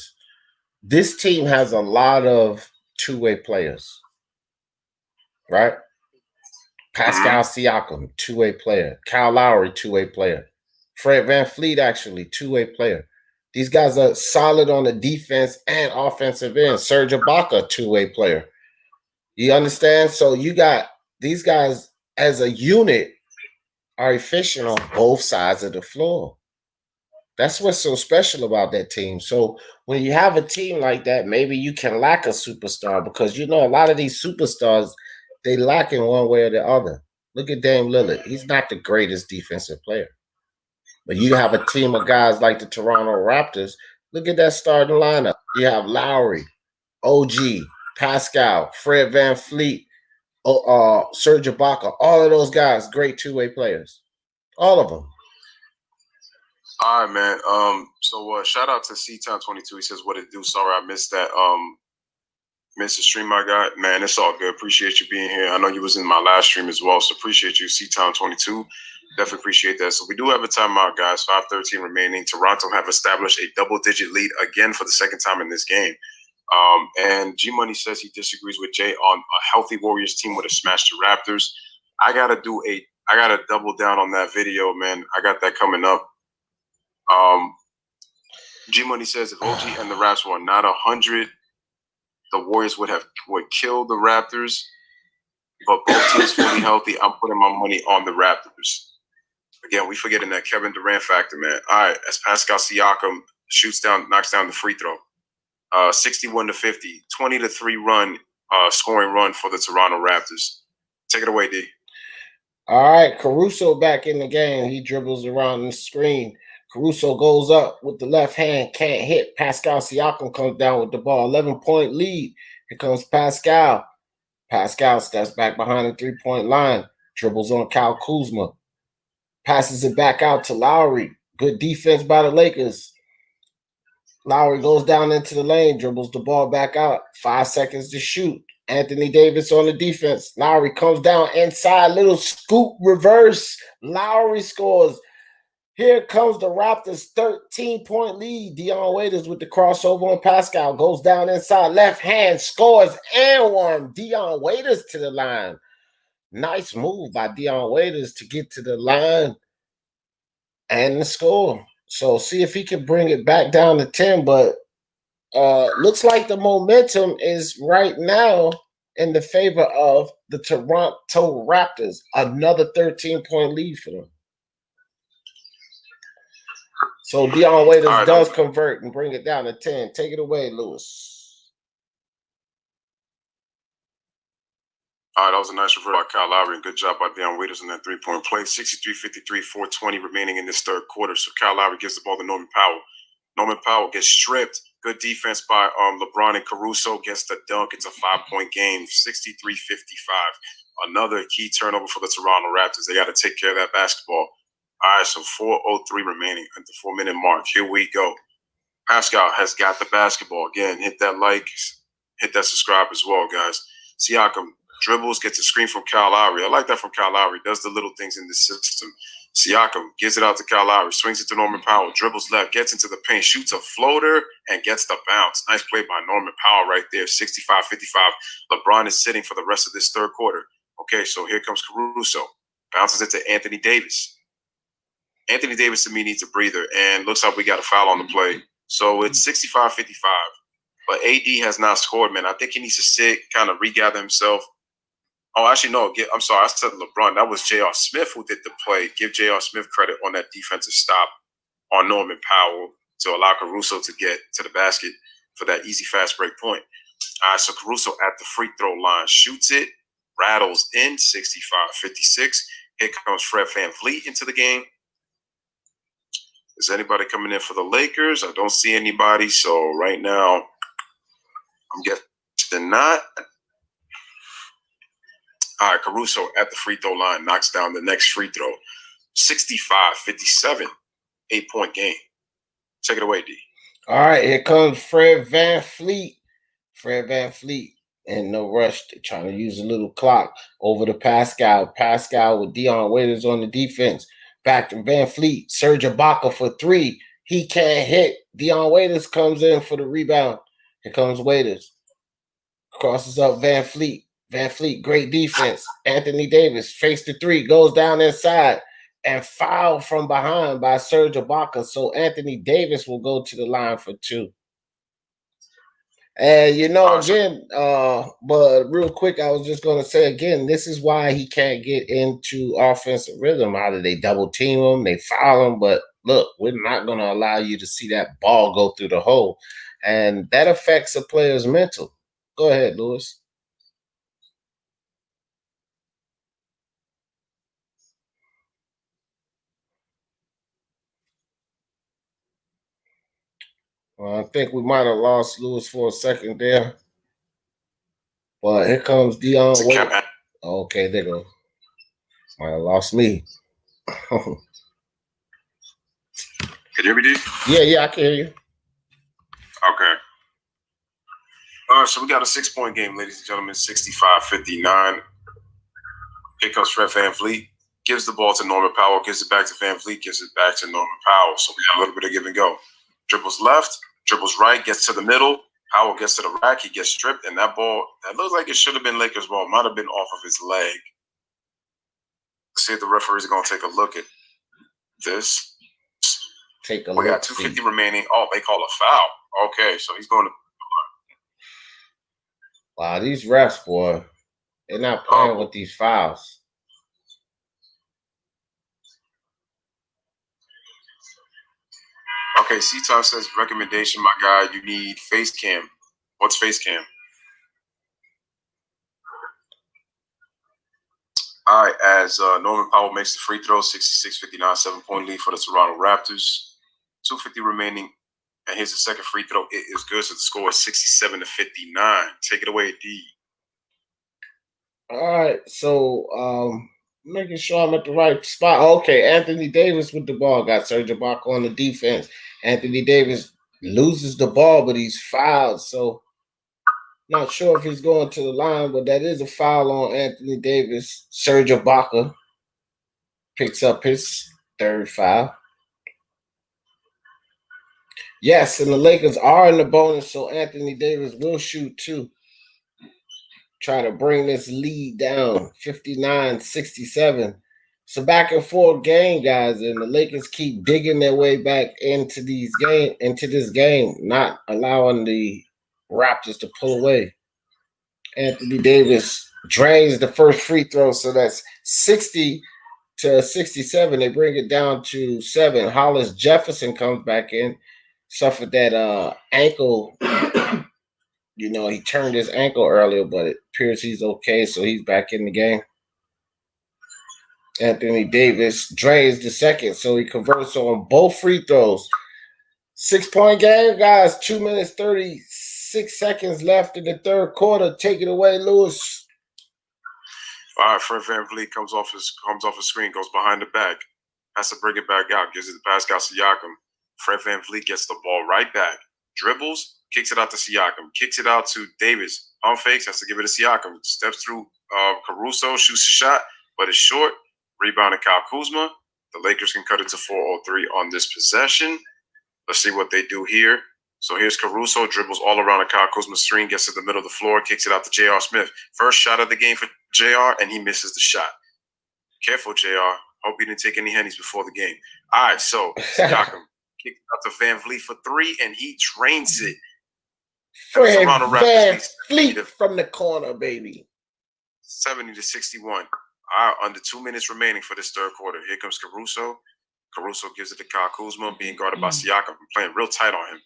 This team has a lot of two-way players, right? Pascal Siakam, two-way player. Kyle Lowry, two-way player. Fred VanVleet, actually, two-way player. These guys are solid on the defense and offensive end. Serge Ibaka, two-way player. You understand? So you got these guys as a unit are efficient on both sides of the floor. That's what's so special about that team. So when you have a team like that, maybe you can lack a superstar because a lot of these superstars, they lack in one way or the other. Look at Dame Lillard. He's not the greatest defensive player. But you have a team of guys like the Toronto Raptors. Look at that starting lineup. You have Lowry, OG, Pascal, Fred VanVleet, Serge Ibaka. All of those guys, great two-way players. All of them. All right, man. So shout out to C-Town22. He says, what it do? Sorry, I missed that. Missed the stream I got. Man, it's all good. Appreciate you being here. I know you was in my last stream as well, so appreciate you, C-Town22. Definitely appreciate that. So we do have a timeout, guys. 5:13 remaining. Toronto have established a double-digit lead again for the second time in this game. And G Money says he disagrees with Jay on a healthy Warriors team would have smashed the Raptors. I gotta double down on that video, man. I got that coming up. G Money says if OG and the Raps were not 100, the Warriors would kill the Raptors. but both teams fully healthy. I'm putting my money on the Raptors. Again, we forgetting that Kevin Durant factor, man. All right, as Pascal Siakam knocks down the free throw. 61-50, 20-3 run, scoring run for the Toronto Raptors. Take it away, D. All right, Caruso back in the game. He dribbles around the screen. Caruso goes up with the left hand, can't hit. Pascal Siakam comes down with the ball. 11-point lead. Here comes Pascal. Pascal steps back behind the three-point line. Dribbles on Kyle Kuzma. Passes it back out to Lowry. Good defense by the Lakers. Lowry goes down into the lane, dribbles the ball back out. 5 seconds to shoot. Anthony Davis on the defense. Lowry comes down inside, little scoop reverse. Lowry scores. Here comes the Raptors' 13-point lead. Dion Waiters with the crossover on Pascal. Goes down inside, left hand, scores and one. Dion Waiters to the line. Nice move by Dion Waiters to get to the line and the score. So see if he can bring it back down to 10, but looks like the momentum is right now in the favor of the Toronto Raptors. Another 13-point lead for them. So Dion Waiters does convert and bring it down to 10. Take it away, Lewis. All right, that was a nice reverse by Kyle Lowry, and good job by Dion Waiters in that three-point play. 63-53, 4:20 remaining in this third quarter. So Kyle Lowry gives the ball to Norman Powell. Norman Powell gets stripped. Good defense by LeBron and Caruso. Gets the dunk. It's a 5-point game, 63-55. Another key turnover for the Toronto Raptors. They got to take care of that basketball. All right, so 4:03 remaining at the 4-minute mark. Here we go. Pascal has got the basketball. Again, hit that like, hit that subscribe as well, guys. Siakam dribbles, gets a screen from Kyle Lowry. I like that from Kyle Lowry. Does the little things in the system. Siakam gives it out to Kyle Lowry, swings it to Norman Powell, dribbles left, gets into the paint, shoots a floater, and gets the bounce. Nice play by Norman Powell right there, 65-55. LeBron is sitting for the rest of this third quarter. Okay, so here comes Caruso. Bounces it to Anthony Davis. Anthony Davis, to me, needs a breather, and looks like we got a foul on the play. So it's 65-55. But AD has not scored, man. I think he needs to sit, kind of regather himself. Oh, actually, no. I'm sorry. I said LeBron. That was J.R. Smith who did the play. Give J.R. Smith credit on that defensive stop on Norman Powell to allow Caruso to get to the basket for that easy fast break point. All right, so Caruso at the free throw line shoots it, rattles in 65-56. Here comes Fred VanVleet into the game. Is anybody coming in for the Lakers? I don't see anybody. So right now, I'm guessing not. All right, Caruso at the free throw line knocks down the next free throw. 65-57, 8-point game. Take it away, D. All right, here comes Fred VanVleet. Fred VanVleet in no rush. They're trying to use a little clock over to Pascal. Pascal with Dion Waiters on the defense. Back to VanVleet. Serge Ibaka for 3. He can't hit. Dion Waiters comes in for the rebound. Here comes Waiters. Crosses up VanVleet. VanVleet, great defense. Anthony Davis fakes the 3, goes down inside, and fouled from behind by Serge Ibaka. So Anthony Davis will go to the line for 2. And again, but real quick, I was just going to say again, this is why he can't get into offensive rhythm. Either they double team him, they foul him, but look, we're not going to allow you to see that ball go through the hole. And that affects a player's mental. Go ahead, Lewis. Well, I think we might have lost Lewis for a second there. But here comes Dion Waiters. Okay, there go. Might have lost me. Can you hear me, D? Yeah, I can hear you. Okay. All right, so we got a 6-point game, ladies and gentlemen, 65-59. Here comes Fred VanVleet. Gives the ball to Norman Powell, gives it back to VanVleet, gives it back to Norman Powell. So we got a little bit of give and go. Dribbles left, dribbles right, gets to the middle. Powell gets to the rack, he gets stripped, and that ball, that looks like it should have been Lakers' ball. Might have been off of his leg. Let's see if the referees are going to take a look at this. Take a look. We got 2:50 remaining. Oh, they call a foul. Okay, so he's going to. Wow, these refs, boy. They're not playing with these fouls. Okay, C-Top says, recommendation, my guy, you need face cam. What's face cam? All right, as Norman Powell makes the free throw, 66-59, 7-point lead for the Toronto Raptors. 2:50 remaining, and here's the second free throw. It is good, so the score is 67-59. Take it away, D. All right, so making sure I'm at the right spot. Okay, Anthony Davis with the ball got Serge Ibaka on the defense. Anthony Davis loses the ball, but he's fouled. So not sure if he's going to the line, but that is a foul on Anthony Davis. Serge Ibaka picks up his third foul. Yes, and the Lakers are in the bonus, so Anthony Davis will shoot too. Try to bring this lead down, 59-67. It's a back and forth game, guys, and the Lakers keep digging their way back into this game, not allowing the Raptors to pull away. Anthony Davis drains the first free throw, so that's 60-67. They bring it down to 7. Hollis Jefferson comes back in, suffered that ankle. You know, he turned his ankle earlier, but it appears he's okay, so he's back in the game. Anthony Davis drains the second, so he converts on both free throws. 6-point game, guys. 2 minutes, 36 seconds left in the third quarter. Take it away, Lewis. All right, Fred VanVleet comes off his screen, goes behind the back, has to bring it back out, gives it to Pascal Siakam. Fred VanVleet gets the ball right back, dribbles, kicks it out to Siakam, kicks it out to Davis. On fakes, has to give it to Siakam. Steps through Caruso, shoots a shot, but it's short. Rebound to Kyle Kuzma. The Lakers can cut it to 4:03 on this possession. Let's see what they do here. So here's Caruso, dribbles all around the Kyle Kuzma screen, gets to the middle of the floor, kicks it out to J.R. Smith. First shot of the game for J.R., and he misses the shot. Careful, J.R. Hope he didn't take any hennies before the game. All right, so Siakam kicks out to VanVleet for 3, and he drains it. Fred VanVleet from the corner, baby. 70-61. All right, under 2 minutes remaining for this third quarter. Here comes Caruso. Caruso gives it to Kyle Kuzma, being guarded by Siakam, playing real tight on him.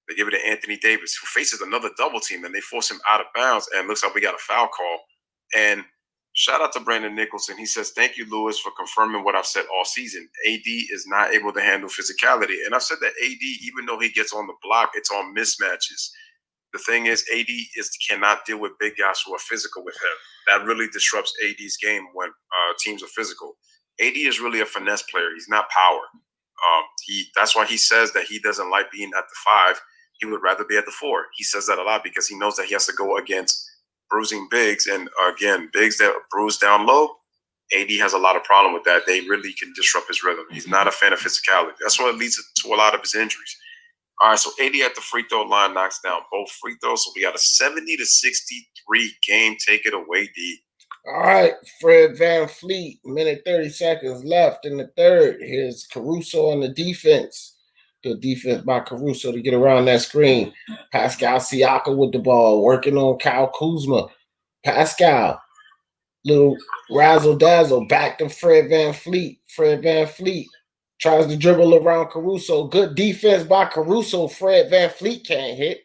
They give it to Anthony Davis, who faces another double team, and they force him out of bounds, and looks like we got a foul call. And shout out to Brandon Nicholson. He says, thank you, Lewis, for confirming what I've said all season. AD is not able to handle physicality. And I've said that AD, even though he gets on the block, it's on mismatches. The thing is, AD cannot deal with big guys who are physical with him. That really disrupts AD's game when teams are physical. AD is really a finesse player. He's not power. That's why he says that he doesn't like being at the 5. He would rather be at the 4. He says that a lot because he knows that he has to go against bruising bigs. And again, bigs that bruise down low, AD has a lot of problem with that. They really can disrupt his rhythm. He's not a fan of physicality. That's what leads to a lot of his injuries. All right, so AD at the free throw line knocks down both free throws. So we got a 70-63 game. Take it away, D. All right, Fred VanVleet, minute 30 seconds left in the third. Here's Caruso on the defense. Good defense by Caruso to get around that screen. Pascal Siakam with the ball, working on Kyle Kuzma. Pascal, little razzle-dazzle, back to Fred VanVleet. Fred VanVleet tries to dribble around Caruso. Good defense by Caruso. Fred VanVleet can't hit.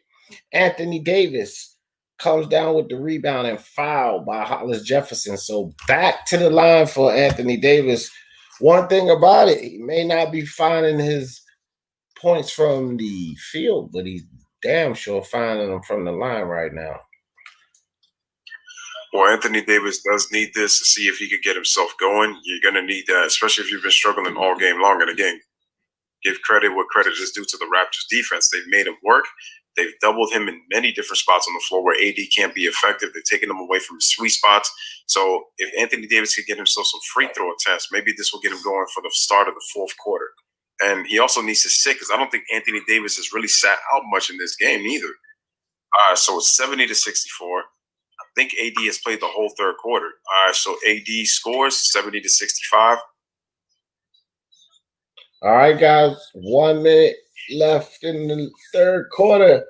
Anthony Davis comes down with the rebound and foul by Hollis Jefferson. So back to the line for Anthony Davis. One thing about it, he may not be finding his points from the field, but he's damn sure finding them from the line right now. Well, Anthony Davis does need this to see if he could get himself going. You're going to need that, especially if you've been struggling all game long. And again, give credit what credit is due to the Raptors defense. They've made him work. They've doubled him in many different spots on the floor where AD can't be effective. They've taken him away from his sweet spots. So if Anthony Davis could get himself some free throw attempts, maybe this will get him going for the start of the fourth quarter. And he also needs to sit because I don't think Anthony Davis has really sat out much in this game either. So it's 70-64. I think AD has played the whole third quarter. So AD scores 70-65. All right, guys. 1 minute left in the third quarter.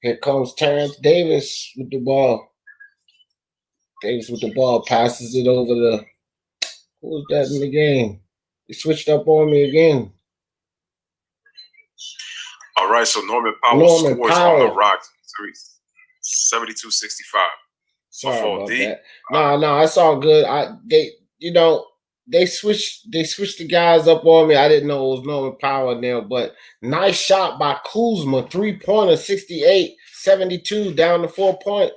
Here comes Terrence Davis with the ball. Davis with the ball, passes it over to who was that in the game? He switched up on me again. All right, so Norman Powell Norman scores on the Powell. Rocks, 72-65. Sorry about that. No, it's all good. They switched the guys up on me. I didn't know it was Norman Powell in there, but nice shot by Kuzma, 3-pointer, 68-72 down to 4 point.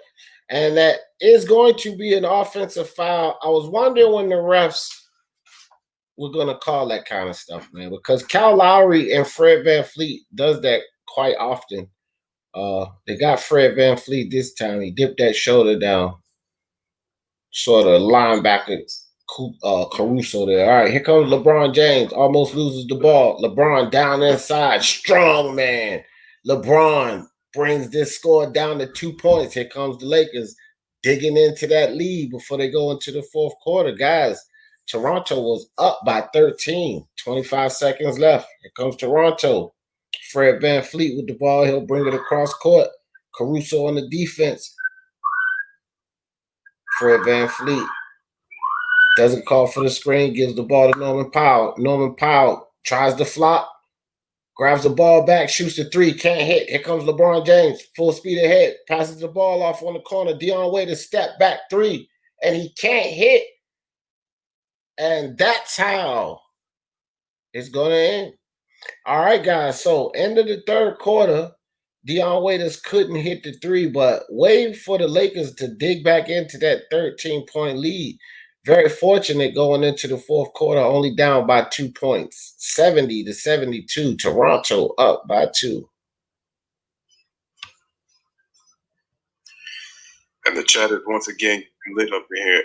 And that is going to be an offensive foul. I was wondering when the refs were going to call that kind of stuff, man, because Kyle Lowry and Fred VanVleet does that quite often. They got Fred VanVleet this time. He dipped that shoulder down. Sort of linebacker Caruso there. All right, here comes LeBron James. Almost loses the ball. LeBron down inside. Strong man. LeBron brings this score down to 2 points. Here comes the Lakers digging into that lead before they go into the fourth quarter. Guys, Toronto was up by 13. 25 seconds left. Here comes Toronto. Fred VanVleet with the ball. He'll bring it across court. Caruso on the defense. Fred VanVleet doesn't call for the screen, gives the ball to Norman Powell. Norman Powell tries to flop, grabs the ball back, shoots the three, can't hit. Here comes LeBron James, full speed ahead, passes the ball off on the corner. Dion Waiters step back three, and he can't hit. And that's how it's going to end. All right, guys, so end of the third quarter, Dion Waiters couldn't hit the three, but wait for the Lakers to dig back into that 13-point lead. Very fortunate going into the fourth quarter, only down by 2 points, 70-72. Toronto up by 2. And the chat is once again lit up in here.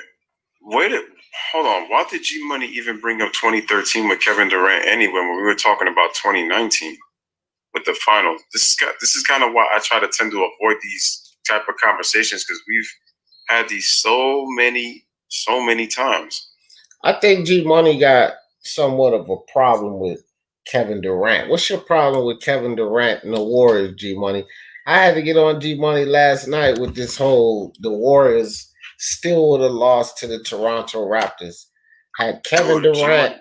Hold on. Why did G Money even bring up 2013 with Kevin Durant anyway when we were talking about 2019 with the finals? This is kind of why I try to tend to avoid these type of conversations, because we've had these so many times. I think G Money got somewhat of a problem with Kevin Durant. What's your problem with Kevin Durant and the Warriors, G Money? I had to get on G Money last night with this whole the Warriors still would have lost to the Toronto Raptors. Had Kevin Durant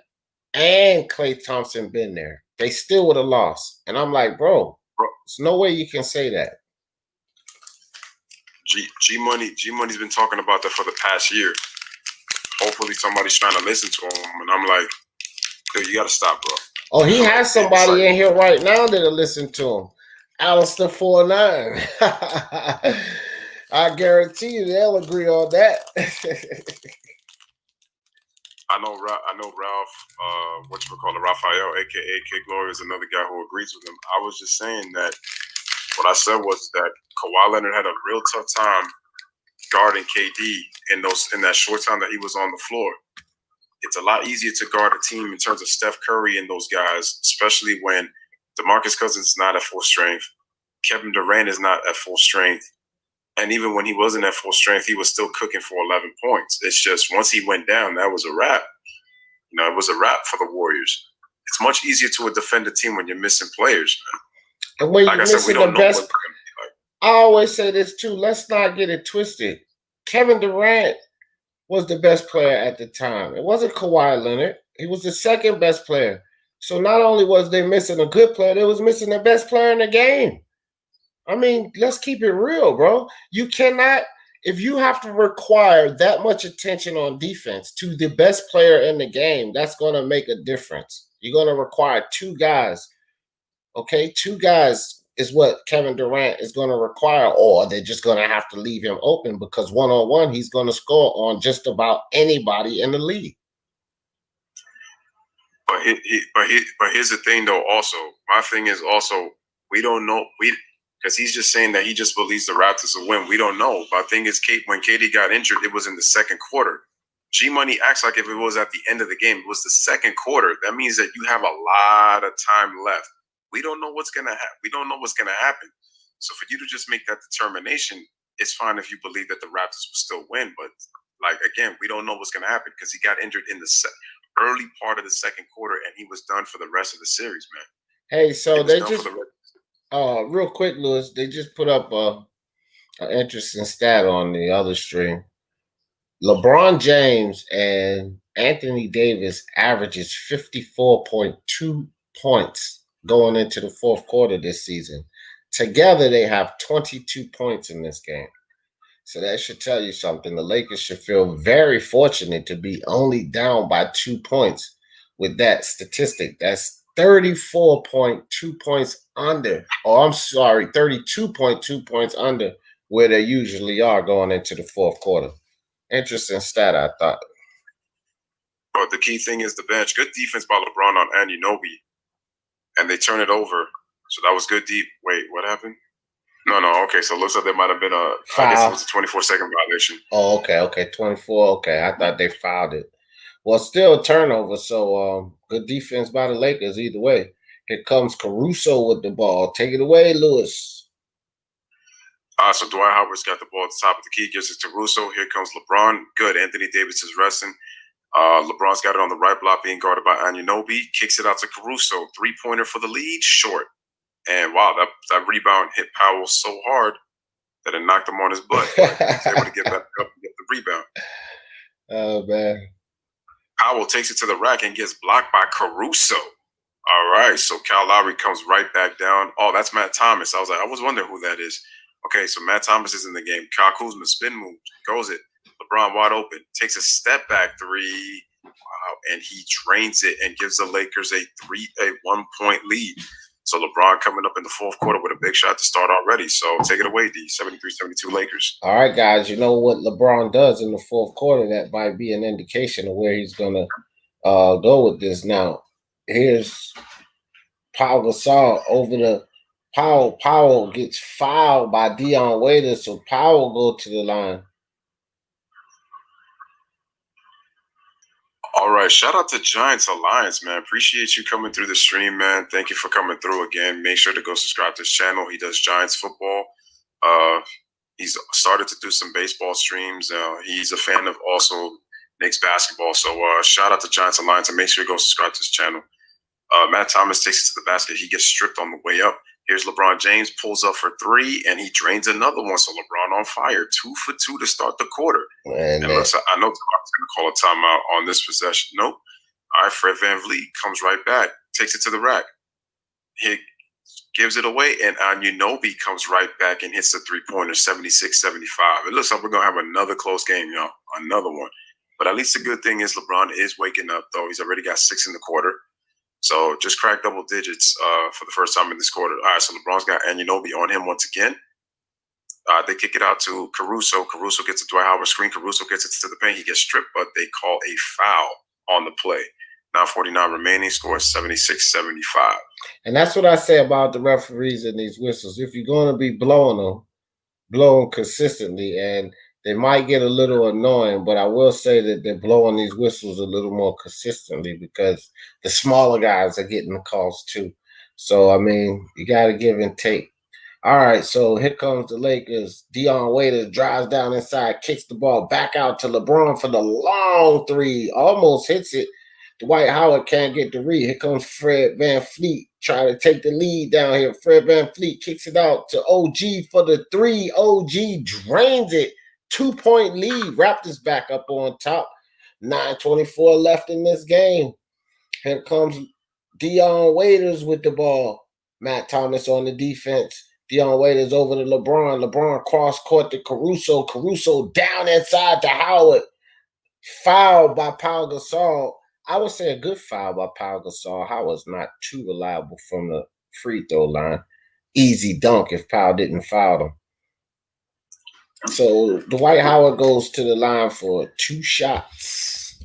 and Klay Thompson been there, they still would have lost. And I'm like, bro, there's no way you can say that. G Money's been talking about that for the past year. Hopefully somebody's trying to listen to him. And I'm like, dude, you got to stop, bro. Oh, he has somebody in here right now that'll listen to him. Alistair 49. I guarantee you they'll agree on that. I know Ralph, Raphael, aka K Glory, is another guy who agrees with him. I was just saying that what I said was that Kawhi Leonard had a real tough time guarding KD in that short time that he was on the floor. It's a lot easier to guard a team in terms of Steph Curry and those guys, especially when DeMarcus Cousins is not at full strength, Kevin Durant is not at full strength, and even when he wasn't at full strength, he was still cooking for 11 points. It's just once he went down, that was a wrap. It was a wrap for the Warriors. It's much easier to defend a team when you're missing players, man. And when like I said, we don't know what's going to be like. I always say this too. Let's not get it twisted. Kevin Durant was the best player at the time. It wasn't Kawhi Leonard. He was the second best player. So not only was they missing a good player, they was missing the best player in the game. I mean, let's keep it real, bro. You cannot, if you have to require that much attention on defense to the best player in the game, that's going to make a difference. You're going to require 2 guys. Okay, 2 guys is what Kevin Durant is going to require, or they're just going to have to leave him open because one-on-one, he's going to score on just about anybody in the league. But here's the thing, though. Also, my thing is also we don't know because he's just saying that he just believes the Raptors will win. We don't know. But the thing is, when KD got injured, it was in the second quarter. G Money acts like if it was at the end of the game, it was the second quarter. That means that you have a lot of time left. We don't know what's gonna happen. We don't know what's gonna happen. So for you to just make that determination, it's fine if you believe that the Raptors will still win. But like again, we don't know what's gonna happen because he got injured in the early part of the second quarter, and he was done for the rest of the series, man. Hey, so they just real quick, Lewis, they just put up an interesting stat on the other stream. LeBron James and Anthony Davis averages 54.2 points going into the fourth quarter this season. Together, they have 22 points in this game. So that should tell you something. The Lakers should feel very fortunate to be only down by 2 points with that statistic. That's 34.2 points under. Oh, I'm sorry, 32.2 points under where they usually are going into the fourth quarter. Interesting stat, I thought. But the key thing is the bench. Good defense by LeBron on Anunoby, and they turn it over. So that was good deep. Wait, what happened? No. Okay, so it looks like there might have been I guess it was a 24-second violation. Oh, okay. 24. Okay, I thought they fouled it. Well, still a turnover. So good defense by the Lakers either way. Here comes Caruso with the ball. Take it away, Lewis. So Dwight Howard's got the ball at the top of the key, gives it to Russo. Here comes LeBron. Good. Anthony Davis is resting. LeBron's got it on the right block, being guarded by Anunoby. Kicks it out to Caruso. Three-pointer for the lead. Short. And wow, that rebound hit Powell so hard that it knocked him on his butt. He was able to get back up and get the rebound. Oh, man. Powell takes it to the rack and gets blocked by Caruso. All right, so Kyle Lowry comes right back down. Oh, that's Matt Thomas. I was wondering who that is. Okay, so Matt Thomas is in the game. Kyle Kuzma spin move, goes it. LeBron wide open, takes a step back three. Wow, and he drains it and gives the Lakers a 1-point lead. So LeBron coming up in the fourth quarter with a big shot to start already. So take it away, D. 73-72 Lakers. All right, guys. You know what LeBron does in the fourth quarter? That might be an indication of where he's going to go with this. Now, here's Pau Gasol over the Powell. Powell gets fouled by Dion Waiters, so Powell go to the line. All right, shout out to Giants Alliance, man. Appreciate you coming through the stream, man. Thank you for coming through again. Make sure to go subscribe to his channel. He does Giants football. He's started to do some baseball streams. He's a fan of also Knicks basketball. So shout out to Giants Alliance and make sure you go subscribe to his channel. Matt Thomas takes it to the basket. He gets stripped on the way up. Here's LeBron James, pulls up for three, and he drains another one. So LeBron on fire, 2 for 2 to start the quarter. And looks like, I know Tom's going to call a timeout on this possession. Nope. All right, Fred VanVleet comes right back, takes it to the rack. He gives it away, and Anunoby comes right back and hits the three-pointer, 76-75. It looks like we're going to have another close game, y'all, another one. But at least the good thing is LeBron is waking up, though. He's already got 6 in the quarter. So just cracked double digits for the first time in this quarter. All right, so LeBron's got Anunoby on him once again. They kick it out to Caruso. Caruso gets a Dwight Howard screen. Caruso gets it to the paint. He gets stripped, but they call a foul on the play. 9:49 remaining, score 76-75. And that's what I say about the referees and these whistles. If you're going to be blowing them, blow them consistently, and they might get a little annoying, but I will say that they're blowing these whistles a little more consistently because the smaller guys are getting the calls too. So, I mean, you got to give and take. All right, so here comes the Lakers. Dion Waiters drives down inside, kicks the ball back out to LeBron for the long three. Almost hits it. Dwight Howard can't get the read. Here comes Fred VanVleet trying to take the lead down here. Fred VanVleet kicks it out to OG for the three. OG drains it. 2-point lead. Raptors back up on top. 9:24 left in this game. Here comes Dion Waiters with the ball. Matt Thomas on the defense. Dion Waiters over to LeBron. LeBron cross court to Caruso. Caruso down inside to Howard. Foul by Pau Gasol. I would say a good foul by Pau Gasol. Howard's not too reliable from the free throw line. Easy dunk if Pau didn't foul him. So Dwight Howard goes to the line for 2 shots.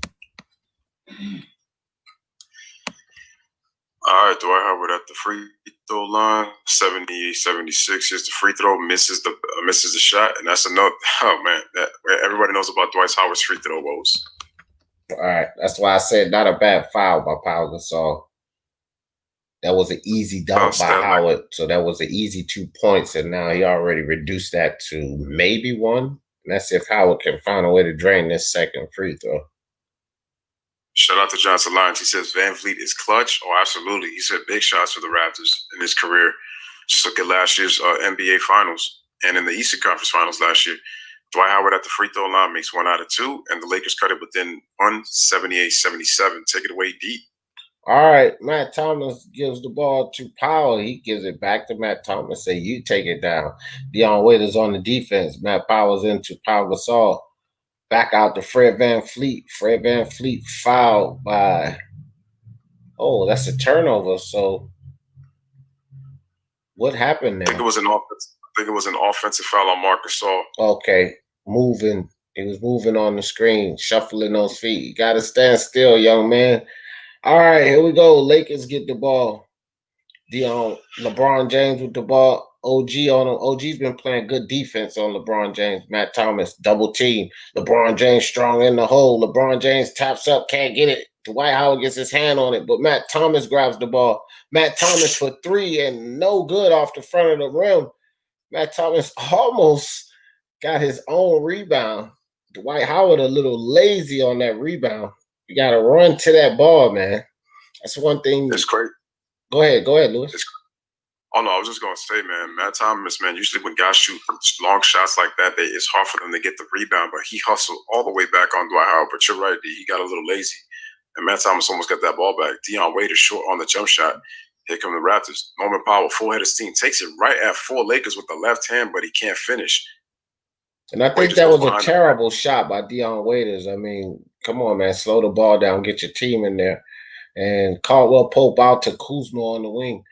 All right, Dwight Howard at the free throw line, 78-76. Here's the free throw, misses the shot, and that's another. Oh man, everybody knows about Dwight Howard's free throw woes. All right, that's why I said not a bad foul by Pau Gasol. That was an easy dunk by Howard, so that was an easy 2 points, and now he already reduced that to maybe 1. And that's if Howard can find a way to drain this second free throw. Shout out to Johnson Lyons. He says VanVleet is clutch. Oh, absolutely. He's had big shots for the Raptors in his career. Just look at last year's NBA Finals and in the Eastern Conference Finals last year. Dwight Howard at the free throw line makes 1 out of 2, and the Lakers cut it within 178-77. Take it away, D. All right, Matt Thomas gives the ball to Powell. He gives it back to Matt Thomas. Say, you take it down. Dion Waiters on the defense. Matt Powell's into Pau Gasol. Back out to Fred VanVleet. Fred VanVleet fouled by, oh, that's a turnover. So what happened there? I think it was an offensive foul on Marc Gasol. Okay, moving. He was moving on the screen, shuffling those feet. You got to stand still, young man. All right, here we go. Lakers get the ball. LeBron James with the ball. OG on him. OG's been playing good defense on LeBron James. Matt Thomas, double team. LeBron James strong in the hole. LeBron James taps up, can't get it. Dwight Howard gets his hand on it, but Matt Thomas grabs the ball. Matt Thomas for 3 and no good off the front of the rim. Matt Thomas almost got his own rebound. Dwight Howard a little lazy on that rebound. You got to run to that ball, man. That's one thing. It's great. Go ahead, Lewis. Oh, no, I was just going to say, man, Matt Thomas, man, usually when guys shoot long shots like that, it's hard for them to get the rebound, but he hustled all the way back on Dwight Howard. But you're right, D, he got a little lazy, and Matt Thomas almost got that ball back. Dion Waiters short on the jump shot. Here come the Raptors. Norman Powell, full-headed steam, takes it right at 4 Lakers with the left hand, but he can't finish. And I think that was a terrible shot by Dion Waiters. I mean, come on, man, slow the ball down, get your team in there. And Caldwell Pope out to Kuzma on the wing.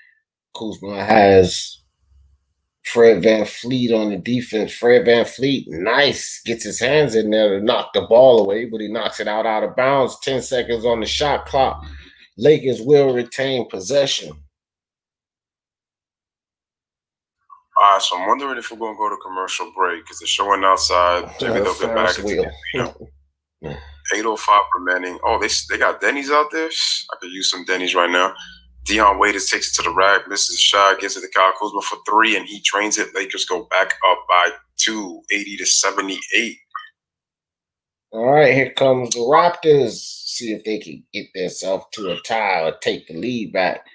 Kuzma has Fred VanVleet on the defense. Fred VanVleet, nice, gets his hands in there to knock the ball away, but he knocks it out of bounds. 10 seconds on the shot clock. Lakers will retain possession. All right, so I'm wondering if we're going to go to commercial break because they're showing outside. Maybe they'll get back into the 8:05 remaining. Oh, they got Denny's out there? I could use some Denny's right now. Dion Waiters takes it to the rack, misses the shot, gives it to Kyle Kuzma for 3, and he drains it. Lakers go back up by 2, 80-78. All right, here comes the Raptors. See if they can get themselves to a tie or take the lead back.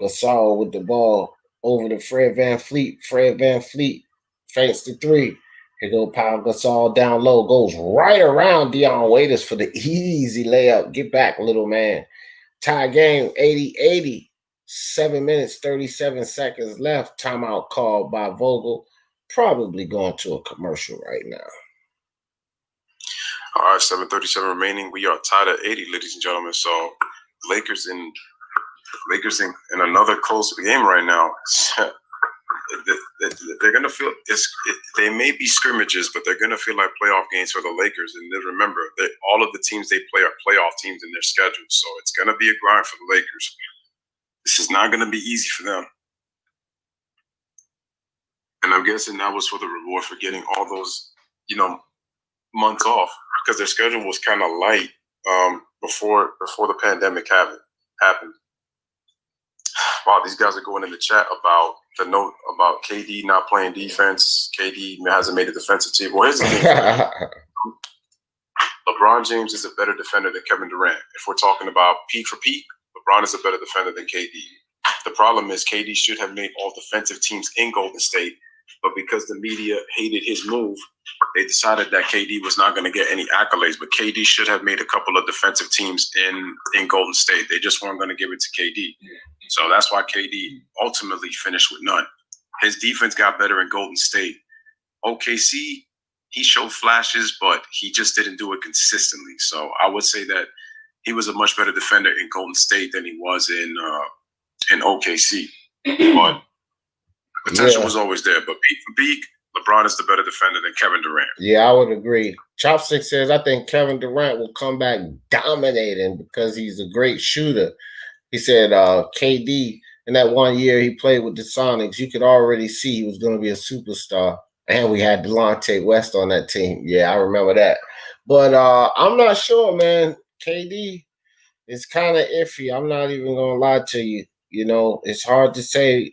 Gasol with the ball over to Fred VanVleet. Fred VanVleet fakes the 3. Here go Pau Gasol down low. Goes right around Dion Waiters for the easy layup. Get back, little man. Tie game, 80-80. 7 minutes, 37 seconds left. Timeout called by Vogel. Probably going to a commercial right now. All right, 7:37 remaining. We are tied at 80, ladies and gentlemen. So Lakers in another close game right now. They're gonna feel they may be scrimmages, but they're gonna feel like playoff games for the Lakers. And then remember that all of the teams they play are playoff teams in their schedule, so it's gonna be a grind for the Lakers. This is not gonna be easy for them, and I'm guessing that was for the reward for getting all those months off because their schedule was kind of light before the pandemic happened. Wow, these guys are going in the chat about the note about KD not playing defense. KD hasn't made a defensive team. Well, here's the thing. LeBron James is a better defender than Kevin Durant. If we're talking about peak for peak, LeBron is a better defender than KD. The problem is KD should have made all defensive teams in Golden State, but because the media hated his move, they decided that KD was not going to get any accolades. But KD should have made a couple of defensive teams in Golden State. They just weren't going to give it to KD. So that's why KD ultimately finished with none. His defense got better in Golden State. OKC, he showed flashes, but he just didn't do it consistently. So I would say that he was a much better defender in Golden State than he was in OKC. But potential was always there. But peak for peak, LeBron is the better defender than Kevin Durant. Yeah, I would agree. Chopstick says, I think Kevin Durant will come back dominating because he's a great shooter. He said KD, in that 1 year he played with the Sonics, you could already see he was going to be a superstar. And we had Delonte West on that team. Yeah, I remember that. But I'm not sure, man. KD is kind of iffy. I'm not even going to lie to you. It's hard to say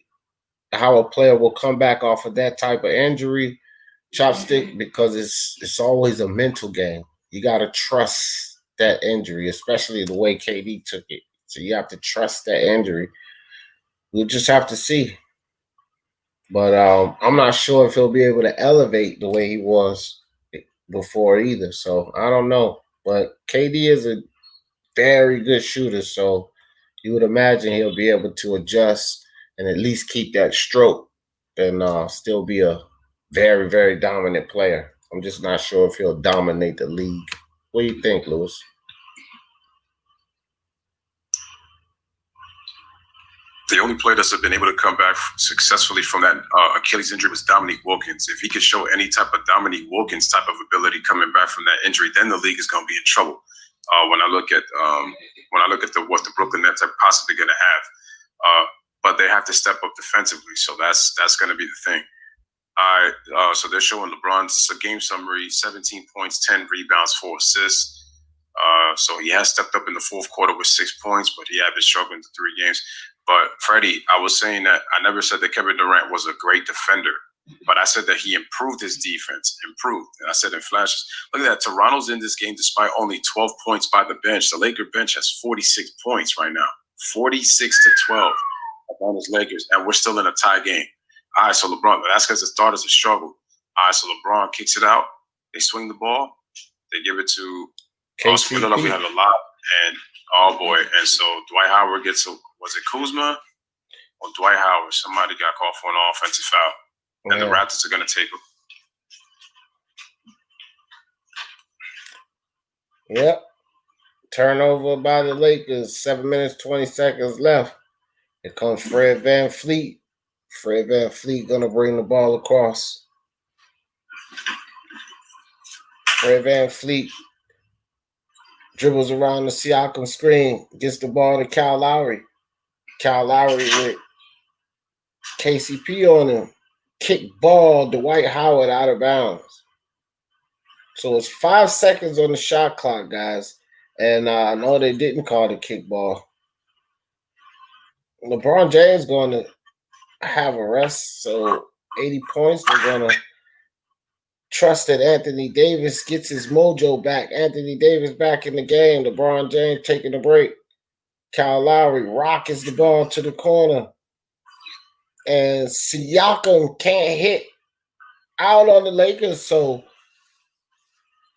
how a player will come back off of that type of injury, Chopstick, because it's always a mental game. You got to trust that injury, especially the way KD took it. So you have to trust that injury. We'll just have to see. But I'm not sure if he'll be able to elevate the way he was before either. So I don't know. But KD is a very good shooter, so you would imagine he'll be able to adjust and at least keep that stroke and still be a very, very dominant player. I'm just not sure if he'll dominate the league. What do you think, Lewis? The only player that's been able to come back successfully from that Achilles injury was Dominique Wilkins. If he could show any type of Dominique Wilkins type of ability coming back from that injury, then the league is going to be in trouble. When I look at what the Brooklyn Nets are possibly going to have, but they have to step up defensively. So that's going to be the thing. So they're showing LeBron's game summary: 17 points, 10 rebounds, 4 assists. So he has stepped up in the fourth quarter with 6 points, but he had been struggling the 3 games. But Freddie, I was saying that I never said that Kevin Durant was a great defender, but I said that he improved his defense, and I said in flashes. Look at that. Toronto's in this game despite only 12 points by the bench. The Laker bench has 46 points right now, 46-12 against Lakers, and we're still in a tie game. All right, so LeBron, that's because the starters have struggled. All right, so LeBron kicks it out. They swing the ball. They give it to KCP. We have a lot, and oh boy, and so Dwight Howard gets was it Kuzma or Dwight Howard? Somebody got called for an offensive foul, and the Raptors are going to take it. Yep. Turnover by the Lakers. 7 minutes, 20 seconds left. Here comes Fred VanVleet. Fred VanVleet going to bring the ball across. Fred VanVleet dribbles around the Siakam screen, gets the ball to Kyle Lowry. Kyle Lowry with KCP on him. Kick ball, Dwight Howard out of bounds. So it's 5 seconds on the shot clock, guys. And I know they didn't call the kick ball. LeBron James going to have a rest. So 80 points, they're going to trust that Anthony Davis gets his mojo back. Anthony Davis back in the game. LeBron James taking a break. Kyle Lowry rockets the ball to the corner. And Siakam can't hit out on the Lakers. So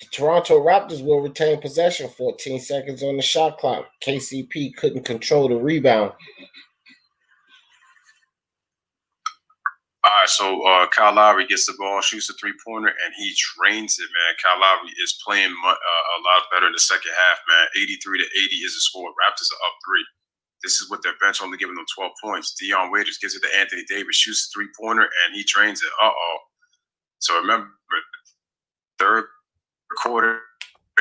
the Toronto Raptors will retain possession. 14 seconds on the shot clock. KCP couldn't control the rebound. All right, so Kyle Lowry gets the ball, shoots a 3-pointer, and he drains it, man. Kyle Lowry is playing a lot better in the second half, man. 83-80 is the score. Raptors are up 3. This is with their bench only giving them 12 points. Dion Waiters gives it to Anthony Davis, shoots a 3-pointer, and he drains it. So remember, third quarter,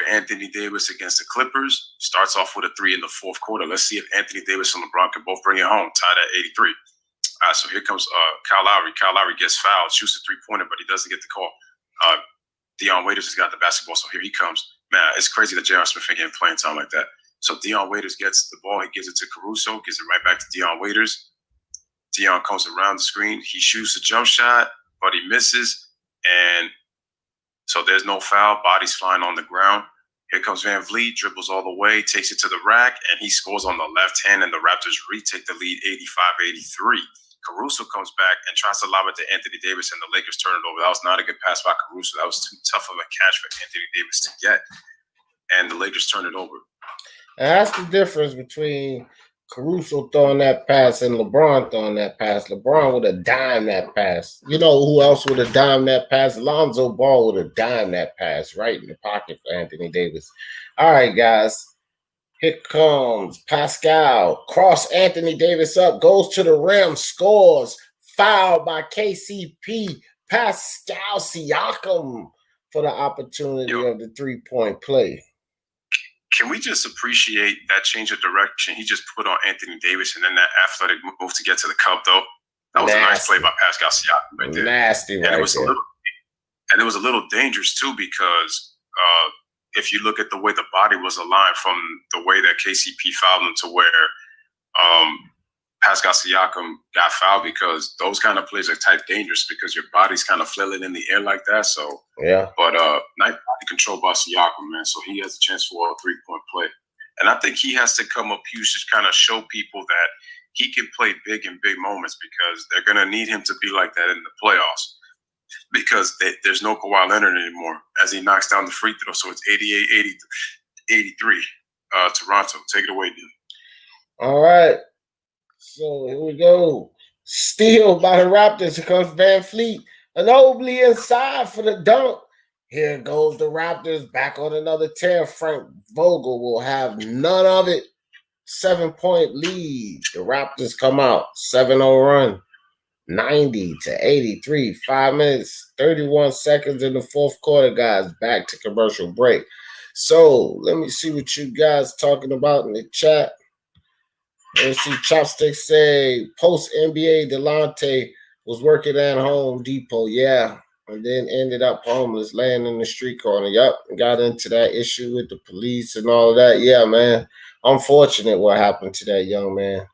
Anthony Davis against the Clippers starts off with a 3 in the fourth quarter. Let's see if Anthony Davis and LeBron can both bring it home, tied at 83. So here comes Kyle Lowry. Kyle Lowry gets fouled, shoots a 3-pointer, but he doesn't get the call. Dion Waiters has got the basketball, so here he comes. Man, it's crazy that J.R. Smith ain't getting playing time like that. So Dion Waiters gets the ball. He gives it to Caruso, gives it right back to Dion Waiters. Dion comes around the screen. He shoots a jump shot, but he misses. And so there's no foul. Body's flying on the ground. Here comes VanVleet, dribbles all the way, takes it to the rack, and he scores on the left hand, and the Raptors retake the lead 85-83. Caruso comes back and tries to lob it to Anthony Davis, and the Lakers turn it over. That was not a good pass by Caruso. That was too tough of a catch for Anthony Davis to get, and the Lakers turn it over. And that's the difference between Caruso throwing that pass and LeBron throwing that pass. LeBron would have dimed that pass. You know who else would have dimed that pass? Lonzo Ball would have dimed that pass right in the pocket for Anthony Davis. All right, guys. Here comes Pascal. Cross Anthony Davis up. Goes to the rim. Scores. Foul by KCP. Pascal Siakam for the opportunity of the 3-point play. Can we just appreciate that change of direction he just put on Anthony Davis and then that athletic move to get to the cup, though? That was a nice play by Pascal Siakam right there. Nasty right there. And it was a little dangerous, too, because if you look at the way the body was aligned from the way that KCP fouled him to where Pascal Siakam got fouled, because those kind of plays are type dangerous because your body's kind of flailing in the air like that. So, yeah. But nice body control by Siakam, man. So he has a chance for a 3-point play. And I think he has to come up huge to kind of show people that he can play big in big moments, because they're going to need him to be like that in the playoffs. because there's no Kawhi Leonard anymore as he knocks down the free throw. So it's 88-83. Toronto, take it away, dude. All right. So here we go. Steal by the Raptors. Here comes Van Fleet. An Obley inside for the dunk. Here goes the Raptors back on another tear. Frank Vogel will have none of it. 7-point lead. The Raptors come out. 7-0 run. 90-83. 5 minutes, 31 seconds in the fourth quarter, guys. Back to commercial break. So let me see what you guys talking about in the chat. Let's see. Chopstick say post NBA Delonte was working at Home Depot. Yeah. And then ended up homeless, laying in the street corner. Yup. Got into that issue with the police and all of that. Yeah, man. Unfortunate what happened to that young man.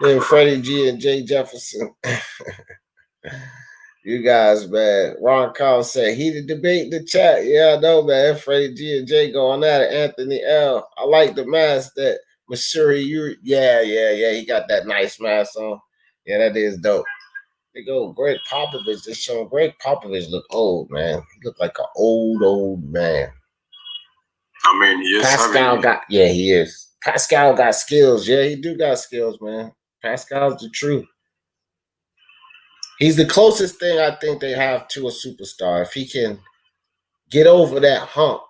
Then Freddie G and Jay Jefferson. You guys, man. Ron Carl said, heated debate in the chat. Yeah, I know, man. Freddie G and Jay going at it. Anthony L. I like the mask that Missouri. Yeah. He got that nice mask on. Yeah, that is dope. They go, Greg Popovich. They're showing Greg Popovich look old, man. He look like an old man. I mean, he is. He is. Pascal got skills. Yeah, he do got skills, man. Pascal's the truth. He's the closest thing I think they have to a superstar. If he can get over that hump,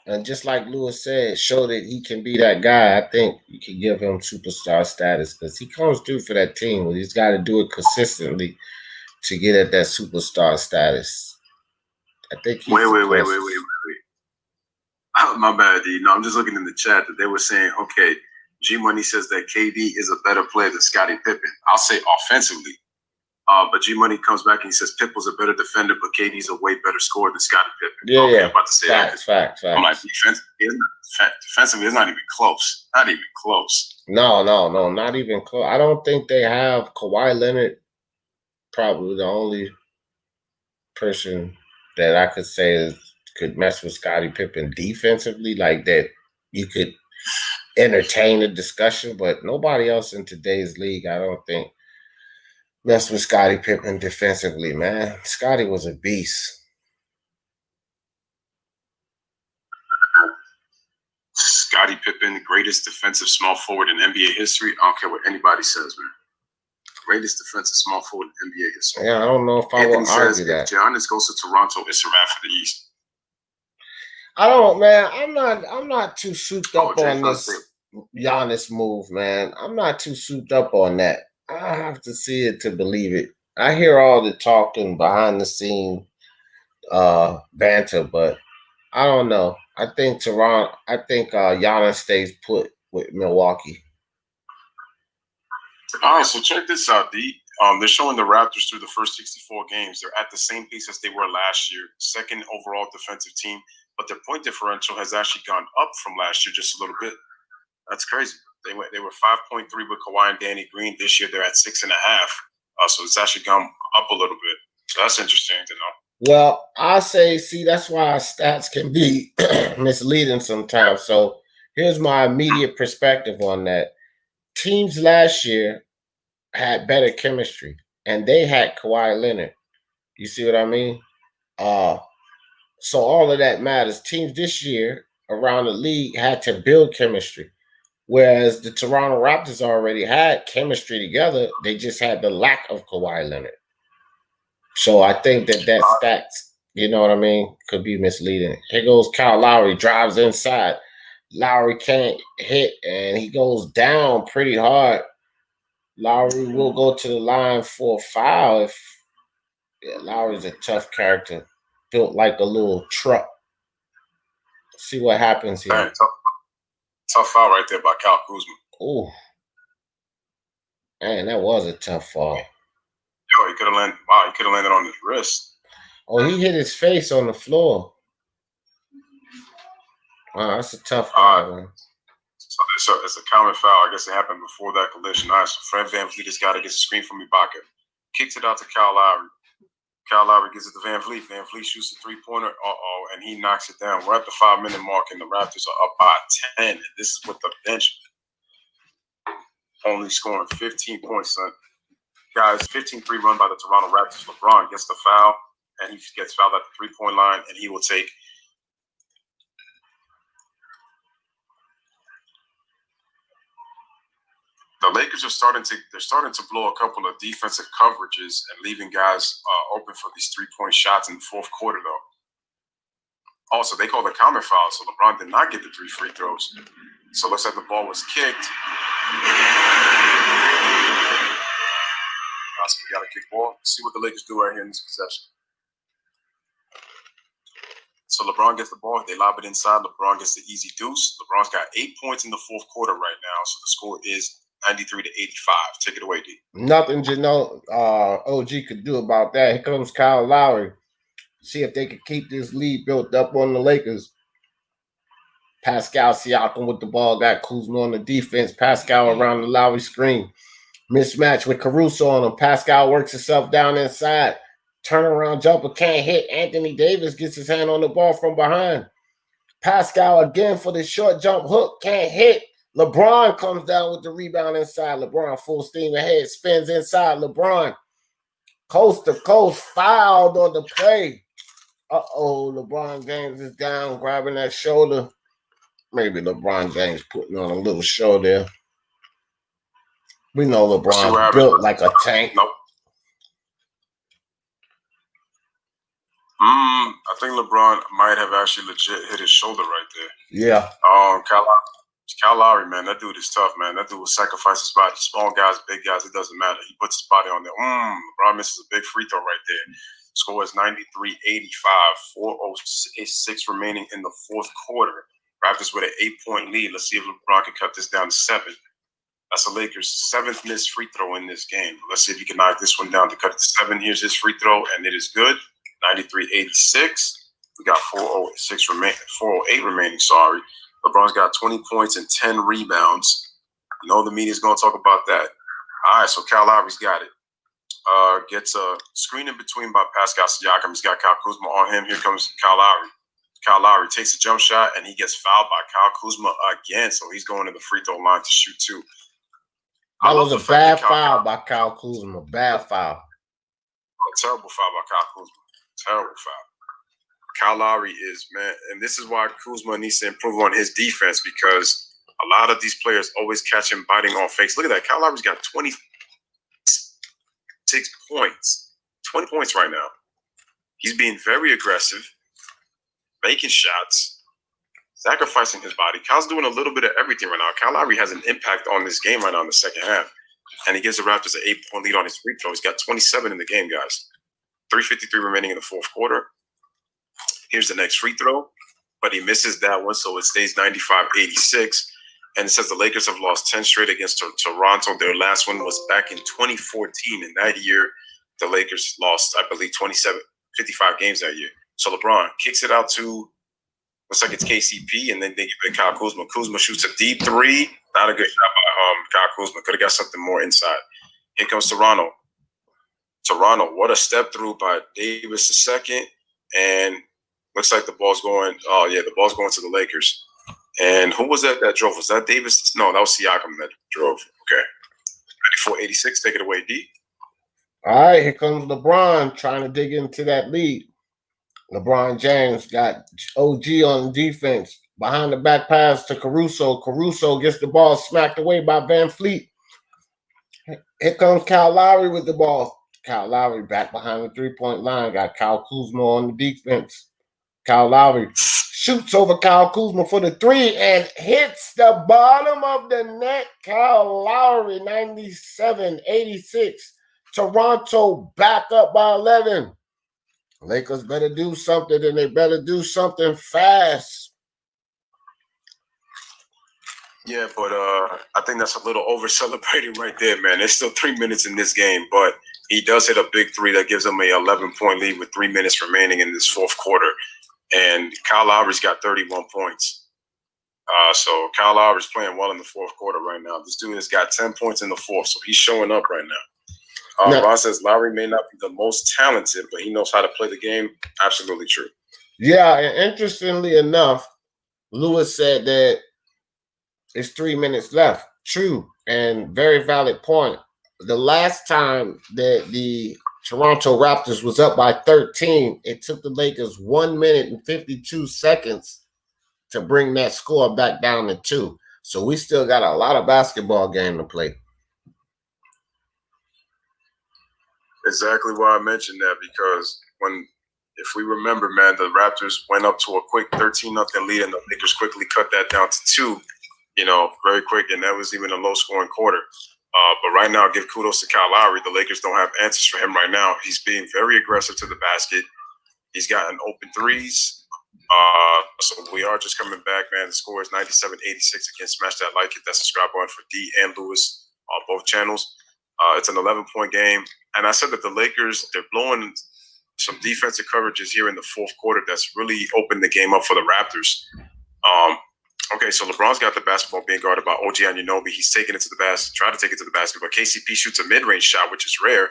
and just like Lewis said, show that he can be that guy, I think you can give him superstar status because he comes through for that team. He's got to do it consistently to get at that superstar status. I think he's Wait. My bad, D. No, I'm just looking in the chat that they were saying, okay, G Money says that KD is a better player than Scottie Pippen. I'll say offensively. But G Money comes back and he says Pippen was a better defender, but KD's a way better scorer than Scottie Pippen. Yeah. I'm about to say facts. I'm like, defensively, it's not even close. Not even close. No, not even close. I don't think they have Kawhi Leonard. Probably the only person that I could say could mess with Scottie Pippen defensively, like that you could entertain a discussion, but nobody else in today's league, I don't think, mess with Scottie Pippen defensively, man. Scottie was a beast. Scottie Pippen, the greatest defensive small forward in NBA history. I don't care what anybody says, man. Greatest defensive small forward in NBA history. Yeah, I don't know if I will argue that. If Giannis goes to Toronto, it's a wrap for the East. I don't, man. I'm not too souped up on this Giannis move, man. I'm not too souped up on that. I have to see it to believe it. I hear all the talking behind the scene banter, but I don't know. I think Giannis stays put with Milwaukee. All right, so check this out, D. They're showing the Raptors through the first 64 games. They're at the same pace as they were last year, second overall defensive team, but their point differential has actually gone up from last year just a little bit. That's crazy. They were 5.3 with Kawhi and Danny Green. This year they're at 6.5. So it's actually gone up a little bit. So that's interesting to know. Well, I say, see, that's why our stats can be misleading sometimes. So here's my immediate perspective on that. Teams last year had better chemistry, and they had Kawhi Leonard. You see what I mean? So all of that matters. Teams this year around the league had to build chemistry, whereas the Toronto Raptors already had chemistry together. They just had the lack of Kawhi Leonard. So I think that stats, you know what I mean, could be misleading. Here goes Kyle Lowry, drives inside. Lowry can't hit, and he goes down pretty hard. Lowry will go to the line for a foul. Lowry's a tough character, built like a little truck. See what happens here. Man, tough foul right there by Kyle Kuzma. Oh, man, that was a tough fall. Yo, he could have landed. Wow, he could have landed on his wrist. Oh, he hit his face on the floor. Wow, that's a tough foul, man. So it's a common foul. I guess it happened before that collision. All right, so Fred VanVleet just got to get a screen from Ibaka. Kicks it out to Kyle Lowry. Kyle Lowry gives it to VanVleet. VanVleet shoots a three-pointer. And he knocks it down. We're at the 5-minute mark, and the Raptors are up by 10. And this is with the bench only scoring 15 points, son. Guys, 15-3 run by the Toronto Raptors. LeBron gets the foul, and he gets fouled at the three-point line, and he will take the Lakers are starting to blow a couple of defensive coverages and leaving guys open for these three-point shots in the fourth quarter, though. Also, they called a counter foul, so LeBron did not get the 3 free throws. So it looks like the ball was kicked. So we got a kick ball. Let's see what the Lakers do right here in this possession. So LeBron gets the ball. They lob it inside. LeBron gets the easy deuce. LeBron's got 8 points in the fourth quarter right now. So the score is 93-85. Take it away, D. Nothing OG could do about that. Here comes Kyle Lowry. See if they can keep this lead built up on the Lakers. Pascal Siakam with the ball. Got Kuzma on the defense. Pascal around the Lowry screen. Mismatch with Caruso on him. Pascal works himself down inside. Turnaround jumper can't hit. Anthony Davis gets his hand on the ball from behind. Pascal again for the short jump hook. Can't hit. LeBron comes down with the rebound inside. LeBron full steam ahead. Spins inside. LeBron coast to coast. Fouled on the play. Uh-oh. LeBron James is down grabbing that shoulder. Maybe LeBron James putting on a little show there. We know LeBron's built like a tank. Nope. I think LeBron might have actually legit hit his shoulder right there. Yeah. Kyle Lowry, man, that dude is tough, man. That dude will sacrifice his body. Small guys, big guys, it doesn't matter. He puts his body on there. LeBron misses a big free throw right there. Score is 93-85. 4:06 remaining in the fourth quarter. Raptors with an 8-point lead. Let's see if LeBron can cut this down to 7. That's the Lakers' 7th missed free throw in this game. Let's see if he can knock this one down to cut it to 7. Here's his free throw, and it is good. 93-86. We got 4:08 remaining. Sorry. LeBron's got 20 points and 10 rebounds. You know the media's going to talk about that. All right, so Kyle Lowry's got it. Gets a screen in between by Pascal Siakam. He's got Kyle Kuzma on him. Here comes Kyle Lowry. Kyle Lowry takes a jump shot, and he gets fouled by Kyle Kuzma again. So he's going to the free throw line to shoot 2. That was a bad foul by Kyle Kuzma. Bad foul. A terrible foul by Kyle Kuzma. Terrible foul. Kyle Lowry is, man, and this is why Kuzma needs to improve on his defense, because a lot of these players always catch him biting on fakes. Look at that. Kyle Lowry's got 26 points. 20 points right now. He's being very aggressive, making shots, sacrificing his body. Kyle's doing a little bit of everything right now. Kyle Lowry has an impact on this game right now in the second half. And he gives the Raptors an 8-point lead on his free throw. He's got 27 in the game, guys. 3:53 remaining in the fourth quarter. Here's the next free throw, but he misses that one, so it stays 95-86. And it says the Lakers have lost 10 straight against Toronto. Their last one was back in 2014. And that year, the Lakers lost, I believe, 55 games that year. So LeBron kicks it out to, looks like it's KCP, and then they give it to Kyle Kuzma. Kuzma shoots a deep 3. Not a good shot by Kyle Kuzma. Could have got something more inside. Here comes Toronto. What a step through by Davis II. And looks like the ball's going, the ball's going to the Lakers. And who was that drove? Was that Davis? No, that was Siakam that drove. Okay. 94-86. Take it away, D. All right, here comes LeBron trying to dig into that lead. LeBron James got OG on defense. Behind the back pass to Caruso. Caruso gets the ball smacked away by Van Fleet. Here comes Kyle Lowry with the ball. Kyle Lowry back behind the 3-point line. Got Kyle Kuzma on the defense. Kyle Lowry shoots over Kyle Kuzma for the 3 and hits the bottom of the net. Kyle Lowry, 97-86. Toronto back up by 11. Lakers better do something, and they better do something fast. Yeah, but I think that's a little over-celebrating right there, man. There's still 3 minutes in this game, but he does hit a big 3 that gives him a 11-point lead with 3 minutes remaining in this fourth quarter. And Kyle Lowry's got 31 points. So Kyle Lowry's playing well in the fourth quarter right now. This dude has got 10 points in the fourth, so he's showing up right now. Ron says Lowry may not be the most talented, but he knows how to play the game. Absolutely true. Yeah, and interestingly enough, Lewis said that it's 3 minutes left. True, and very valid point. the last time that the Toronto Raptors was up by 13, it took the Lakers 1 minute and 52 seconds to bring that score back down to 2. So we still got a lot of basketball game to play. Exactly why I mentioned that, because if we remember, man, the Raptors went up to a quick 13-0 lead, and the Lakers quickly cut that down to 2, very quick, and that was even a low-scoring quarter. But right now, give kudos to Kyle Lowry. The Lakers don't have answers for him right now. He's being very aggressive to the basket. He's gotten open threes. So we are just coming back, man. The score is 97-86. Again, smash that like, hit that subscribe button for D and Lewis on both channels. It's an 11-point game. And I said that the Lakers, they're blowing some defensive coverages here in the fourth quarter that's really opened the game up for the Raptors. Okay, so LeBron's got the basketball being guarded by OG Anunoby. He's taking it to the basket, trying to take it to the basket, but KCP shoots a mid-range shot, which is rare,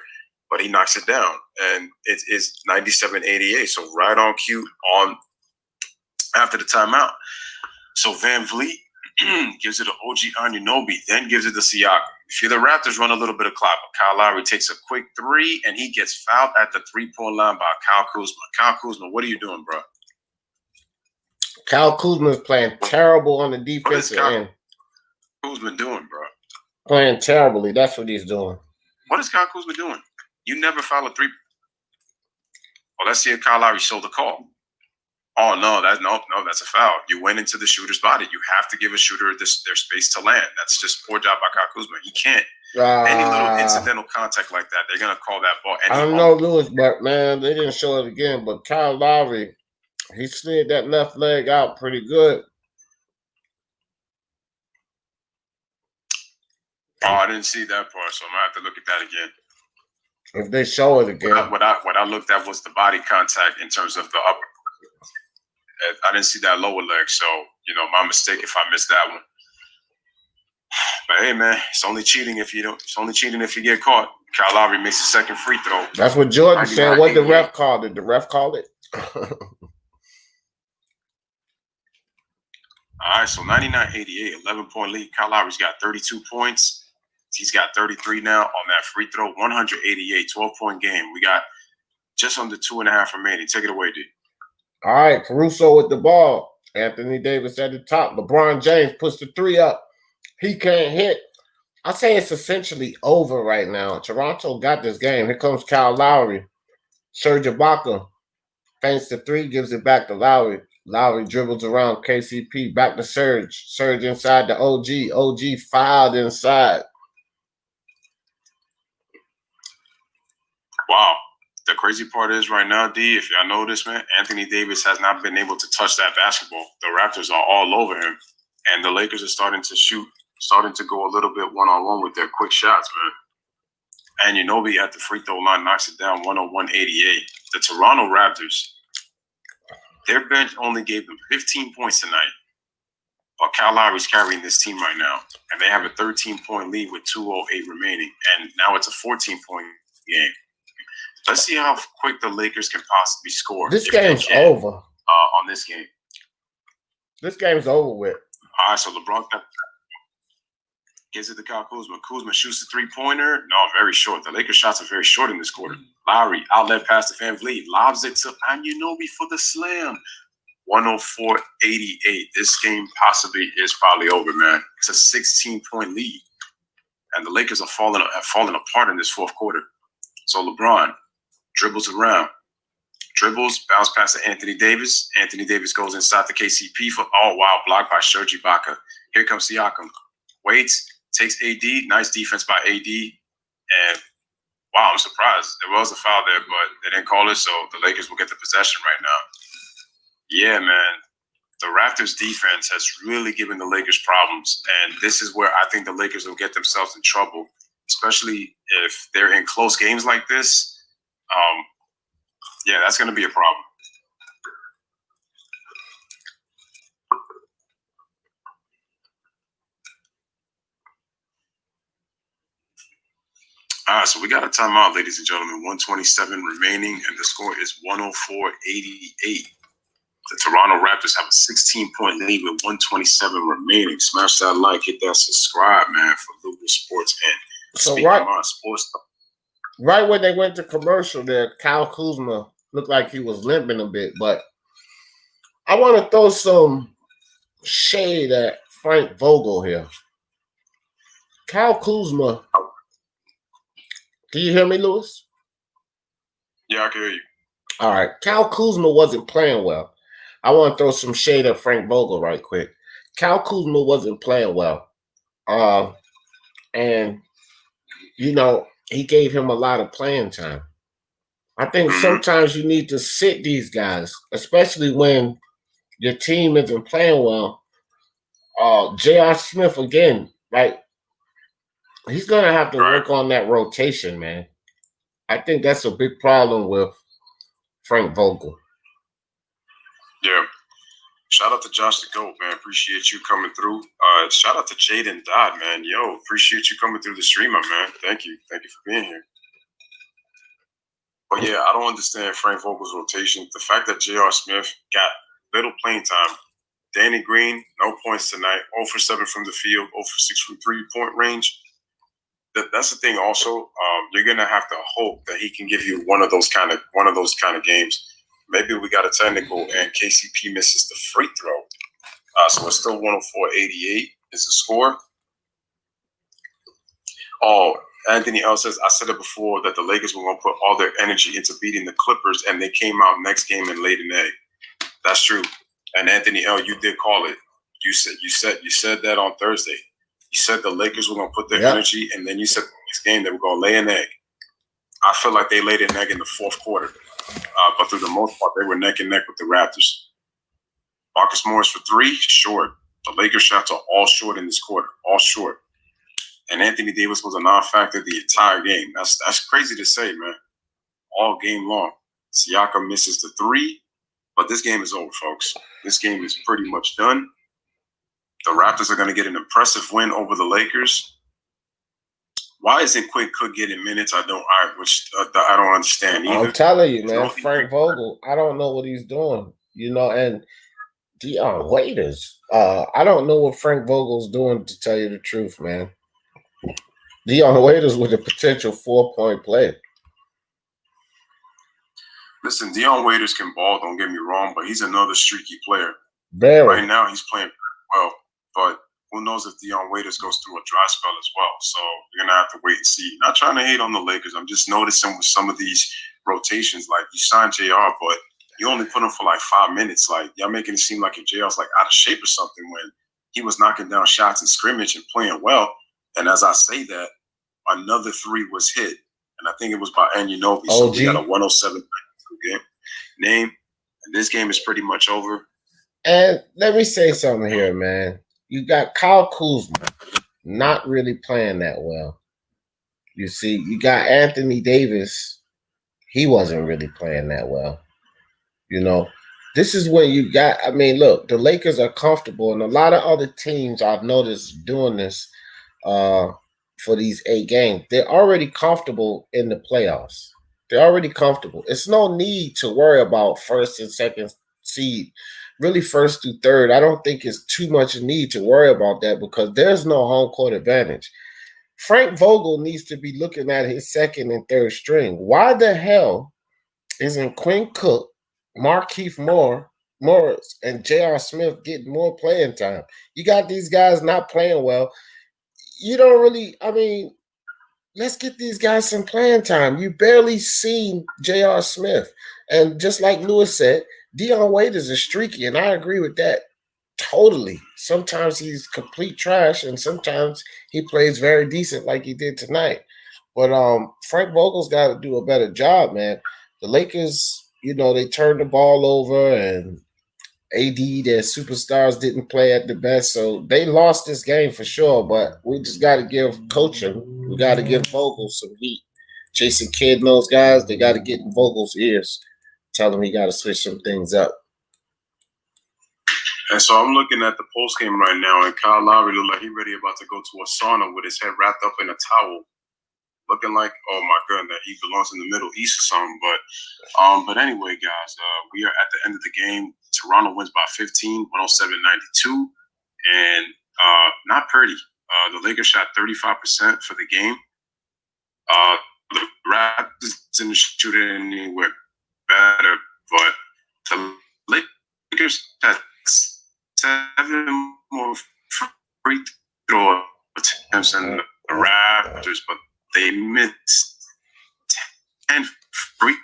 but he knocks it down. And it is 97-88, so right on cue on after the timeout. So Van Vliet gives it to OG Anunoby, then gives it to Siakam. If you're the Raptors, run a little bit of clock. But Kyle Lowry takes a quick three, and he gets fouled at the three-point line by Kyle Kuzma. Kyle Kuzma, what are you doing, bro? Kyle Kuzma is playing terrible on the defensive end. What is Kyle Kuzma doing, bro? Playing terribly. That's what he's doing. What is Kyle Kuzma doing? You never foul a three. Well, let's see if Kyle Lowry showed the call. Oh, no, that's a foul. You went into the shooter's body. You have to give a shooter their space to land. That's just poor job by Kyle Kuzma. You can't. Any little incidental contact like that, they're going to call that ball. I don't know, Lewis, but, man, they didn't show it again. But Kyle Lowry, he slid that left leg out pretty good. Oh, I didn't see that part, so I'm going to have to look at that again. If they show it again. What I looked at was the body contact in terms of the upper. I didn't see that lower leg, so, my mistake if I missed that one. But hey, man, it's only cheating if you get caught. Kyle Lowry makes a second free throw. That's what Jordan said. What the ref called it? The ref called it. All right, so 99-88, 11-point lead. Kyle Lowry's got 32 points. He's got 33 now on that free throw. 188, 12-point game. We got just under 2.5 remaining. Take it away, D. All right, Caruso with the ball. Anthony Davis at the top. LeBron James puts the three up. He can't hit. I say it's essentially over right now. Toronto got this game. Here comes Kyle Lowry. Serge Ibaka feints the three, gives it back to Lowry. Lowry dribbles around KCP, back to Serge. Serge inside the OG. OG fouled inside. Wow. The crazy part is right now, D, if y'all notice, man, Anthony Davis has not been able to touch that basketball. The Raptors are all over him, and the Lakers are starting to go a little bit one-on-one with their quick shots, man. And Anunoby at the free throw line knocks it down 101-88. The Toronto Raptors, their bench only gave them 15 points tonight, while Kyle Lowry's carrying this team right now, and they have a 13-point lead with 2:08 remaining, and now it's a 14-point game. Let's see how quick the Lakers can possibly score. This game's over. On this game. This game's over with. All right, so LeBron gives it to Kyle Kuzma. Kuzma shoots the three-pointer. No, very short. The Lakers' shots are very short in this quarter. Lowry, outlet pass to Van Vliet. Lobs it to Anunoby for the slam. 104-88. This game possibly is probably over, man. It's a 16-point lead. And the Lakers have fallen apart in this fourth quarter. So LeBron dribbles around, bounce pass to Anthony Davis. Anthony Davis goes inside the KCP for, blocked by Serge Ibaka. Here comes Siakam. Waits, takes AD. Nice defense by AD. And, wow, I'm surprised. There was a foul there, but they didn't call it, so the Lakers will get the possession right now. Yeah, man. The Raptors' defense has really given the Lakers problems, and this is where I think the Lakers will get themselves in trouble, especially if they're in close games like this. That's going to be a problem. All right, so we got a timeout, ladies and gentlemen. 127 remaining, and the score is 104-88. The Toronto Raptors have a 16-point lead with 127 remaining. Smash that like, hit that subscribe, man, for Lucas Sports and So Speaking my sports. right when they went to commercial there, Kyle Kuzma looked like he was limping a bit, but I want to throw some shade at Frank Vogel here. Kyle Kuzma. Can you hear me, Lewis? Yeah, I can hear you. All right. Kyle Kuzma wasn't playing well. I want to throw some shade at Frank Vogel right quick. Kyle Kuzma wasn't playing well. And, you know, he gave him a lot of playing time. I think sometimes you need to sit these guys, especially when your team isn't playing well. J.R. Smith, again, like, he's going to have to work on that rotation, man. I think that's a big problem with Frank Vogel. Yeah. Shout out to Josh the Goat, man. Appreciate you coming through. Shout out to Jaden Dodd, man. Yo, appreciate you coming through the stream, my man. Thank you. Thank you for being here. But yeah, I don't understand Frank Vogel's rotation. The fact that J.R. Smith got little playing time. Danny Green, no points tonight. 0 for 7 from the field, 0 for 6 from 3-point range. That's the thing. Also, you're gonna have to hope that he can give you one of those kind of games. Maybe we got a technical and KCP misses the free throw. So it's still 104-88 is the score. Oh, Anthony L says, I said it before that the Lakers were going to put all their energy into beating the Clippers, and they came out next game and laid an egg. That's true. And Anthony L, you did call it. You said that on Thursday. You said the Lakers were going to put their energy, and then you said the next game they were going to lay an egg. I feel like they laid an egg in the fourth quarter. But through the most part, they were neck and neck with the Raptors. Marcus Morris for 3, short. The Lakers shots are all short in this quarter, all short. And Anthony Davis was a non-factor the entire game. That's crazy to say, man. All game long. Siakam misses the 3, but this game is over, folks. This game is pretty much done. The Raptors are going to get an impressive win over the Lakers. Why isn't Quinn Cook getting minutes? I don't understand either. I'm telling you, man, Frank Vogel, I don't know what he's doing. You know, and Dion Waiters. I don't know what Frank Vogel's doing, to tell you the truth, man. Dion Waiters with a potential 4-point play. Listen, Dion Waiters can ball, don't get me wrong, but he's another streaky player. Very. Right now, he's playing well, but who knows if Dion Waiters goes through a dry spell as well. So you're going to have to wait and see. Not trying to hate on the Lakers. I'm just noticing with some of these rotations, like you signed JR, but you only put him for like 5 minutes. Like, y'all making it seem like if JR's like out of shape or something when he was knocking down shots in scrimmage and playing well. And as I say that, another 3 was hit. And I think it was by Anunoby. So we got a 107 game name. And this game is pretty much over. And let me say something here, man. You got Kyle Kuzma not really playing that well. You see, you got Anthony Davis. He wasn't really playing that well. You know, this is when you got, I mean, look, the Lakers are comfortable, and a lot of other teams I've noticed doing this for these 8 games. They're already comfortable in the playoffs. They're already comfortable. It's no need to worry about first and second seed. Really, first through third, I don't think it's too much need to worry about that because there's no home court advantage. Frank Vogel needs to be looking at his second and third string. Why the hell isn't Quinn Cook, Markieff Morris, and J.R. Smith getting more playing time? You got these guys not playing well. You don't really, I mean, let's get these guys some playing time. You barely seen J.R. Smith. And just like Lewis said, Dion Waiters is streaky, and I agree with that totally. Sometimes he's complete trash, and sometimes he plays very decent like he did tonight. But Frank Vogel's got to do a better job, man. The Lakers, you know, they turned the ball over, and AD, their superstars, didn't play at the best, so they lost this game for sure. But we just got to give coaching, we got to give Vogel some heat. Jason Kidd and those guys, they got to get in Vogel's ears. Tell him he got to switch some things up. And so I'm looking at the post game right now, and Kyle Lowry looked like he's ready about to go to a sauna with his head wrapped up in a towel, looking like, oh my goodness, he belongs in the Middle East or something. But anyway, guys, we are at the end of the game. Toronto wins by 15, 107-92, and not pretty. The Lakers shot 35% for the game. to shoot anywhere better, but the Lakers had 7 more free throw attempts than the Raptors, but they missed 10 free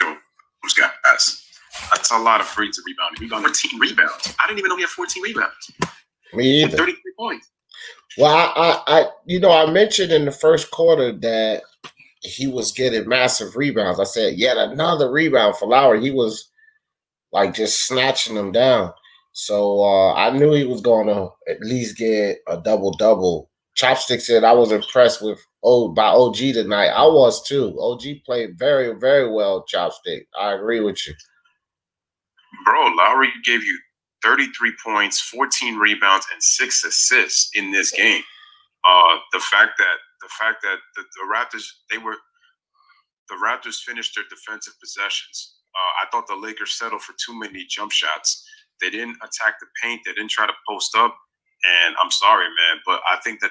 throws, guys. That's a lot of free to rebound. 14 rebounds. I didn't even know he had 14 rebounds. Me either. 33 points. Well, I mentioned in the first quarter that he was getting massive rebounds. I said, yet another rebound for Lowry. He was like just snatching them down. So I knew he was going to at least get a double-double. Chopstick said I was impressed by OG tonight. I was too. OG played very, very well, Chopstick. I agree with you. Bro, Lowry gave you 33 points, 14 rebounds, and 6 assists in this game. The fact that the Raptors finished their defensive possessions. I thought the Lakers settled for too many jump shots. They didn't attack the paint. They didn't try to post up. And I'm sorry, man, but I think the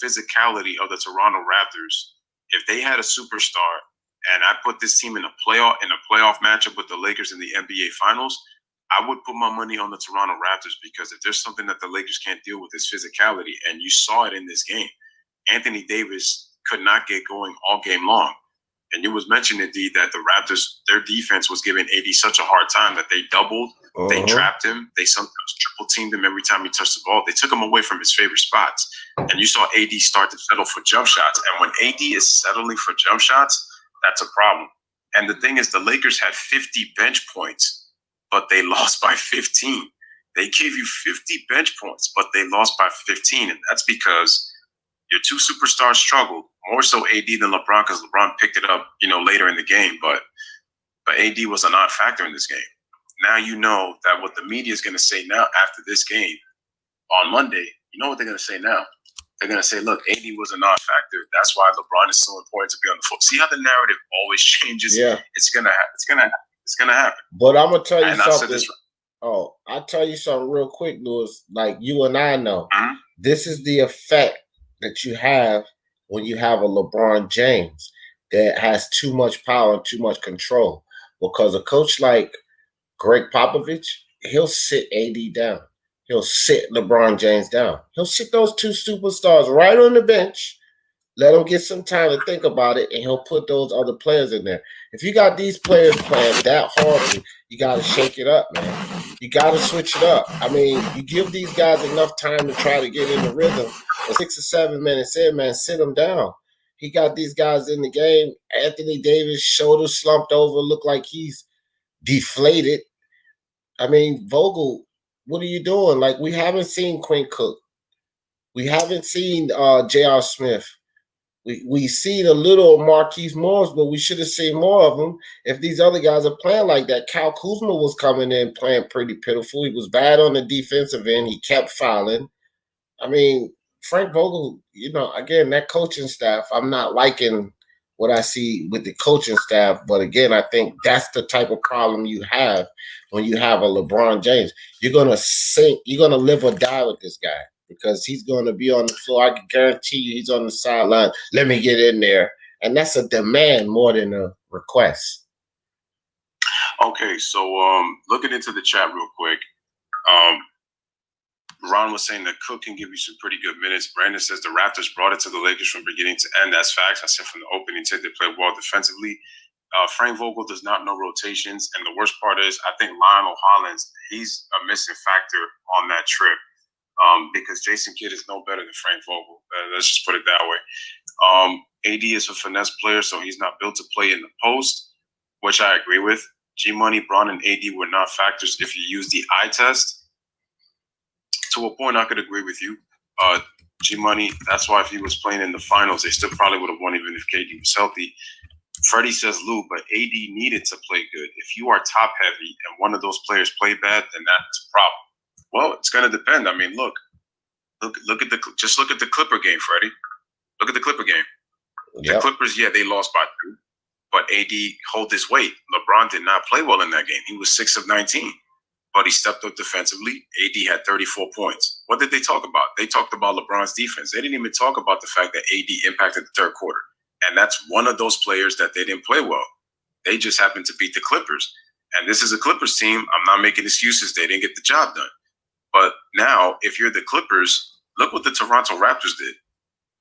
physicality of the Toronto Raptors, if they had a superstar, and I put this team in a playoff matchup with the Lakers in the NBA Finals, I would put my money on the Toronto Raptors, because if there's something that the Lakers can't deal with, is physicality, and you saw it in this game. Anthony Davis could not get going all game long. And you was mentioning, D, that the Raptors, their defense was giving AD such a hard time that they doubled, they trapped him, they sometimes triple teamed him every time he touched the ball. They took him away from his favorite spots. And you saw AD start to settle for jump shots. And when AD is settling for jump shots, that's a problem. And the thing is, the Lakers had 50 bench points, but they lost by 15. They gave you 50 bench points, but they lost by 15. And that's because your two superstars struggled, more so AD than LeBron, because LeBron picked it up, later in the game. But AD was a non-factor in this game. Now you know that what the media is going to say now after this game on Monday, you know what they're going to say now? They're going to say, look, AD was a non-factor. That's why LeBron is so important to be on the floor. See how the narrative always changes? Yeah. It's going to happen. But I'm going to tell you something. I'll tell you something real quick, Lewis. Like you and I know, this is the effect that you have when you have a LeBron James that has too much power and too much control. Because a coach like Greg Popovich, he'll sit AD down. He'll sit LeBron James down. He'll sit those two superstars right on the bench, let them get some time to think about it, and he'll put those other players in there. If you got these players playing that hard, you got to shake it up, man. You got to switch it up. I mean, you give these guys enough time to try to get in the rhythm. 6 or 7 minutes in, man, sit them down. He got these guys in the game. Anthony Davis, shoulders slumped over, look like he's deflated. I mean, Vogel, what are you doing? Like, we haven't seen Quinn Cook. We haven't seen J.R. Smith. We seen a little Marquise Morris, but we should have seen more of them. If these other guys are playing like that, Kyle Kuzma was coming in playing pretty pitiful. He was bad on the defensive end. He kept fouling. I mean, Frank Vogel, again, that coaching staff, I'm not liking what I see with the coaching staff. But again, I think that's the type of problem you have when you have a LeBron James. You're going to sink. You're going to live or die with this guy because he's going to be on the floor. I can guarantee you he's on the sideline. Let me get in there. And that's a demand more than a request. Okay, so looking into the chat real quick, Ron was saying that Cook can give you some pretty good minutes. Brandon says the Raptors brought it to the Lakers from beginning to end. That's facts. I said from the opening tip, they played well defensively. Frank Vogel does not know rotations. And the worst part is I think Lionel Hollins, he's a missing factor on that trip because Jason Kidd is no better than Frank Vogel. Let's just put it that way. AD is a finesse player, so he's not built to play in the post, which I agree with. G-Money, Bron, and AD were not factors if you use the eye test. To a point, I could agree with you. G-Money, that's why if he was playing in the finals, they still probably would have won even if KD was healthy. Freddie says, Lou, but AD needed to play good. If you are top-heavy and one of those players play bad, then that's a problem. Well, it's going to depend. I mean, look at the Clipper game, Freddie. Look at the Clipper game. Yep. The Clippers, they lost by 2, but AD hold his weight. LeBron did not play well in that game. He was 6 of 19. But he stepped up defensively. AD had 34 points. What did they talk about? They talked about LeBron's defense. They didn't even talk about the fact that AD impacted the third quarter. And that's one of those players that they didn't play well. They just happened to beat the Clippers. And this is a Clippers team. I'm not making excuses. They didn't get the job done. But now, if you're the Clippers, look what the Toronto Raptors did.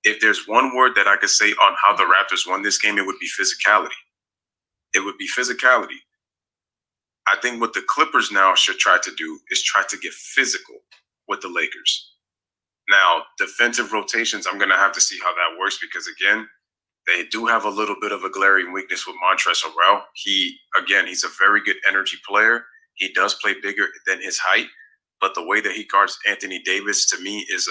If there's one word that I could say on how the Raptors won this game, it would be physicality. It would be physicality. I think what the Clippers now should try to do is try to get physical with the Lakers. Now, defensive rotations, I'm going to have to see how that works because, again, they do have a little bit of a glaring weakness with Montrezl Harrell. He's a very good energy player. He does play bigger than his height, but the way that he guards Anthony Davis, to me, is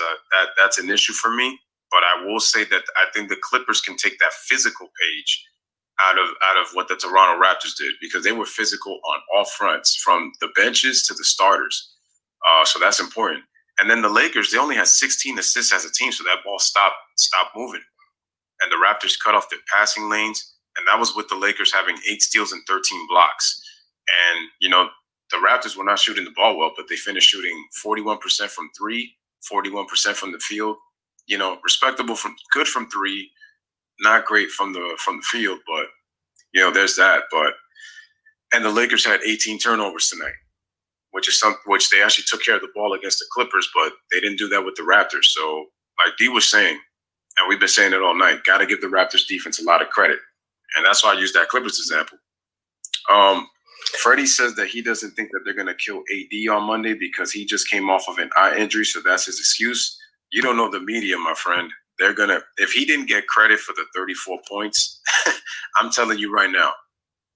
that's an issue for me. But I will say that I think the Clippers can take that physical page out of what the Toronto Raptors did because they were physical on all fronts, from the benches to the starters. So that's important. And then the Lakers, they only had 16 assists as a team, so that ball stopped moving. And the Raptors cut off their passing lanes, and that was with the Lakers having 8 steals and 13 blocks. And, the Raptors were not shooting the ball well, but they finished shooting 41% from 3, 41% from the field. Respectable good from 3, not great from the field, but there's that. And the Lakers had 18 turnovers tonight, which they actually took care of the ball against the Clippers, but they didn't do that with the Raptors. So, like D was saying, and we've been saying it all night, got to give the Raptors defense a lot of credit, and that's why I use that Clippers example. Freddie says that he doesn't think that they're going to kill AD on Monday because he just came off of an eye injury, so that's his excuse. You don't know the media, my friend. They're going to – if he didn't get credit for the 34 points, I'm telling you right now,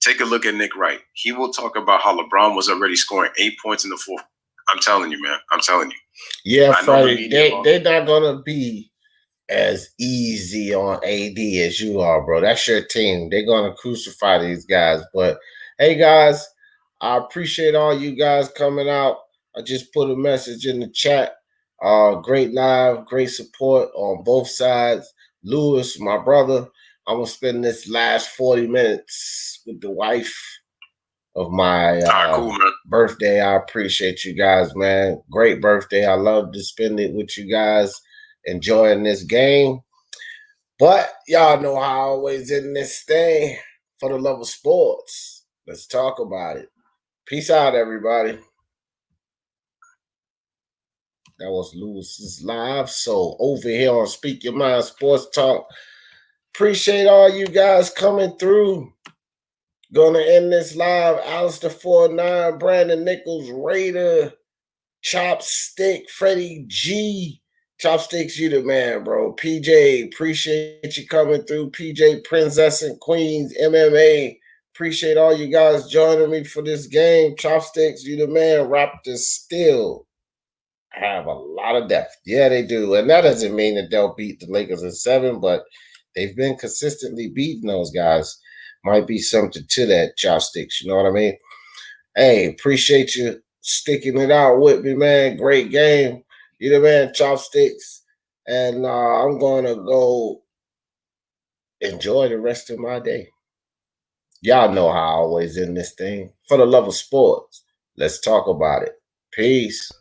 take a look at Nick Wright. He will talk about how LeBron was already scoring 8 points in the fourth. I'm telling you, man. I'm telling you. Yeah, Freddie, they're not going to be as easy on AD as you are, bro. That's your team. They're going to crucify these guys. But, hey, guys, I appreciate all you guys coming out. I just put a message in the chat. Great live, great support on both sides. Lewis, my brother, I'm going to spend this last 40 minutes with the wife of my cool, birthday. I appreciate you guys, man. Great birthday. I love to spend it with you guys, enjoying this game. But y'all know how I always in this thing for the love of sports. Let's talk about it. Peace out, everybody. That was Lewis's live. So over here on Speak Your Mind Sports Talk, appreciate all you guys coming through. Gonna end this live. Alistair 49, Brandon Nichols, Raider, Chopstick, Freddie G. Chopsticks, you the man, bro. PJ, appreciate you coming through. PJ, Princess and Queens, MMA. Appreciate all you guys joining me for this game. Chopsticks, you the man. Raptors still have a lot of depth. Yeah, they do. And that doesn't mean that they'll beat the Lakers in 7, but they've been consistently beating those guys. Might be something to that, Chopsticks. You know what I mean? Hey, appreciate you sticking it out with me, man. Great game. You the man, Chopsticks. And I'm going to go enjoy the rest of my day. Y'all know how I always end this thing. For the love of sports, let's talk about it. Peace.